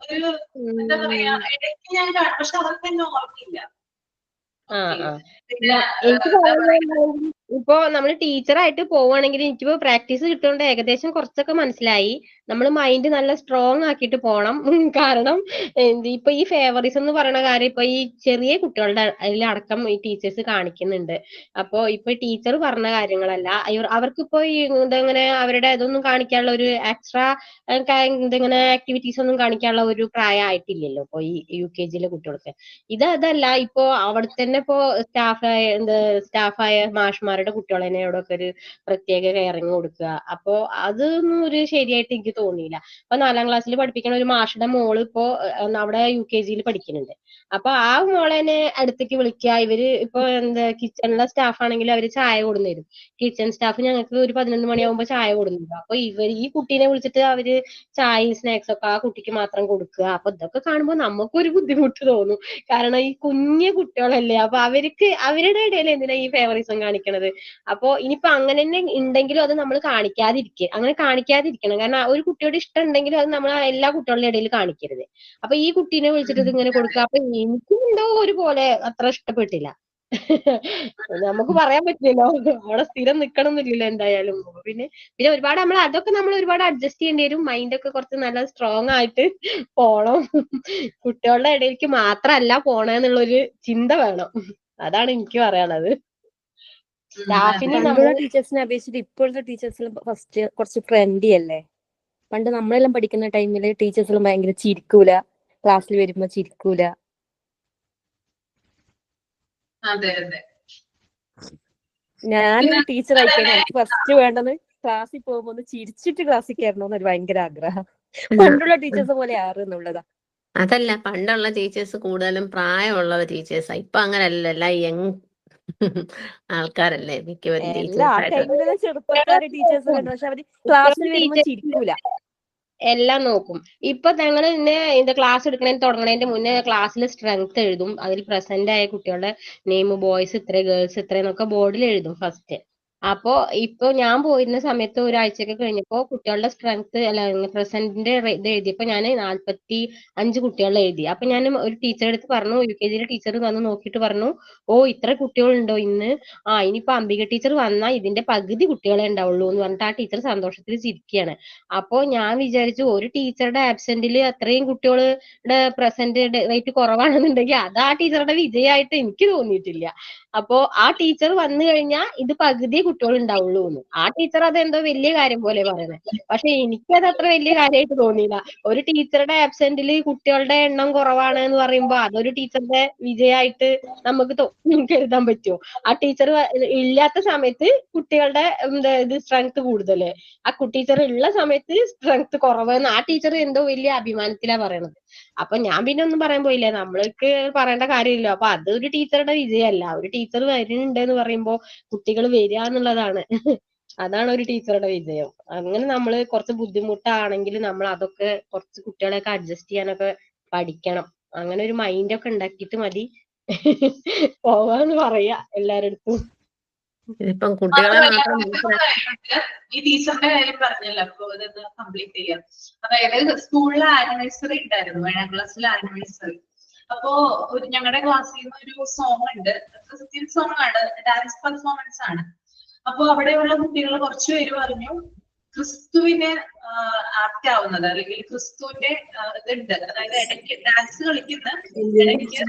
ഒരു എന്താ പറയാ, ഇടയ്ക്ക് ഞാൻ കാണും, പക്ഷെ അവർക്ക് തന്നെ ഓർക്കില്ല. എനിക്ക് പറയാനുള്ളത്, ഇപ്പൊ നമ്മള് ടീച്ചറായിട്ട് പോവുകയാണെങ്കിൽ എനിക്കിപ്പോ പ്രാക്ടീസ് കിട്ടുകൊണ്ട് ഏകദേശം കുറച്ചൊക്കെ മനസ്സിലായി. നമ്മൾ മൈൻഡ് നല്ല സ്ട്രോങ് ആക്കിയിട്ട് പോണം. കാരണം ഇപ്പൊ ഈ ഫേവറിസം എന്ന് പറയുന്ന കാര്യം ഇപ്പൊ ഈ ചെറിയ കുട്ടികളുടെ അതിലടക്കം ഈ ടീച്ചേഴ്സ് കാണിക്കുന്നുണ്ട്. അപ്പൊ ഇപ്പൊ ടീച്ചർ പറഞ്ഞ കാര്യങ്ങളല്ല, അവർക്കിപ്പോ ഈ ഇതെങ്ങനെ അവരുടെ ഇതൊന്നും കാണിക്കാനുള്ള ഒരു എക്സ്ട്രാ ഇതെങ്ങനെ ആക്ടിവിറ്റീസ് ഒന്നും കാണിക്കാനുള്ള ഒരു പ്രായം ആയിട്ടില്ലല്ലോ ഇപ്പൊ ഈ UKG കുട്ടികൾക്ക്. അതല്ല, ഇപ്പൊ അവിടെ തന്നെ ഇപ്പോ സ്റ്റാഫായ മാഷ്മാരുടെ കുട്ടികളെന്നോടൊക്കെ ഒരു പ്രത്യേക കെയറിങ് കൊടുക്കുക. അപ്പൊ അതൊന്നും ഒരു ശരിയായിട്ട് എനിക്ക് തോന്നിയില്ല. അപ്പൊ 4ാം ക്ലാസ്സിൽ പഠിപ്പിക്കുന്ന ഒരു മാഷിന്റെ മോള് ഇപ്പോ അവിടെ UKG പഠിക്കുന്നുണ്ട്. അപ്പൊ ആ മോളെന്നെ അടുത്തേക്ക് വിളിക്കുക. ഇവര് ഇപ്പൊ കിച്ചണിലെ സ്റ്റാഫ് ആണെങ്കിൽ അവര് ചായ കൊടുന്നു തരും. കിച്ചൺ സ്റ്റാഫ് ഞങ്ങൾക്ക് ഒരു 11 മണിയാകുമ്പോ ചായ കൊടുന്നു. അപ്പൊ ഈ കുട്ടീനെ വിളിച്ചിട്ട് അവര് ചായയും സ്നാക്സ് ഒക്കെ ആ കുട്ടിക്ക് മാത്രം കൊടുക്കുക. അപ്പൊ ഇതൊക്കെ കാണുമ്പോൾ നമുക്കൊരു ബുദ്ധിമുട്ട് തോന്നും. കാരണം ഈ കുഞ്ഞു കുട്ടികളല്ലേ, അപ്പൊ അവരുടെ ഇടയിൽ എന്തിനാ ഈ ഫേവറിസം കാണിക്കണത്? അപ്പൊ ഇനിയിപ്പോ അങ്ങനെ തന്നെ ഉണ്ടെങ്കിലും അത് നമ്മൾ കാണിക്കാതിരിക്കണം. കാരണം ഒരു കുട്ടിയോട് ഇഷ്ടം ഉണ്ടെങ്കിലും അത് നമ്മൾ എല്ലാ കുട്ടികളുടെ ഇടയിൽ കാണിക്കരുത്. അപ്പൊ ഈ കുട്ടീനെ വിളിച്ചിട്ട് ഇത് ഇങ്ങനെ കൊടുക്കുക. അപ്പൊ എനിക്കും എന്തോ ഒരുപോലെ അത്ര ഇഷ്ടപ്പെട്ടില്ല. നമുക്ക് പറയാൻ പറ്റില്ലല്ലോ, അവിടെ സ്ഥിരം നിക്കണം എന്നില്ലല്ലോ എന്തായാലും. പിന്നെ ഒരുപാട് നമ്മൾ ഒരുപാട് അഡ്ജസ്റ്റ് ചെയ്യേണ്ടി വരും. മൈൻഡ് ഒക്കെ കുറച്ച് നല്ല സ്ട്രോങ് ആയിട്ട് പോണം. കുട്ടികളുടെ ഇടയിലേക്ക് മാത്രല്ല പോണെന്നുള്ളൊരു ചിന്ത വേണം. അതാണ് എനിക്ക് പറയാനുള്ളത്. സ്റ്റാഫിന് പണ്ടുള്ള ടീച്ചേഴ്സിനെ അപേക്ഷിച്ചിട്ട് ഇപ്പോഴത്തെ ടീച്ചേഴ്സിൽ ഫസ്റ്റ് കുറച്ച് ഫ്രണ്ട്ലി അല്ലേ? പണ്ട് നമ്മളെല്ലാം പഠിക്കുന്ന ടൈമില് ടീച്ചേഴ്സെല്ലാം ഭയങ്കര ചിരിക്കൂല, ക്ലാസ്സിൽ വരുമ്പോ ചിരിക്കൂല. ഞാനൊരു ടീച്ചർ ആയിക്കഴിഞ്ഞാൽ എനിക്ക് ഫസ്റ്റ് വേണ്ടത് ക്ലാസ്സിൽ പോകുമ്പോ ഒന്ന് ചിരിച്ചിട്ട് ക്ലാസ്സിൽ കയറണമെന്നൊരു ഭയങ്കര ആഗ്രഹം. പണ്ടുള്ള ടീച്ചേഴ്സ് പോലെ ആറുന്നുള്ളതാ. അതല്ല, പണ്ടുള്ള ടീച്ചേഴ്സ് കൂടുതലും പ്രായമുള്ള ടീച്ചേഴ്സാ. ഇപ്പൊ അങ്ങനല്ല, യങ് ആൾക്കാരല്ലേ മിക്കവരും എല്ലാ ആ ടൈമിലെ ചെറുപ്പക്കാരെ ടീച്ചേഴ്സ് കണ്ടു, പക്ഷെ അവര് ക്ലാസ്സിൽ വരുമ്പോ ചിരിക്കൂല. എല്ലാം നോക്കും. ഇപ്പൊ ഞങ്ങൾ ഇന്ന് ക്ലാസ് തുടങ്ങണതിന്റെ മുന്നേ ക്ലാസ്സിൽ സ്ട്രെങ്ത് എഴുതും. അതിൽ പ്രസന്റ് ആയ കുട്ടികളുടെ നെയിം, ബോയ്സ് ഇത്ര, ഗേൾസ് ഇത്ര എന്നൊക്കെ ബോർഡിൽ എഴുതും ഫസ്റ്റ്. അപ്പോ ഇപ്പൊ ഞാൻ പോയിരുന്ന സമയത്ത് ഒരാഴ്ചയൊക്കെ കഴിഞ്ഞപ്പോ കുട്ടികളുടെ സ്ട്രെങ്ത് അല്ല പ്രസന്റിന്റെ ഇത് എഴുതിയപ്പോ ഞാൻ 45 കുട്ടികളെ എഴുതി. അപ്പൊ ഞാൻ ഒരു ടീച്ചറെ അടുത്ത് പറഞ്ഞു, UKG ടീച്ചർ വന്ന് നോക്കിയിട്ട് പറഞ്ഞു, ഓ ഇത്ര കുട്ടികളുണ്ടോ ഇന്ന്, ഇനിയിപ്പോ അംബിക ടീച്ചർ വന്നാൽ ഇതിന്റെ പകുതി കുട്ടികളെ ഉണ്ടാവുള്ളൂ എന്ന് പറഞ്ഞിട്ട് ആ ടീച്ചർ സന്തോഷത്തിൽ ചിരിക്കുകയാണ്. അപ്പോ ഞാൻ വിചാരിച്ചു ഒരു ടീച്ചറുടെ ആബ്സെന്റിൽ അത്രയും കുട്ടികളുടെ പ്രസന്റ് റേറ്റ് കുറവാണെന്നുണ്ടെങ്കിൽ അത് ആ ടീച്ചറുടെ വിജയമായിട്ട് എനിക്ക് തോന്നിയിട്ടില്ല. അപ്പോ ആ ടീച്ചർ വന്നു കഴിഞ്ഞാൽ ഇത് പകുതി കുട്ടികൾ ഉണ്ടാവുള്ളൂ എന്ന്. ആ ടീച്ചർ അതെന്തോ വലിയ കാര്യം പോലെ പറയുന്നത്. പക്ഷെ എനിക്കത് അത്ര വലിയ കാര്യമായിട്ട് തോന്നിയില്ല. ഒരു ടീച്ചറുടെ ആബ്സെന്റിൽ കുട്ടികളുടെ എണ്ണം കുറവാണ് എന്ന് പറയുമ്പോ അതൊരു ടീച്ചറുടെ വിജയമായിട്ട് നമുക്ക് കരുതാൻ പറ്റുമോ? ആ ടീച്ചർ ഇല്ലാത്ത സമയത്ത് കുട്ടികളുടെ ഇത് സ്ട്രെങ്ത് കൂടുതല്, ആ ടീച്ചർ ഉള്ള സമയത്ത് സ്ട്രെങ്ത് കുറവെന്ന് ആ ടീച്ചർ എന്തോ വലിയ അഭിമാനത്തിലാ പറയണത്. അപ്പൊ ഞാൻ പിന്നെ ഒന്നും പറയാൻ പോയില്ല, നമ്മൾക്ക് പറയേണ്ട കാര്യമില്ല. അപ്പൊ അതൊരു ടീച്ചറുടെ വിജയമല്ല. ഒരു ടീച്ചർ വരുന്നുണ്ട് എന്ന് പറയുമ്പോ കുട്ടികൾ വരിക എന്നുള്ളതാണ്. അതാണ് ഒരു ടീച്ചറുടെ വിജയം. അങ്ങനെ നമ്മൾ കുറച്ച് ബുദ്ധിമുട്ടാണെങ്കിൽ നമ്മൾ അതൊക്കെ കുറച്ച് കുട്ടികളെയൊക്കെ അഡ്ജസ്റ്റ് ചെയ്യാനൊക്കെ പഠിക്കണം. അങ്ങനെ ഒരു മൈൻഡ് ഒക്കെ ഉണ്ടാക്കിയിട്ട് മതി പോവാന്ന് പറയാ എല്ലാരടുത്തും. ഇതിപ്പം കുട്ടികളെ മാത്രം ഈ ടീച്ചറിന്റെ കാര്യം പറഞ്ഞല്ലോ, അപ്പൊ ഇതൊന്ന് കംപ്ലീറ്റ് ചെയ്യാം. അതായത് സ്കൂളിലെ ആനിവേഴ്സറി ഉണ്ടായിരുന്നു, 7ാം ക്ലാസ്സിലെ ആനിവേഴ്സറി. അപ്പോ ഞങ്ങളുടെ ക്ലാസ്സിൽ നിന്ന് ഒരു സോങ് ഉണ്ട്, ക്രിസ്ത്യൻ സോങ് ആണ്, ഡാൻസ് പെർഫോമൻസ് ആണ്. അപ്പൊ അവിടെയുള്ള കുട്ടികൾ കുറച്ചുപേര് പറഞ്ഞു ക്രിസ്തുവിനെ ആപ്റ്റ് ആവുന്നത്, അല്ലെങ്കിൽ ക്രിസ്തുവിന്റെ ഇതുണ്ട്, അതായത് ഇടയ്ക്ക് ഡാൻസ് കളിക്കുന്ന ഇടയ്ക്ക്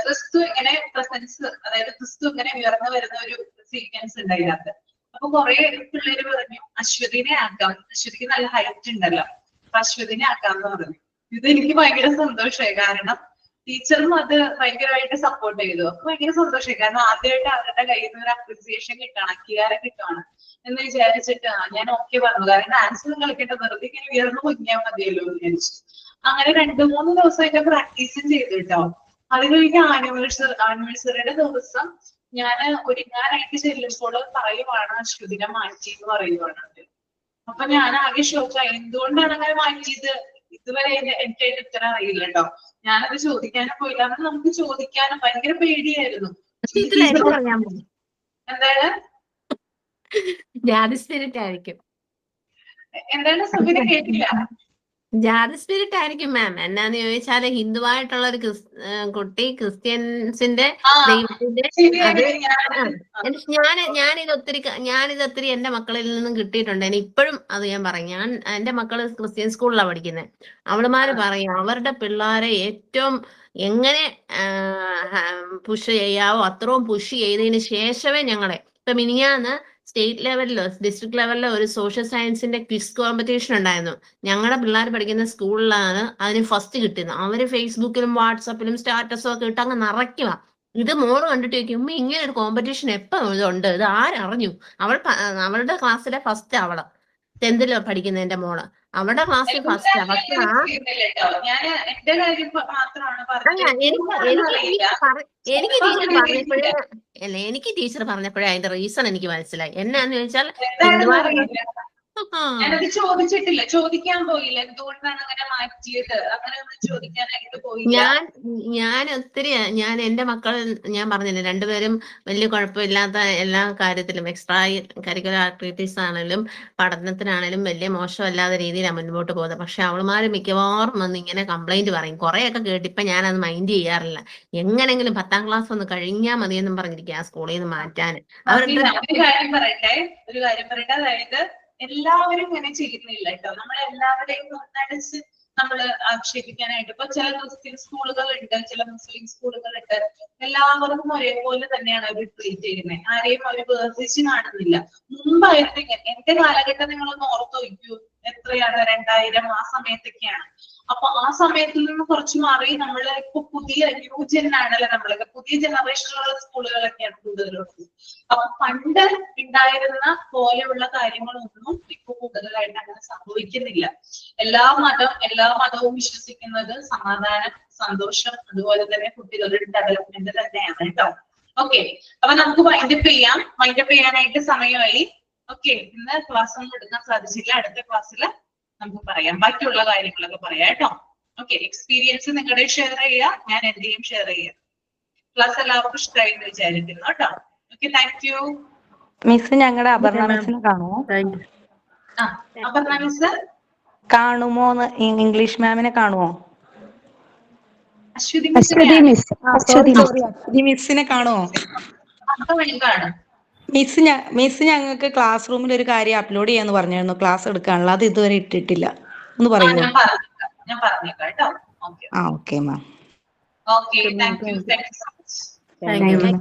ക്രിസ്തു ഇങ്ങനെ പ്രസൻസ്, അതായത് ക്രിസ്തു ഇങ്ങനെ ഉയർന്നു വരുന്ന ഒരു സീക്വൻസ് ഉണ്ട് അതിനകത്ത്. അപ്പൊ കുറെ പിള്ളേര് പറഞ്ഞു അശ്വതിനെ ആക്കാം, അശ്വതിക്ക് നല്ല ഹൈറ്റ് ഉണ്ടല്ലോ, അപ്പൊ അശ്വതിനെ ആക്കാന്ന് പറഞ്ഞു. ഇത് എനിക്ക് ഭയങ്കര സന്തോഷമായി, കാരണം ടീച്ചറും അത് ഭയങ്കരമായിട്ട് സപ്പോർട്ട് ചെയ്തു. അപ്പൊ ഭയങ്കര സന്തോഷമായി, കാരണം ആദ്യമായിട്ട് അവരുടെ കയ്യിൽ നിന്ന് ഒരു അപ്രീസിയേഷൻ കിട്ടുകയാണ്, അംഗീകാരം കിട്ടുകയാണ് എന്ന് വിചാരിച്ചിട്ട് ഞാൻ ഓക്കെ പറഞ്ഞു. കാരണം ഡാൻസ് കളിക്കേണ്ട, വെറുതെ ഇങ്ങനെ ഉയർന്നു പൊങ്ങിയാൽ മതിയല്ലോ എന്ന് വിചാരിച്ചു. അങ്ങനെ 2-3 ദിവസമായിട്ട് പ്രാക്ടീസും ചെയ്തു കേട്ടോ. അത് കഴിഞ്ഞ ആനിവേഴ്സറിയുടെ ദിവസം ഞാൻ ഒരുങ്ങാനായിട്ട് ചെല്ലുമ്പോൾ പറയുവാണ് അശ്വതിനെ മാറ്റി എന്ന് പറയുവാണ്. അപ്പൊ ഞാൻ ആകെ ഷോക്കായി, എന്തുകൊണ്ടാണ് അങ്ങനെ മാറ്റിയത്? ഇതുവരെ എനിക്ക് അതിന്റെ ഉത്തരം അറിയില്ല കേട്ടോ. ഞാനത് ചോദിക്കാനും പോയില്ല, അന്ന് നമുക്ക് ചോദിക്കാനും ഭയങ്കര പേടിയായിരുന്നു. എന്താണ് ജാതി സ്പിരിറ്റ് ആയിരിക്കും. എന്താണ് സബിന കേട്ടില്ല? ജാതി സ്പിരിറ്റ് ആയിരിക്കും മാം. എന്നാന്ന് ചോദിച്ചാല് ഹിന്ദുവായിട്ടുള്ള ഒരു ക്രിസ്ത്യൻസിന്റെ ദൈവത്തിന്റെ ഞാനിതൊത്തിരി എന്റെ മക്കളിൽ നിന്നും കിട്ടിയിട്ടുണ്ട്. എനിക്ക് ഇപ്പോഴും അത് ഞാൻ പറയും. ഞാൻ എന്റെ മക്കള് ക്രിസ്ത്യൻ സ്കൂളിലാണ് പഠിക്കുന്നത്. അവളുമാര് പറയും അവരുടെ പിള്ളേരെ ഏറ്റവും എങ്ങനെ പുഷ് ചെയ്യാവോ അത്രയും പുഷ് ചെയ്തതിന് ശേഷമേ ഞങ്ങളെ ഇപ്പൊ മിനിഞ്ഞാന്ന് സ്റ്റേറ്റ് ലെവലിലോ ഡിസ്ട്രിക്ട് ലെവലിലോ ഒരു സോഷ്യൽ സയൻസിന്റെ ക്വിസ് കോമ്പറ്റീഷൻ ഉണ്ടായിരുന്നു. ഞങ്ങളുടെ പിള്ളേർ പഠിക്കുന്ന സ്കൂളിലാണ് അതിന് ഫസ്റ്റ് കിട്ടുന്നത്. അവര് ഫേസ്ബുക്കിലും വാട്സപ്പിലും സ്റ്റാറ്റസും ഒക്കെ ഇട്ട് അങ്ങ് നിറയ്ക്കുക. ഇത് മോള് കണ്ടിട്ട് ചോദിക്കും ഉമ്മ ഇങ്ങനെ ഒരു കോമ്പറ്റീഷൻ എപ്പോ ഇതുണ്ട്, ഇത് ആരറിഞ്ഞു? അവളുടെ ക്ലാസ്സിലെ ഫസ്റ്റ് അവള് 10th പഠിക്കുന്ന എന്റെ മോള് അവളുടെ ക്ലാസ്സിൽ ഫസ്റ്റ്. പക്ഷെ എനിക്ക് ടീച്ചർ പറഞ്ഞപ്പോഴേ അതിന്റെ റീസൺ എനിക്ക് മനസ്സിലായി. എന്നാന്ന് ചോദിച്ചാൽ ഞാനത് ചോദിച്ചിട്ടില്ല, ചോദിക്കാൻ പോയില്ല, എന്തുകൊണ്ടാണ് അങ്ങനെ മാറ്റിയത്, അങ്ങനെ ഒന്നും ചോദിക്കാനായിട്ട് പോയില്ല. ഞാൻ എന്റെ മക്കൾ ഞാൻ പറഞ്ഞില്ലേ, രണ്ടുപേരും വലിയ കുഴപ്പമില്ലാത്ത എല്ലാ കാര്യത്തിലും എക്സ്ട്രാ കരിക്കുലർ ആക്ടിവിറ്റീസ് ആണെങ്കിലും പഠനത്തിനാണെങ്കിലും വലിയ മോശമല്ലാത്ത രീതിയിലാണ് മുൻപോട്ട് പോകുന്നത്. പക്ഷെ അവളുമാര് മിക്കവാറും വന്ന് ഇങ്ങനെ കംപ്ലൈന്റ് പറയും. കുറെയൊക്കെ കേട്ടിപ്പോ ഞാനത് മൈൻഡ് ചെയ്യാറില്ല. എങ്ങനെങ്കിലും 10ാം ക്ലാസ് ഒന്ന് കഴിഞ്ഞാൽ മതിയെന്നും പറഞ്ഞിരിക്കുക ആ സ്കൂളിൽ നിന്ന് മാറ്റാൻ. ഒരു കാര്യം പറയട്ടെ, അതായത് എല്ലാവരും ഇങ്ങനെ ചെയ്യുന്നില്ല കേട്ടോ. നമ്മളെല്ലാവരെയും ഒന്നടിച്ച് നമ്മള് ആക്ഷേപിക്കാനായിട്ട്, ഇപ്പൊ ചില ക്രിസ്ത്യൻ സ്കൂളുകളുണ്ട്, ചില മുസ്ലിം സ്കൂളുകളുണ്ട്, എല്ലാവർക്കും ഒരേപോലെ തന്നെയാണ് അവർ ട്രീറ്റ് ചെയ്യുന്നത്. ആരെയും അവർ വേർതിരിച്ച് കാണുന്നില്ല. മുമ്പായിരുന്നു എന്റെ കാലഘട്ടം നിങ്ങളൊന്ന് ഓർത്തു വയ്ക്കൂ, എത്രയാണ് 2000 ആ സമയത്തൊക്കെയാണ്. അപ്പൊ ആ സമയത്തിൽ നിന്ന് കുറച്ച് മാറി നമ്മള് ഇപ്പൊ പുതിയ ന്യൂ ജെൻ ആണല്ലോ, നമ്മളൊക്കെ പുതിയ ജനറേഷനിലുള്ള സ്കൂളുകളൊക്കെയാണ് കൂടുതലുള്ളത്. അപ്പൊ പണ്ട് ഉണ്ടായിരുന്ന പോലെയുള്ള കാര്യങ്ങളൊന്നും ഇപ്പൊ കൂടുതലായിട്ട് അങ്ങനെ സംഭവിക്കുന്നില്ല. എല്ലാ മതവും വിശ്വസിക്കുന്നത് സമാധാനം, സന്തോഷം, അതുപോലെ തന്നെ കുട്ടികളുടെ ഡെവലപ്മെന്റ് തന്നെയാണ് കേട്ടോ. ഓക്കെ, അപ്പൊ നമുക്ക് വൈൻഡപ്പ് ചെയ്യാനായിട്ട് സമയമായി. ഓക്കെ, ഇന്ന് ക്ലാസ് ഒന്നും എടുക്കാൻ സാധിച്ചില്ല. അടുത്ത ക്ലാസ്സിൽ നമുക്ക് പറയാം, ബാക്കിയുള്ള കാര്യങ്ങളൊക്കെ പറയാം കേട്ടോ. ഓക്കെ, എക്സ്പീരിയൻസ് നിങ്ങളുടെ ഷെയർ ചെയ്യാം, ഞാൻ എന്റെയും ഷെയർ ചെയ്യാം. ക്ലാസ് എല്ലാവർക്കും ഇഷ്ടമായി എന്ന് വിചാരിക്കുന്നു കേട്ടോ. Okay, thank you. മിസ് ഞങ്ങളുടെ അപർണ മിസ്സിനെ കാണുമോ? അപർണ മിസ് കാണുമോന്ന് ഇംഗ്ലീഷ് മാമിനെ കാണുമോ? അശ്വതി അശ്വതി മിസ് അശ്വതി മിസ് അശ്വതി മിസ്സിനെ കാണുമോ? കാണും. മിസ് ഞങ്ങൾക്ക് ക്ലാസ് റൂമിൽ ഒരു കാര്യം അപ്ലോഡ് ചെയ്യാന്ന് പറഞ്ഞായിരുന്നു, ക്ലാസ് എടുക്കാനുള്ള. അത് ഇതുവരെ ഇട്ടിട്ടില്ല, ഒന്ന് പറയുമോ? ഞാൻ പറഞ്ഞേക്കാം കേട്ടോ. Okay ma'am. Okay, thank you so much. Thank you.